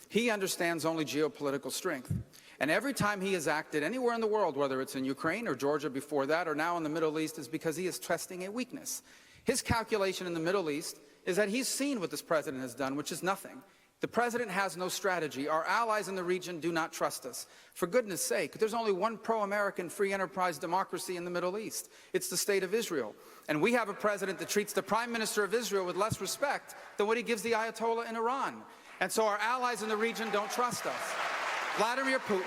He understands only geopolitical strength. And every time he has acted anywhere in the world, whether it's in Ukraine or Georgia before that, or now in the Middle East, is because he is testing a weakness. His calculation in the Middle East is that he's seen what this president has done, which is nothing. The president has no strategy. Our allies in the region do not trust us. For goodness sake, there's only one pro-American free enterprise democracy in the Middle East. It's the state of Israel. And we have a president that treats the prime minister of Israel with less respect than what he gives the Ayatollah in Iran. And so our allies in the region don't trust us. Vladimir Putin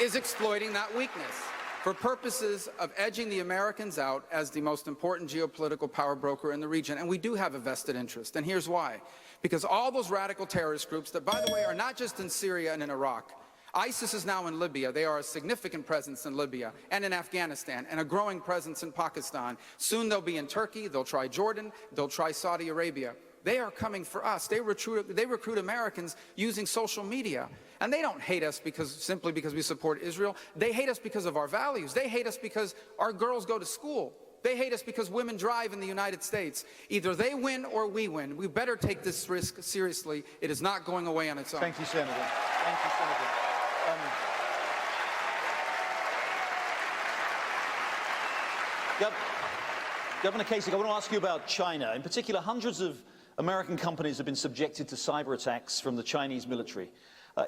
is exploiting that weakness for purposes of edging the Americans out as the most important geopolitical power broker in the region. And we do have a vested interest. And here's why. Because all those radical terrorist groups that, by the way, are not just in Syria and in Iraq. ISIS is now in Libya. They are a significant presence in Libya and in Afghanistan and a growing presence in Pakistan. Soon they'll be in Turkey. They'll try Jordan. They'll try Saudi Arabia. They are coming for us. They recruit Americans using social media. And they don't hate us simply because we support Israel. They hate us because of our values. They hate us because our girls go to school. They hate us because women drive in the United States. Either they win or we win. We better take this risk seriously. It is not going away on its own. Thank you, Senator. Thank you, Senator. Governor Kasich, I want to ask you about China. In particular, hundreds of American companies have been subjected to cyber attacks from the Chinese military.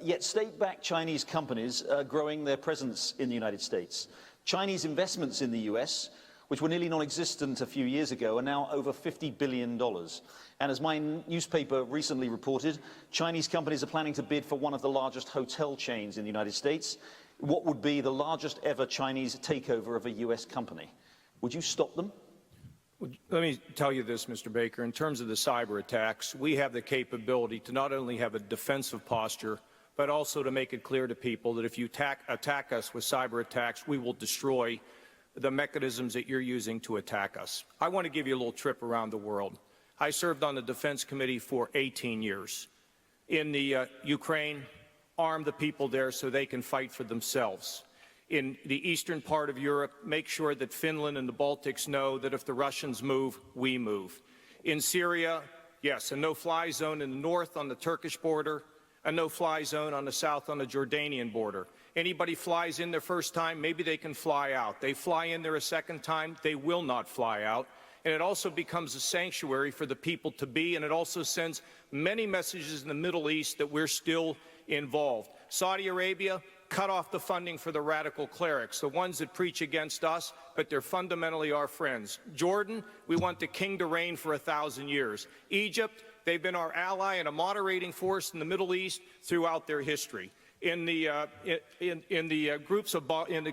Yet state-backed Chinese companies are growing their presence in the United States. Chinese investments in the US, which were nearly non-existent a few years ago, are now over $50 billion. And as my newspaper recently reported, Chinese companies are planning to bid for one of the largest hotel chains in the United States, what would be the largest ever Chinese takeover of a US company. Would you stop them? Let me tell you this, Mr. Baker. In terms of the cyber attacks, we have the capability to not only have a defensive posture, but also to make it clear to people that if you attack us with cyber attacks, we will destroy the mechanisms that you're using to attack us. I want to give you a little trip around the world. I served on the Defense Committee for 18 years. In the Ukraine, arm the people there so they can fight for themselves. In the eastern part of Europe, make sure that Finland and the Baltics know that if the Russians move, we move. In Syria, yes, a no-fly zone in the north on the Turkish border, a no-fly zone on the south on the Jordanian border. Anybody flies in their first time, maybe they can fly out. They fly in there a second time, they will not fly out. And it also becomes a sanctuary for the people to be, and it also sends many messages in the Middle East that we're still involved. Saudi Arabia, cut off the funding for the radical clerics, the ones that preach against us, but they're fundamentally our friends. Jordan, we want the king to reign for 1,000 years. Egypt, they've been our ally and a moderating force in the Middle East throughout their history. In the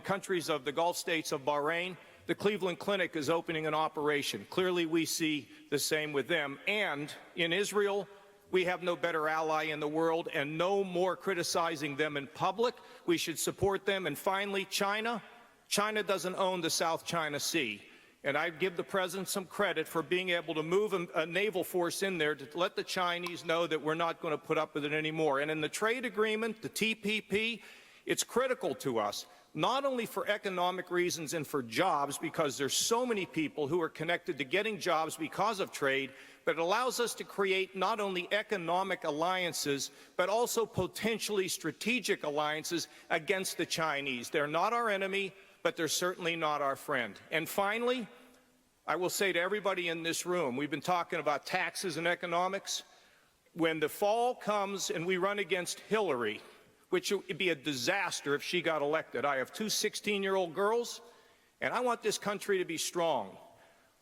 countries of the Gulf states of Bahrain, the Cleveland Clinic is opening an operation. Clearly, we see the same with them. And in Israel, we have no better ally in the world, and no more criticizing them in public. We should support them. And finally, China. China doesn't own the South China Sea. And I give the president some credit for being able to move a naval force in there to let the Chinese know that we're not going to put up with it anymore. And in the trade agreement, the TPP, it's critical to us, not only for economic reasons and for jobs, because there's so many people who are connected to getting jobs because of trade, but it allows us to create not only economic alliances, but also potentially strategic alliances against the Chinese. They're not our enemy, but they're certainly not our friend. And finally, I will say to everybody in this room, we've been talking about taxes and economics. When the fall comes and we run against Hillary, which would be a disaster if she got elected. I have two 16-year-old girls, and I want this country to be strong.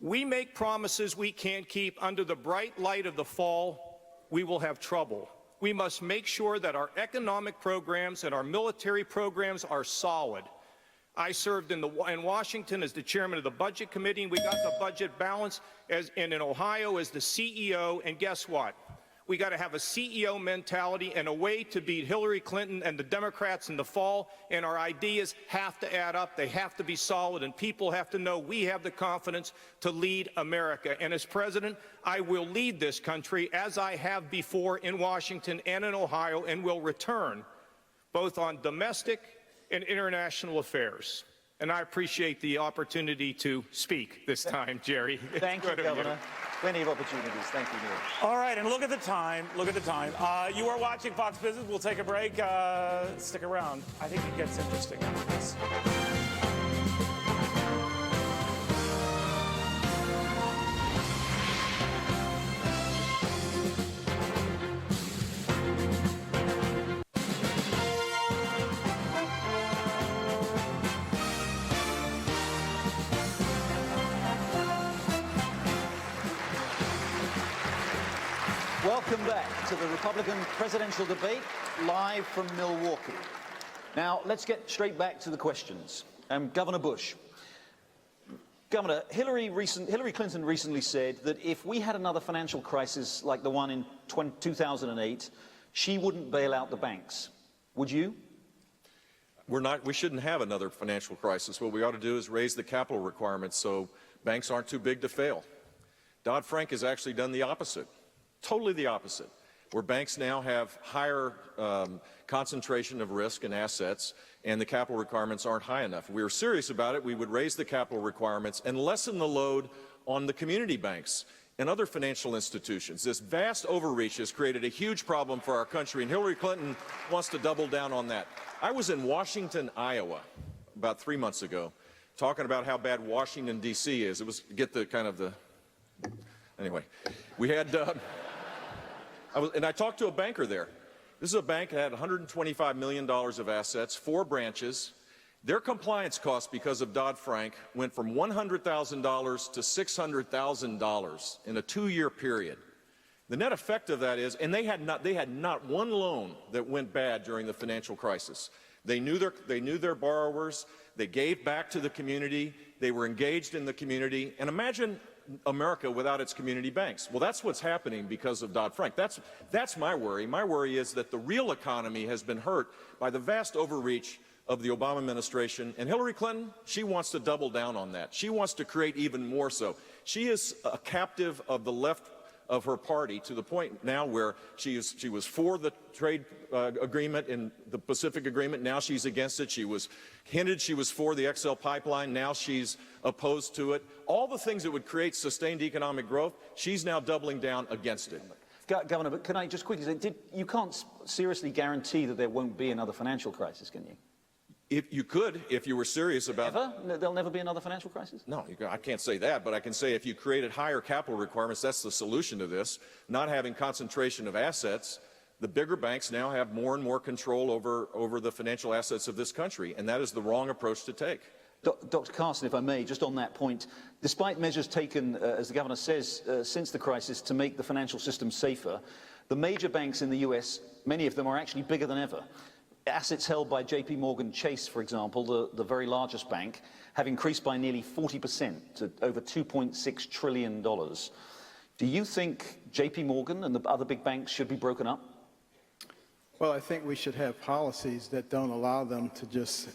We make promises we can't keep under the bright light of the fall, we will have trouble. We must make sure that our economic programs and our military programs are solid. I served in Washington as the chairman of the Budget Committee, and we got the budget balance, and in Ohio as the CEO, and guess what? We got to have a CEO mentality and a way to beat Hillary Clinton and the Democrats in the fall, and our ideas have to add up. They have to be solid, and people have to know we have the confidence to lead America. And as president, I will lead this country as I have before in Washington and in Ohio, and will return both on domestic and international affairs. And I appreciate the opportunity to speak this time, Jerry. Thank you, Governor. Plenty of opportunities. Thank you, Neil. All right, and look at the time. Look at the time. You are watching Fox Business. We'll take a break. Stick around. I think it gets interesting after this. Welcome back to the Republican presidential debate, live from Milwaukee. Now, let's get straight back to the questions. Governor Bush. Governor, Hillary Clinton recently said that if we had another financial crisis like the one in 2008, she wouldn't bail out the banks. Would you? We shouldn't have another financial crisis. What we ought to do is raise the capital requirements so banks aren't too big to fail. Dodd-Frank has actually done the opposite. Totally the opposite, where banks now have higher concentration of risk and assets, and the capital requirements aren't high enough. If we were serious about it, we would raise the capital requirements and lessen the load on the community banks and other financial institutions. This vast overreach has created a huge problem for our country, and Hillary Clinton wants to double down on that. I was in Washington, Iowa, about 3 months ago, talking about how bad Washington, D.C. is. It was, get the kind of the, anyway, we had, I talked to a banker there. This is a bank that had $125 million of assets, 4 branches. Their compliance costs because of Dodd-Frank went from $100,000 to $600,000 in a 2-year period. The net effect of that is, and they had not one loan that went bad during the financial crisis. They knew their borrowers. They gave back to the community. They were engaged in the community. And imagine America without its community banks. Well, that's what's happening because of Dodd-Frank. That's my worry. My worry is that the real economy has been hurt by the vast overreach of the Obama administration. And Hillary Clinton, she wants to double down on that. She wants to create even more so. She is a captive of the left of her party, to the point now where she was for the trade agreement in the Pacific Agreement. Now she's against it. She was hinted she was for the XL pipeline. Now she's opposed to it. All the things that would create sustained economic growth, she's now doubling down against it. Governor, but can I just quickly say, you can't seriously guarantee that there won't be another financial crisis, can you? If you could, if you were serious about... Ever? There'll never be another financial crisis? No, I can't say that, but I can say if you created higher capital requirements, that's the solution to this. Not having concentration of assets, the bigger banks now have more and more control over the financial assets of this country, and that is the wrong approach to take. Dr. Carson, if I may, just on that point, despite measures taken, as the governor says, since the crisis to make the financial system safer, the major banks in the US, many of them are actually bigger than ever. Assets held by JP Morgan Chase, for example, the very largest bank, have increased by nearly 40% to over $2.6 trillion. Do you think JP Morgan and the other big banks should be broken up? Well, I think we should have policies that don't allow them to just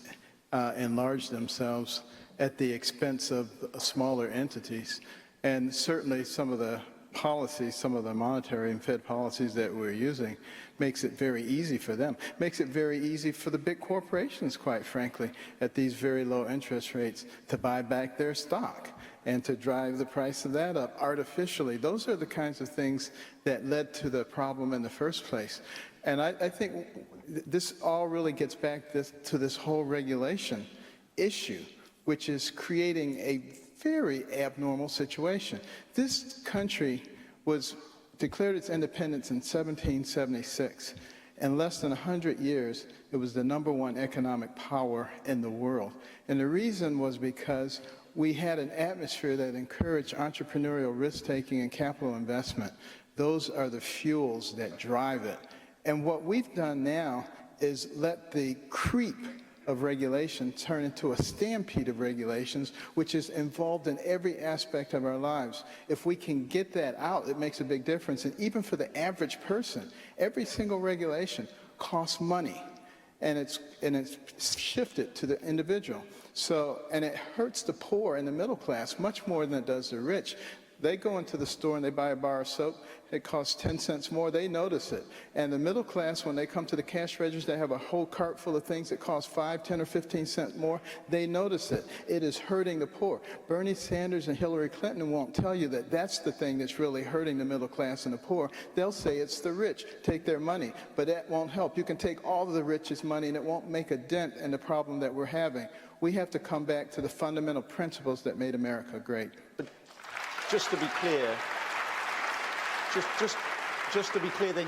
enlarge themselves at the expense of smaller entities. And certainly some of the policies, some of the monetary and Fed policies that we're using makes it very easy for them. Makes it very easy for the big corporations, quite frankly, at these very low interest rates to buy back their stock and to drive the price of that up artificially. Those are the kinds of things that led to the problem in the first place. And I think this all really gets back to this whole regulation issue, which is creating a very abnormal situation. This country declared its independence in 1776. In less than 100 years, it was the #1 economic power in the world. And the reason was because we had an atmosphere that encouraged entrepreneurial risk-taking and capital investment. Those are the fuels that drive it. And what we've done now is let the creep of regulation turn into a stampede of regulations, which is involved in every aspect of our lives. If we can get that out, it makes a big difference. And even for the average person, every single regulation costs money, and it's shifted to the individual. So, and it hurts the poor and the middle class much more than it does the rich. They go into the store and they buy a bar of soap. It costs 10 cents more. They notice it. And the middle class, when they come to the cash register, they have a whole cart full of things that cost 5, 10, or 15 cents more. They notice it. It is hurting the poor. Bernie Sanders and Hillary Clinton won't tell you that that's the thing that's really hurting the middle class and the poor. They'll say it's the rich. Take their money. But that won't help. You can take all of the rich's money and it won't make a dent in the problem that we're having. We have to come back to the fundamental principles that made America great. But just to be clear, just to be clear, then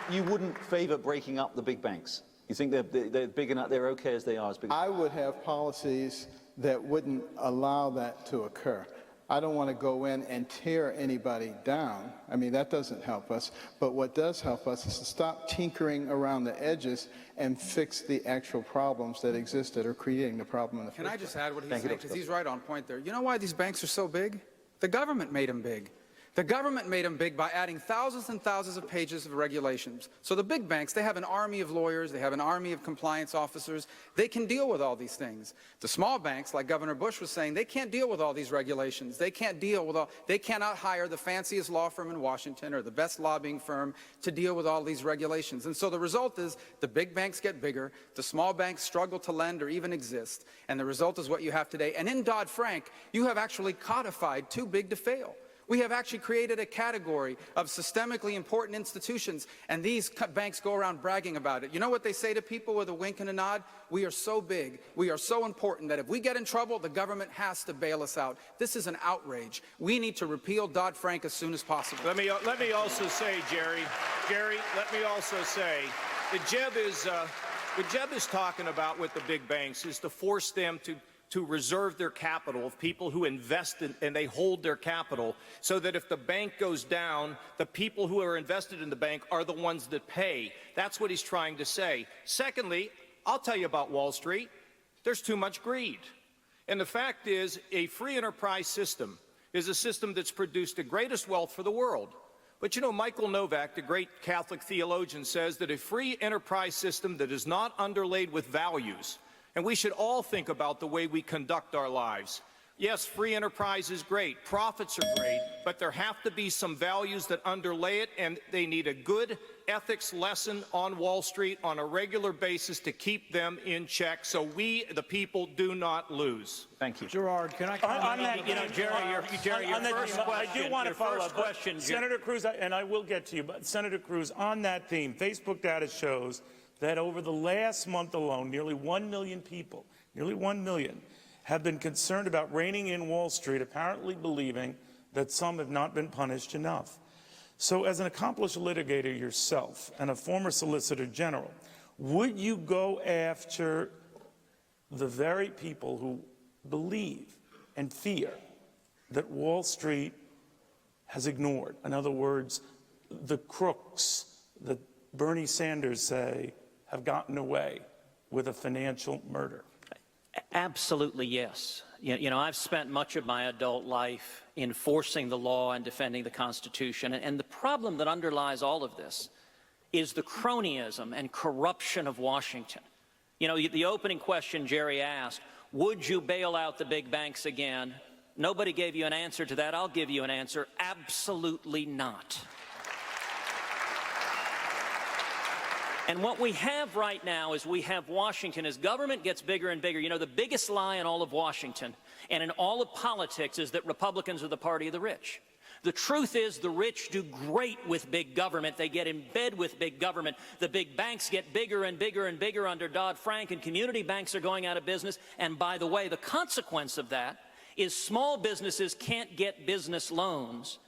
you wouldn't favour breaking up the big banks. You think they're big enough, they're okay as they are? As big. I would have policies that wouldn't allow that to occur. I don't want to go in and tear anybody down. I mean, that doesn't help us. But what does help us is to stop tinkering around the edges and fix the actual problems that exist that are creating the problem in the first place. Can I just add what he's saying? Because he's right on point there. You know why these banks are so big? The government made them big. The government made them big by adding thousands and thousands of pages of regulations. So the big banks, they have an army of lawyers, they have an army of compliance officers. They can deal with all these things. The small banks, like Governor Bush was saying, they can't deal with all these regulations. They can't deal with they cannot hire the fanciest law firm in Washington or the best lobbying firm to deal with all these regulations. And so the result is the big banks get bigger, the small banks struggle to lend or even exist, and the result is what you have today. And in Dodd-Frank, you have actually codified too big to fail. We have actually created a category of systemically important institutions, and these banks go around bragging about it. You know what they say to people with a wink and a nod? We are so big, we are so important that if we get in trouble, the government has to bail us out. This is an outrage. We need to repeal Dodd-Frank as soon as possible. Let me also say, Jerry, let me also say that what Jeb is talking about with the big banks is to force them to reserve their capital of people who invest in, and they hold their capital so that if the bank goes down, the people who are invested in the bank are the ones that pay. That's what he's trying to say. Secondly, I'll tell you about Wall Street. There's too much greed. And the fact is, a free enterprise system is a system that's produced the greatest wealth for the world. But you know, Michael Novak, the great Catholic theologian, says that a free enterprise system that is not underlaid with values, and we should all think about the way we conduct our lives. Yes, free enterprise is great, profits are great, but there have to be some values that underlay it, and they need a good ethics lesson on Wall Street on a regular basis to keep them in check so we, the people, do not lose. Thank you. Gerard, can I comment On that, Jerry, your first question. I do want to follow up. Question, Senator Cruz, and I will get to you, but Senator Cruz, on that theme, Facebook data shows that over the last month alone, nearly 1 million people, nearly 1 million, have been concerned about reining in Wall Street, apparently believing that some have not been punished enough. So as an accomplished litigator yourself and a former Solicitor General, would you go after the very people who believe and fear that Wall Street has ignored? In other words, the crooks that Bernie Sanders say have gotten away with a financial murder? Absolutely, yes. You know, I've spent much of my adult life enforcing the law and defending the Constitution. And the problem that underlies all of this is the cronyism and corruption of Washington. You know, the opening question Jerry asked, would you bail out the big banks again? Nobody gave you an answer to that. I'll give you an answer. Absolutely not. And what we have right now is we have Washington, as government gets bigger and bigger. You know, the biggest lie in all of Washington and in all of politics is that Republicans are the party of the rich. The truth is the rich do great with big government. They get in bed with big government. The big banks get bigger and bigger and bigger under Dodd-Frank, and community banks are going out of business. And by the way, the consequence of that is small businesses can't get business loans.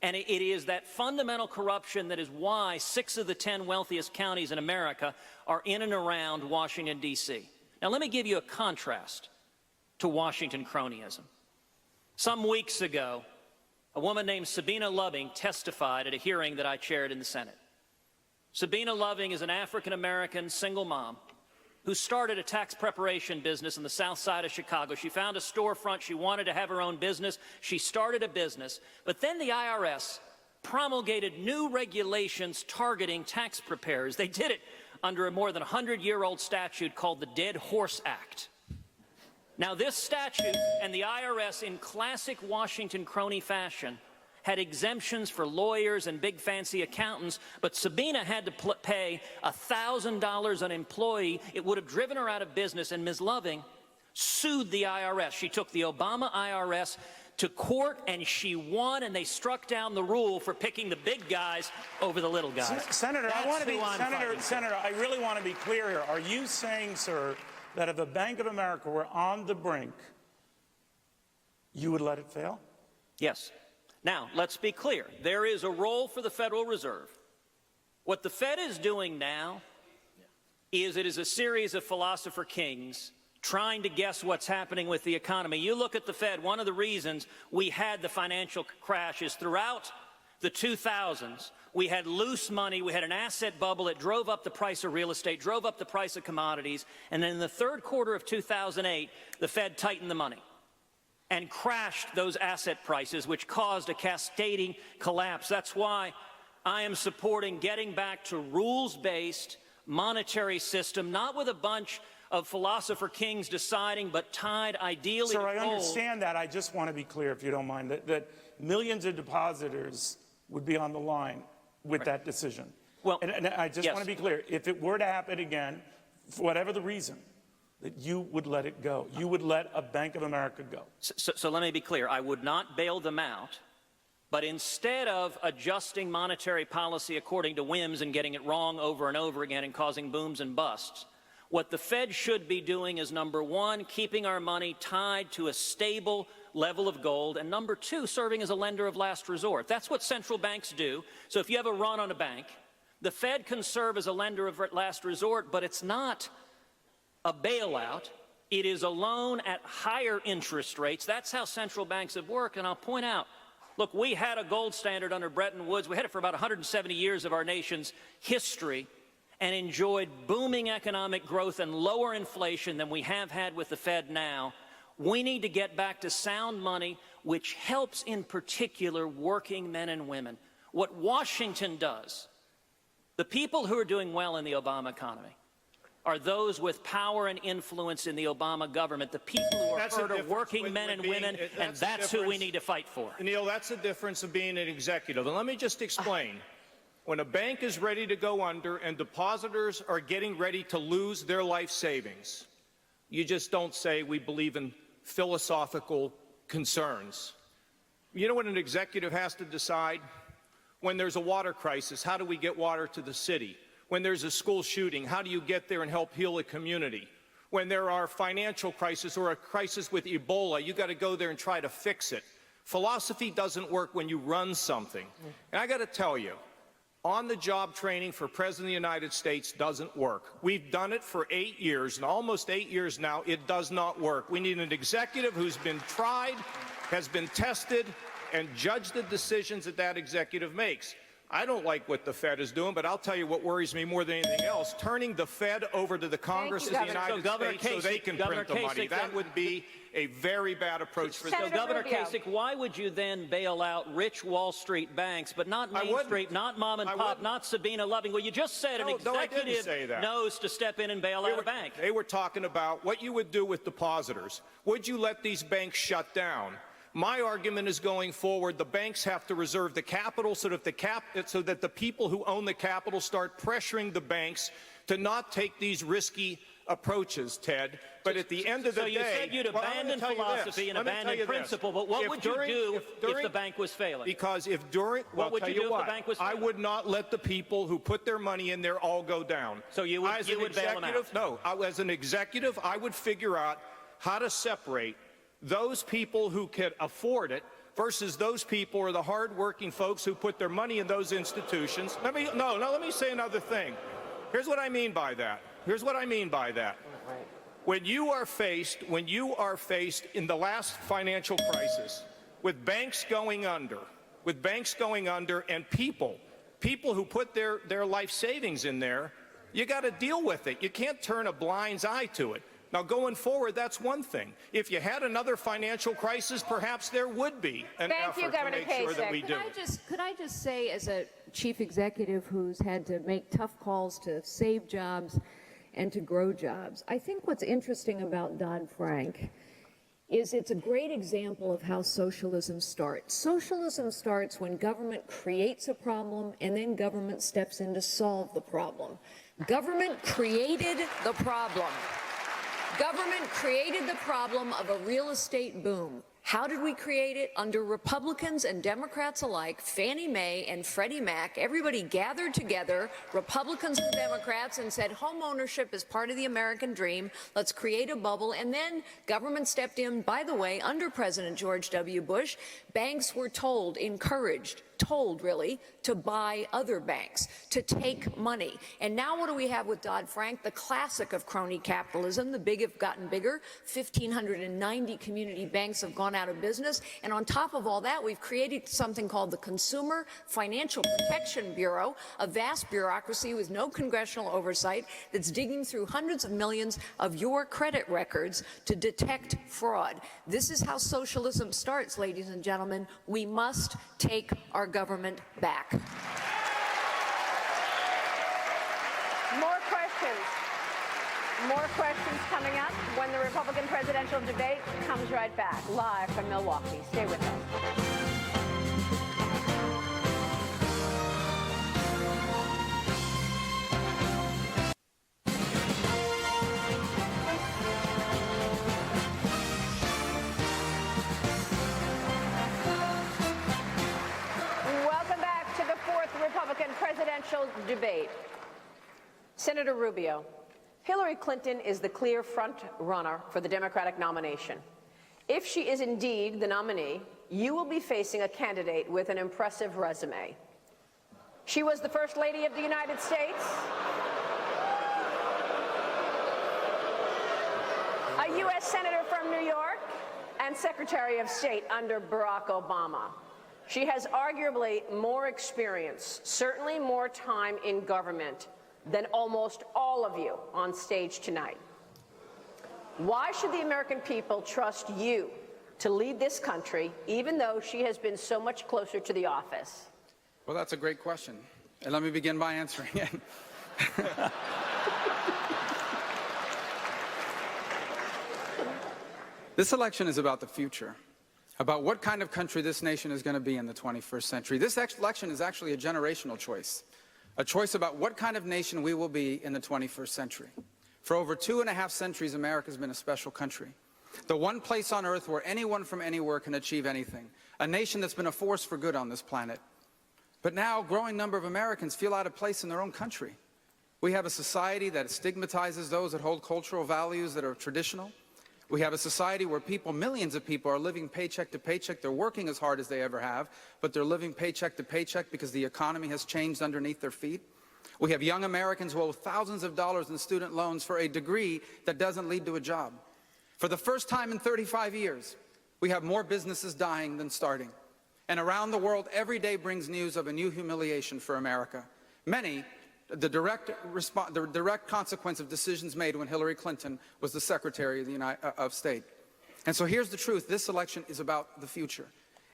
And it is that fundamental corruption that is why 6 of the 10 wealthiest counties in America are in and around Washington, D.C. Now, let me give you a contrast to Washington cronyism. Some weeks ago, a woman named Sabina Loving testified at a hearing that I chaired in the Senate. Sabina Loving is an African-American single mom who started a tax preparation business on the south side of Chicago. She found a storefront. She wanted to have her own business. She started a business. But then the IRS promulgated new regulations targeting tax preparers. They did it under a more than 100-year-old statute called the Dead Horse Act. Now, this statute and the IRS, in classic Washington crony fashion, had exemptions for lawyers and big fancy accountants, but Sabina had to pay $1,000 an employee. It would have driven her out of business, and Ms. Loving sued the IRS. She took the Obama IRS to court, and she won, and they struck down the rule for picking the big guys over the little guys. Senator, I really want to be clear here. Are you saying, sir, that if the Bank of America were on the brink, you would let it fail? Yes. Now, let's be clear. There is a role for the Federal Reserve. What the Fed is doing now is it is a series of philosopher kings trying to guess what's happening with the economy. You look at the Fed, one of the reasons we had the financial crash is throughout the 2000s, we had loose money, we had an asset bubble, it drove up the price of real estate, drove up the price of commodities, and then in the third quarter of 2008, the Fed tightened the money and crashed those asset prices, which caused a cascading collapse. That's why I am supporting getting back to rules-based monetary system, not with a bunch of philosopher kings deciding, but tied ideally to Sir, I gold. understand that. I just want to be clear, if you don't mind, that millions of depositors would be on the line with that decision. Well, and I just want to be clear. If it were to happen again, for whatever the reason, that you would let it go. You would let a Bank of America go. So let me be clear. I would not bail them out, but instead of adjusting monetary policy according to whims and getting it wrong over and over again and causing booms and busts, what the Fed should be doing is, number one, keeping our money tied to a stable level of gold, and number two, serving as a lender of last resort. That's what central banks do. So if you have a run on a bank, the Fed can serve as a lender of last resort, but it's not a bailout. It is a loan at higher interest rates. That's how central banks have worked. And I'll point out, look, we had a gold standard under Bretton Woods. We had it for about 170 years of our nation's history and enjoyed booming economic growth and lower inflation than we have had with the Fed now. We need to get back to sound money, which helps in particular working men and women. What Washington does, the people who are doing well in the Obama economy, are those with power and influence in the Obama government, the people who are hurt are working men and women, and that's who we need to fight for. Neil, that's the difference of being an executive. And let me just explain. When a bank is ready to go under and depositors are getting ready to lose their life savings, you just don't say we believe in philosophical concerns. You know what an executive has to decide? When there's a water crisis, how do we get water to the city? When there's a school shooting, how do you get there and help heal a community? When there are financial crises or a crisis with Ebola, you got to go there and try to fix it. Philosophy doesn't work when you run something. And I got to tell you, on-the-job training for President of the United States doesn't work. We've done it for 8 years, and almost 8 years now, it does not work. We need an executive who's been tried, has been tested, and judge the decisions that that executive makes. I don't like what the Fed is doing, but I'll tell you what worries me more than anything else, turning the Fed over to the Congress of the United States so they can print the money. That would be a very bad approach for them. So, Governor Kasich, why would you then bail out rich Wall Street banks, but not Main Street, not mom and pop, not Sabina Loving? Well, you just said an executive knows to step in and bail out a bank. They were talking about what you would do with depositors. Would you let these banks shut down? My argument is going forward, the banks have to reserve the capital so that the people who own the capital start pressuring the banks to not take these risky approaches, Ted. But at the end of the day... So you said you'd abandon philosophy and abandon principle, but what would you do if the bank was failing? Because if during... What would you do if the bank was failing? I would not let the people who put their money in there all go down. So you would bail them out? No. As an executive, I would figure out how to separate those people who can afford it versus those people or the hard-working folks who put their money in those institutions. Let me say another thing. Here's what I mean by that. When you are faced in the last financial crisis with banks going under, and people who put their life savings in there, you got to deal with it. You can't turn a blind eye to it. Now, going forward, that's one thing. If you had another financial crisis, perhaps there would be an effort to make sure that we do. Could I just say, as a chief executive who's had to make tough calls to save jobs and to grow jobs, I think what's interesting about Dodd-Frank is it's a great example of how socialism starts. Socialism starts when government creates a problem and then government steps in to solve the problem. Government created the problem. Government created the problem of a real estate boom. How did we create it? Under Republicans and Democrats alike, Fannie Mae and Freddie Mac, everybody gathered together, Republicans and Democrats, and said home ownership is part of the American dream. Let's create a bubble. And then government stepped in. By the way, under President George W. Bush, banks were encouraged, really, to buy other banks, to take money. And now what do we have with Dodd-Frank? The classic of crony capitalism. The big have gotten bigger. 1,590 community banks have gone out of business. And on top of all that, we've created something called the Consumer Financial Protection Bureau, a vast bureaucracy with no congressional oversight that's digging through hundreds of millions of your credit records to detect fraud. This is how socialism starts, ladies and gentlemen. We must take our government back. More questions coming up when the Republican presidential debate comes right back, live from Milwaukee. Stay with us. Welcome back to the fourth Republican presidential debate. Senator Rubio, Hillary Clinton is the clear front runner for the Democratic nomination. If she is indeed the nominee, you will be facing a candidate with an impressive resume. She was the First Lady of the United States, a U.S. Senator from New York, and Secretary of State under Barack Obama. She has arguably more experience, certainly more time in government, than almost all of you on stage tonight. Why should the American people trust you to lead this country, even though she has been so much closer to the office? Well, that's a great question, and let me begin by answering it. This election is about the future, about what kind of country this nation is going to be in the 21st century. This election is actually a generational choice, a choice about what kind of nation we will be in the 21st century. For over 2.5 centuries, America has been a special country, the one place on earth where anyone from anywhere can achieve anything, a nation that's been a force for good on this planet. But now, a growing number of Americans feel out of place in their own country. We have a society that stigmatizes those that hold cultural values that are traditional. We have a society where people, millions of people, are living paycheck to paycheck. They're working as hard as they ever have, but they're living paycheck to paycheck because the economy has changed underneath their feet. We have young Americans who owe thousands of dollars in student loans for a degree that doesn't lead to a job. For the first time in 35 years, we have more businesses dying than starting. And around the world, every day brings news of a new humiliation for America. Many, the direct consequence of decisions made when Hillary Clinton was the Secretary of State. And so here's the truth. This election is about the future.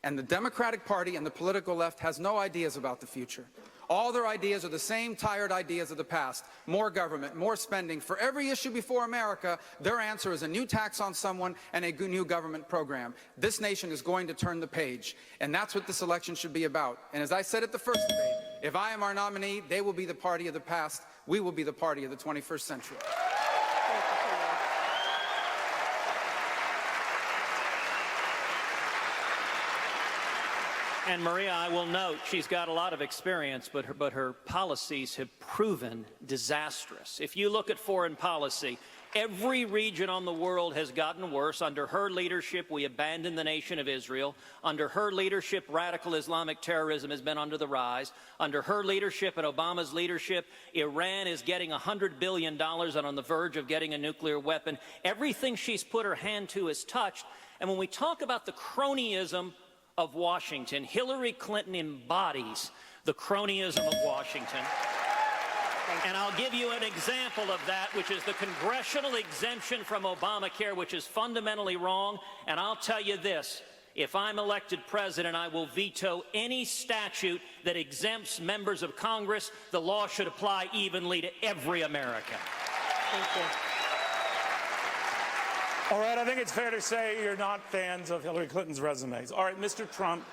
And the Democratic Party and the political left has no ideas about the future. All their ideas are the same tired ideas of the past. More government, more spending. For every issue before America, their answer is a new tax on someone and a new government program. This nation is going to turn the page. And that's what this election should be about. And as I said at the first debate, if I am our nominee, they will be the party of the past. We will be the party of the 21st century. And Maria, I will note, she's got a lot of experience, but her policies have proven disastrous. If you look at foreign policy, every region on the world has gotten worse. Under her leadership, we abandoned the nation of Israel. Under her leadership, radical Islamic terrorism has been under the rise. Under her leadership and Obama's leadership, Iran is getting $100 billion and on the verge of getting a nuclear weapon. Everything she's put her hand to is touched. And when we talk about the cronyism of Washington, Hillary Clinton embodies the cronyism of Washington. And I'll give you an example of that, which is the congressional exemption from Obamacare, which is fundamentally wrong. And I'll tell you this, if I'm elected president, I will veto any statute that exempts members of Congress. The law should apply evenly to every American. Thank you. All right, I think it's fair to say you're not fans of Hillary Clinton's resumes. All right, Mr. Trump.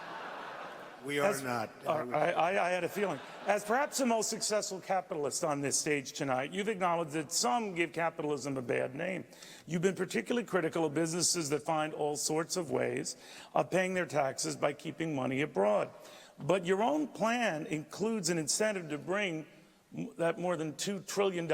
We are not. I had a feeling. As perhaps the most successful capitalist on this stage tonight, you've acknowledged that some give capitalism a bad name. You've been particularly critical of businesses that find all sorts of ways of paying their taxes by keeping money abroad. But your own plan includes an incentive to bring that more than $2 trillion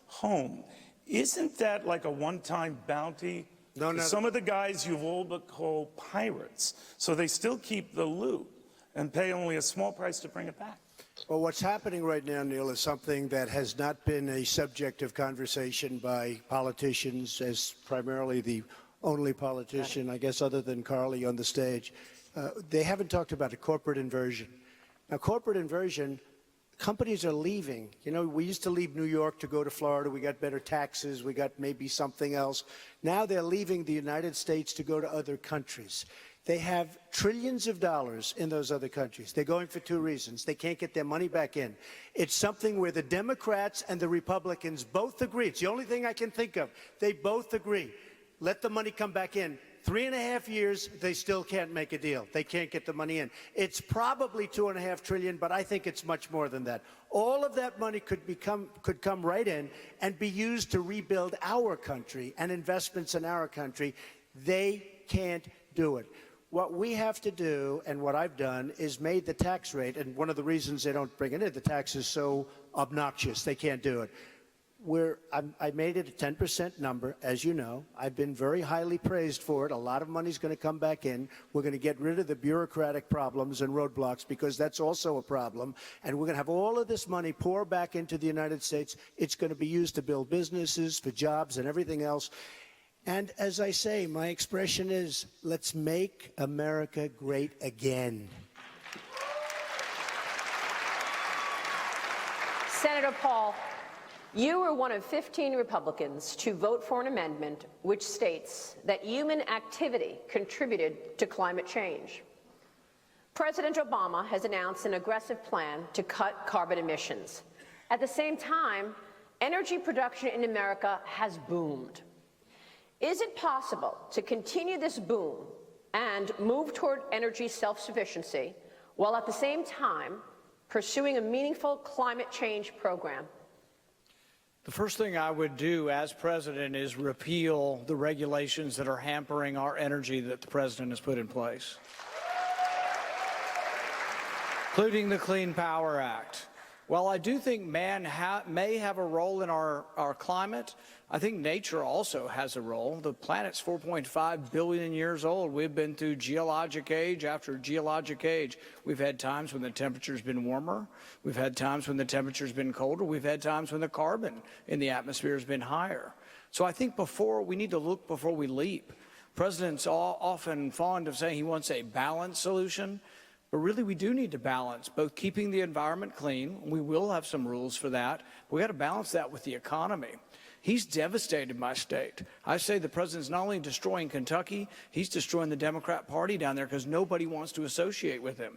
home. Isn't that like a one-time bounty? No. Some of the guys you've all but called pirates, so they still keep the loot and pay only a small price to bring it back. Well, what's happening right now, Neil, is something that has not been a subject of conversation by politicians, as primarily the only politician, I guess, other than Carly on the stage. They haven't talked about a corporate inversion. Now, corporate inversion, companies are leaving. You know, we used to leave New York to go to Florida. We got better taxes. We got maybe something else. Now they're leaving the United States to go to other countries. They have trillions of dollars in those other countries. They're going for two reasons. They can't get their money back in. It's something where the Democrats and the Republicans both agree. It's the only thing I can think of. They both agree. Let the money come back in. 3.5 years, they still can't make a deal. They can't get the money in. It's probably $2.5 trillion, but I think it's much more than that. All of that money could come right in and be used to rebuild our country and investments in our country. They can't do it. What we have to do, and what I've done, is made the tax rate, and one of the reasons they don't bring it in, the tax is so obnoxious, they can't do it. I made it a 10% number, as you know. I've been very highly praised for it. A lot of money's going to come back in. We're going to get rid of the bureaucratic problems and roadblocks, because that's also a problem. And we're going to have all of this money pour back into the United States. It's going to be used to build businesses, for jobs, and everything else. And as I say, my expression is, let's make America great again. Senator Paul, you were one of 15 Republicans to vote for an amendment which states that human activity contributed to climate change. President Obama has announced an aggressive plan to cut carbon emissions. At the same time, energy production in America has boomed. Is it possible to continue this boom and move toward energy self-sufficiency while at the same time pursuing a meaningful climate change program? The first thing I would do as president is repeal the regulations that are hampering our energy that the president has put in place, including the Clean Power Act. While I do think man may have a role in our climate, I think nature also has a role. The planet's 4.5 billion years old. We've been through geologic age after geologic age. We've had times when the temperature's been warmer. We've had times when the temperature's been colder. We've had times when the carbon in the atmosphere has been higher. So I think we need to look before we leap. President's often fond of saying he wants a balanced solution. But really, we do need to balance both keeping the environment clean. We will have some rules for that. But we got to balance that with the economy. He's devastated my state. I say the president's not only destroying Kentucky, he's destroying the Democrat Party down there because nobody wants to associate with him.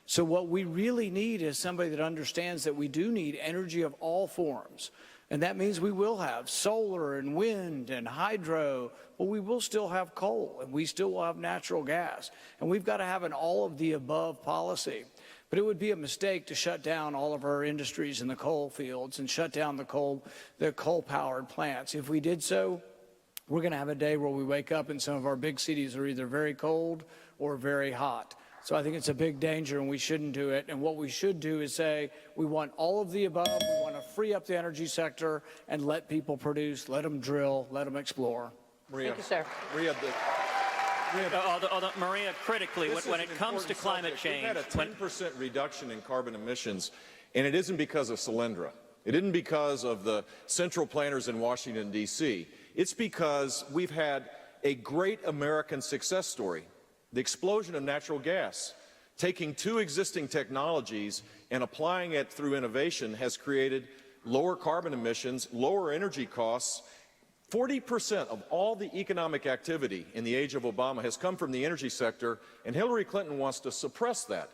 So what we really need is somebody that understands that we do need energy of all forms. And that means we will have solar and wind and hydro, but we will still have coal and we still will have natural gas. And we've got to have an all-of-the-above policy. But it would be a mistake to shut down all of our industries in the coal fields and shut down the coal-powered plants. If we did so, we're going to have a day where we wake up and some of our big cities are either very cold or very hot. So I think it's a big danger and we shouldn't do it. And what we should do is say we want all of the above. We want to free up the energy sector and let people produce, let them drill, let them explore. Thank you, sir. Maria, critically, when it comes to climate change, we've had a 10% reduction in carbon emissions, and it isn't because of Solyndra. It isn't because of the central planners in Washington, D.C. It's because we've had a great American success story. The explosion of natural gas, taking two existing technologies and applying it through innovation has created lower carbon emissions, lower energy costs. 40% of all the economic activity in the age of Obama has come from the energy sector, and Hillary Clinton wants to suppress that.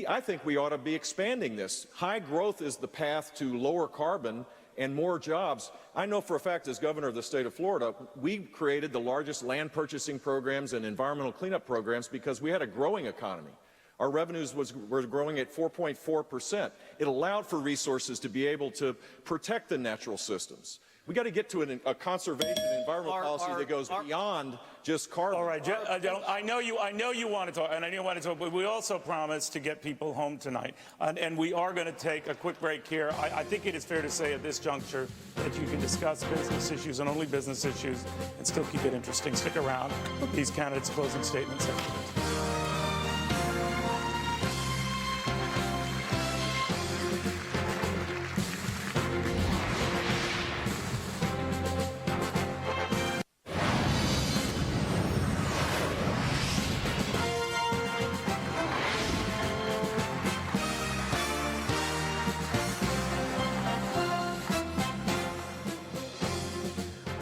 I think we ought to be expanding this. High growth is the path to lower carbon and more jobs. I know for a fact, as governor of the state of Florida, we created the largest land purchasing programs and environmental cleanup programs because we had a growing economy. Our revenues were growing at 4.4%. It allowed for resources to be able to protect the natural systems. We got to get to a conservation environmental policy that goes beyond just carbon. All right, I know you want to talk, and I know you want to talk, but we also promised to get people home tonight, and we are going to take a quick break here. I think it is fair to say at this juncture that you can discuss business issues and only business issues and still keep it interesting. Stick around with these candidates' closing statements.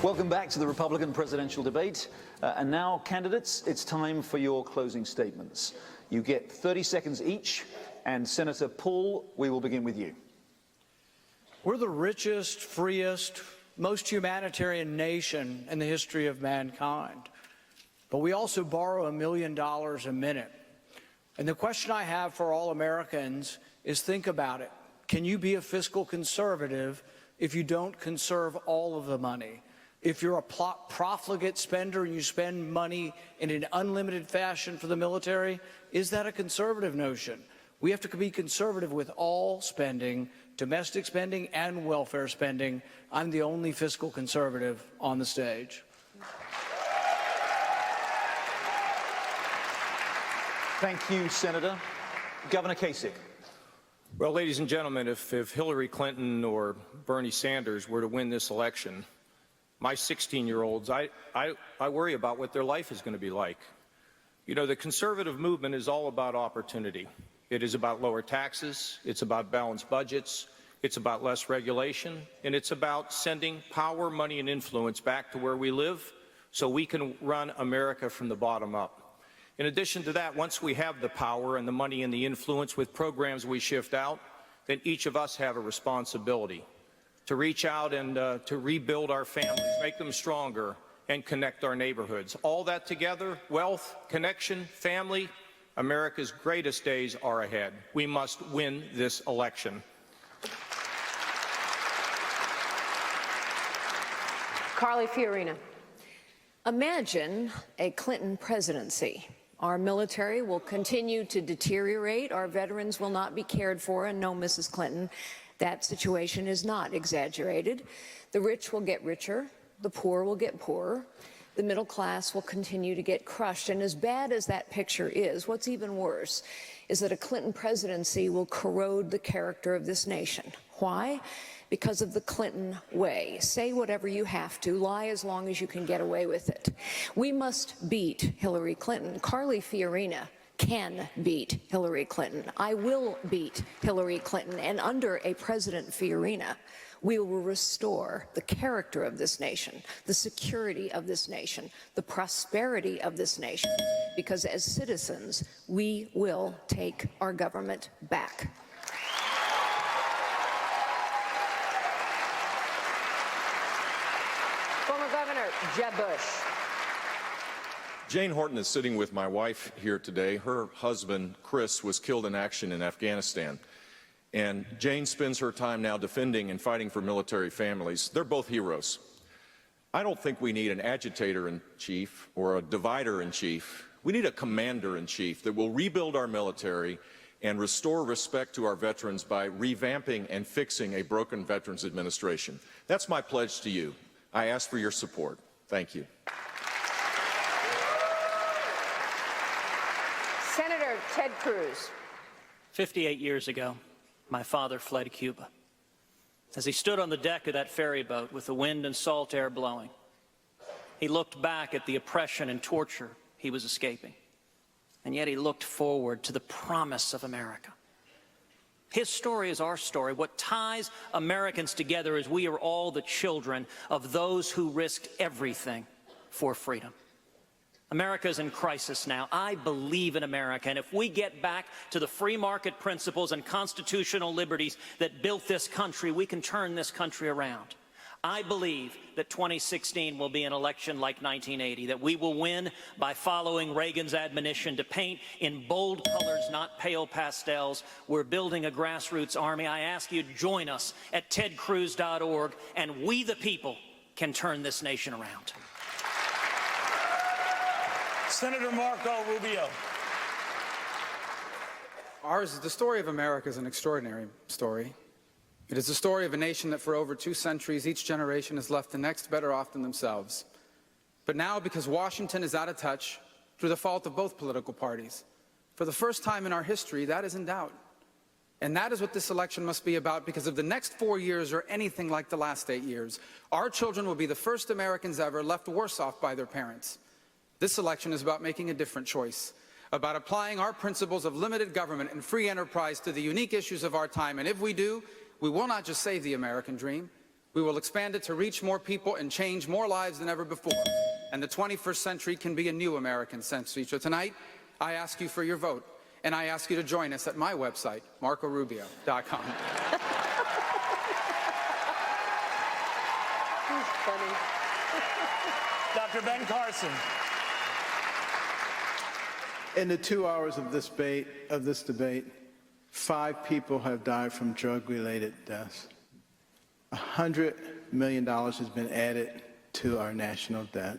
Welcome back to the Republican presidential debate. And now, candidates, it's time for your closing statements. You get 30 seconds each. And Senator Paul, we will begin with you. We're the richest, freest, most humanitarian nation in the history of mankind. But we also borrow $1 million a minute. And the question I have for all Americans is think about it. Can you be a fiscal conservative if you don't conserve all of the money? If you're a profligate spender and you spend money in an unlimited fashion for the military, is that a conservative notion? We have to be conservative with all spending, domestic spending and welfare spending. I'm the only fiscal conservative on the stage. Thank you, Senator. Governor Kasich. Well, ladies and gentlemen, if Hillary Clinton or Bernie Sanders were to win this election, my 16-year-olds, I worry about what their life is going to be like. You know, the conservative movement is all about opportunity. It is about lower taxes, it's about balanced budgets, it's about less regulation, and it's about sending power, money, and influence back to where we live so we can run America from the bottom up. In addition to that, once we have the power and the money and the influence with programs we shift out, then each of us have a responsibility to reach out and to rebuild our families, make them stronger, and connect our neighborhoods. All that together, wealth, connection, family, America's greatest days are ahead. We must win this election. Carly Fiorina. Imagine a Clinton presidency. Our military will continue to deteriorate. Our veterans will not be cared for. And no, Mrs. Clinton, that situation is not exaggerated. The rich will get richer. The poor will get poorer. The middle class will continue to get crushed. And as bad as that picture is, what's even worse is that a Clinton presidency will corrode the character of this nation. Why? Because of the Clinton way. Say whatever you have to, lie as long as you can get away with it. We must beat Hillary Clinton. Carly Fiorina can beat Hillary Clinton. I will beat Hillary Clinton. And under a President Fiorina, we will restore the character of this nation, the security of this nation, the prosperity of this nation, because as citizens, we will take our government back. Former Governor Jeb Bush. Jane Horton is sitting with my wife here today. Her husband, Chris, was killed in action in Afghanistan. And Jane spends her time now defending and fighting for military families. They're both heroes. I don't think we need an agitator-in-chief or a divider-in-chief. We need a commander-in-chief that will rebuild our military and restore respect to our veterans by revamping and fixing a broken Veterans Administration. That's my pledge to you. I ask for your support. Thank you. Senator Ted Cruz. 58 years ago, my father fled Cuba. As he stood on the deck of that ferry boat with the wind and salt air blowing, he looked back at the oppression and torture he was escaping. And yet he looked forward to the promise of America. His story is our story. What ties Americans together is we are all the children of those who risked everything for freedom. America is in crisis now. I believe in America, and if we get back to the free market principles and constitutional liberties that built this country, we can turn this country around. I believe that 2016 will be an election like 1980, that we will win by following Reagan's admonition to paint in bold colors, not pale pastels. We're building a grassroots army. I ask you to join us at tedcruz.org, and we the people can turn this nation around. Senator Marco Rubio. The story of America is an extraordinary story. It is the story of a nation that for over 2 centuries, each generation has left the next better off than themselves. But now, because Washington is out of touch, through the fault of both political parties, for the first time in our history, that is in doubt. And that is what this election must be about, because if the next 4 years are anything like the last 8 years, our children will be the first Americans ever left worse off by their parents. This election is about making a different choice, about applying our principles of limited government and free enterprise to the unique issues of our time. And if we do, we will not just save the American dream, we will expand it to reach more people and change more lives than ever before. And the 21st century can be a new American century. So tonight, I ask you for your vote, and I ask you to join us at my website, marcorubio.com. Funny. Dr. Ben Carson. In the 2 hours of this debate, 5 people have died from drug-related deaths. $100 million has been added to our national debt.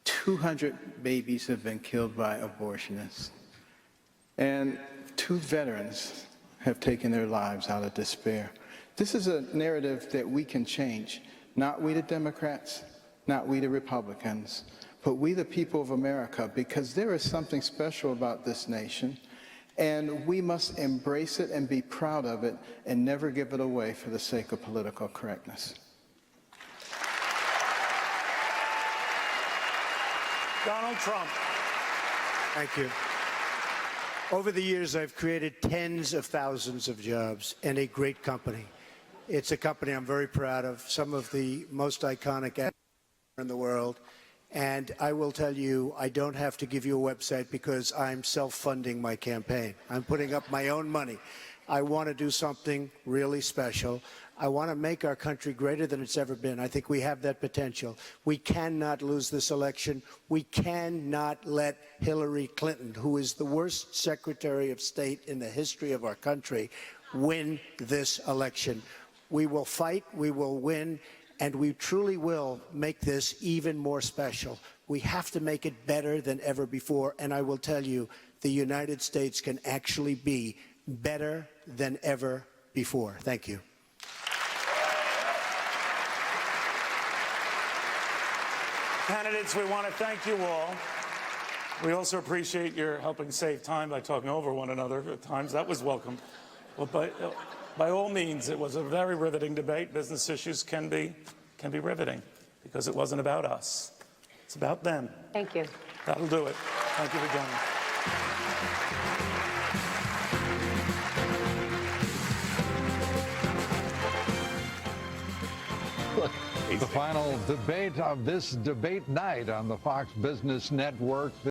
200 babies have been killed by abortionists. And 2 veterans have taken their lives out of despair. This is a narrative that we can change. Not we the Democrats, not we the Republicans, but we the people of America, because there is something special about this nation, and we must embrace it and be proud of it and never give it away for the sake of political correctness. Donald Trump. Thank you. Over the years, I've created tens of thousands of jobs and a great company. It's a company I'm very proud of, some of the most iconic in the world. And I will tell you, I don't have to give you a website because I'm self-funding my campaign. I'm putting up my own money. I want to do something really special. I want to make our country greater than it's ever been. I think we have that potential. We cannot lose this election. We cannot let Hillary Clinton, who is the worst Secretary of State in the history of our country, win this election. We will fight, we will win, and we truly will make this even more special. We have to make it better than ever before, and I will tell you, the United States can actually be better than ever before. Thank you. Candidates, we want to thank you all. We also appreciate your helping save time by talking over one another at times. That was welcome. Well, by all means, it was a very riveting debate. Business issues can be riveting because it wasn't about us. It's about them. Thank you. That'll do it. Thank you for joining. The final debate of this debate night on the Fox Business Network.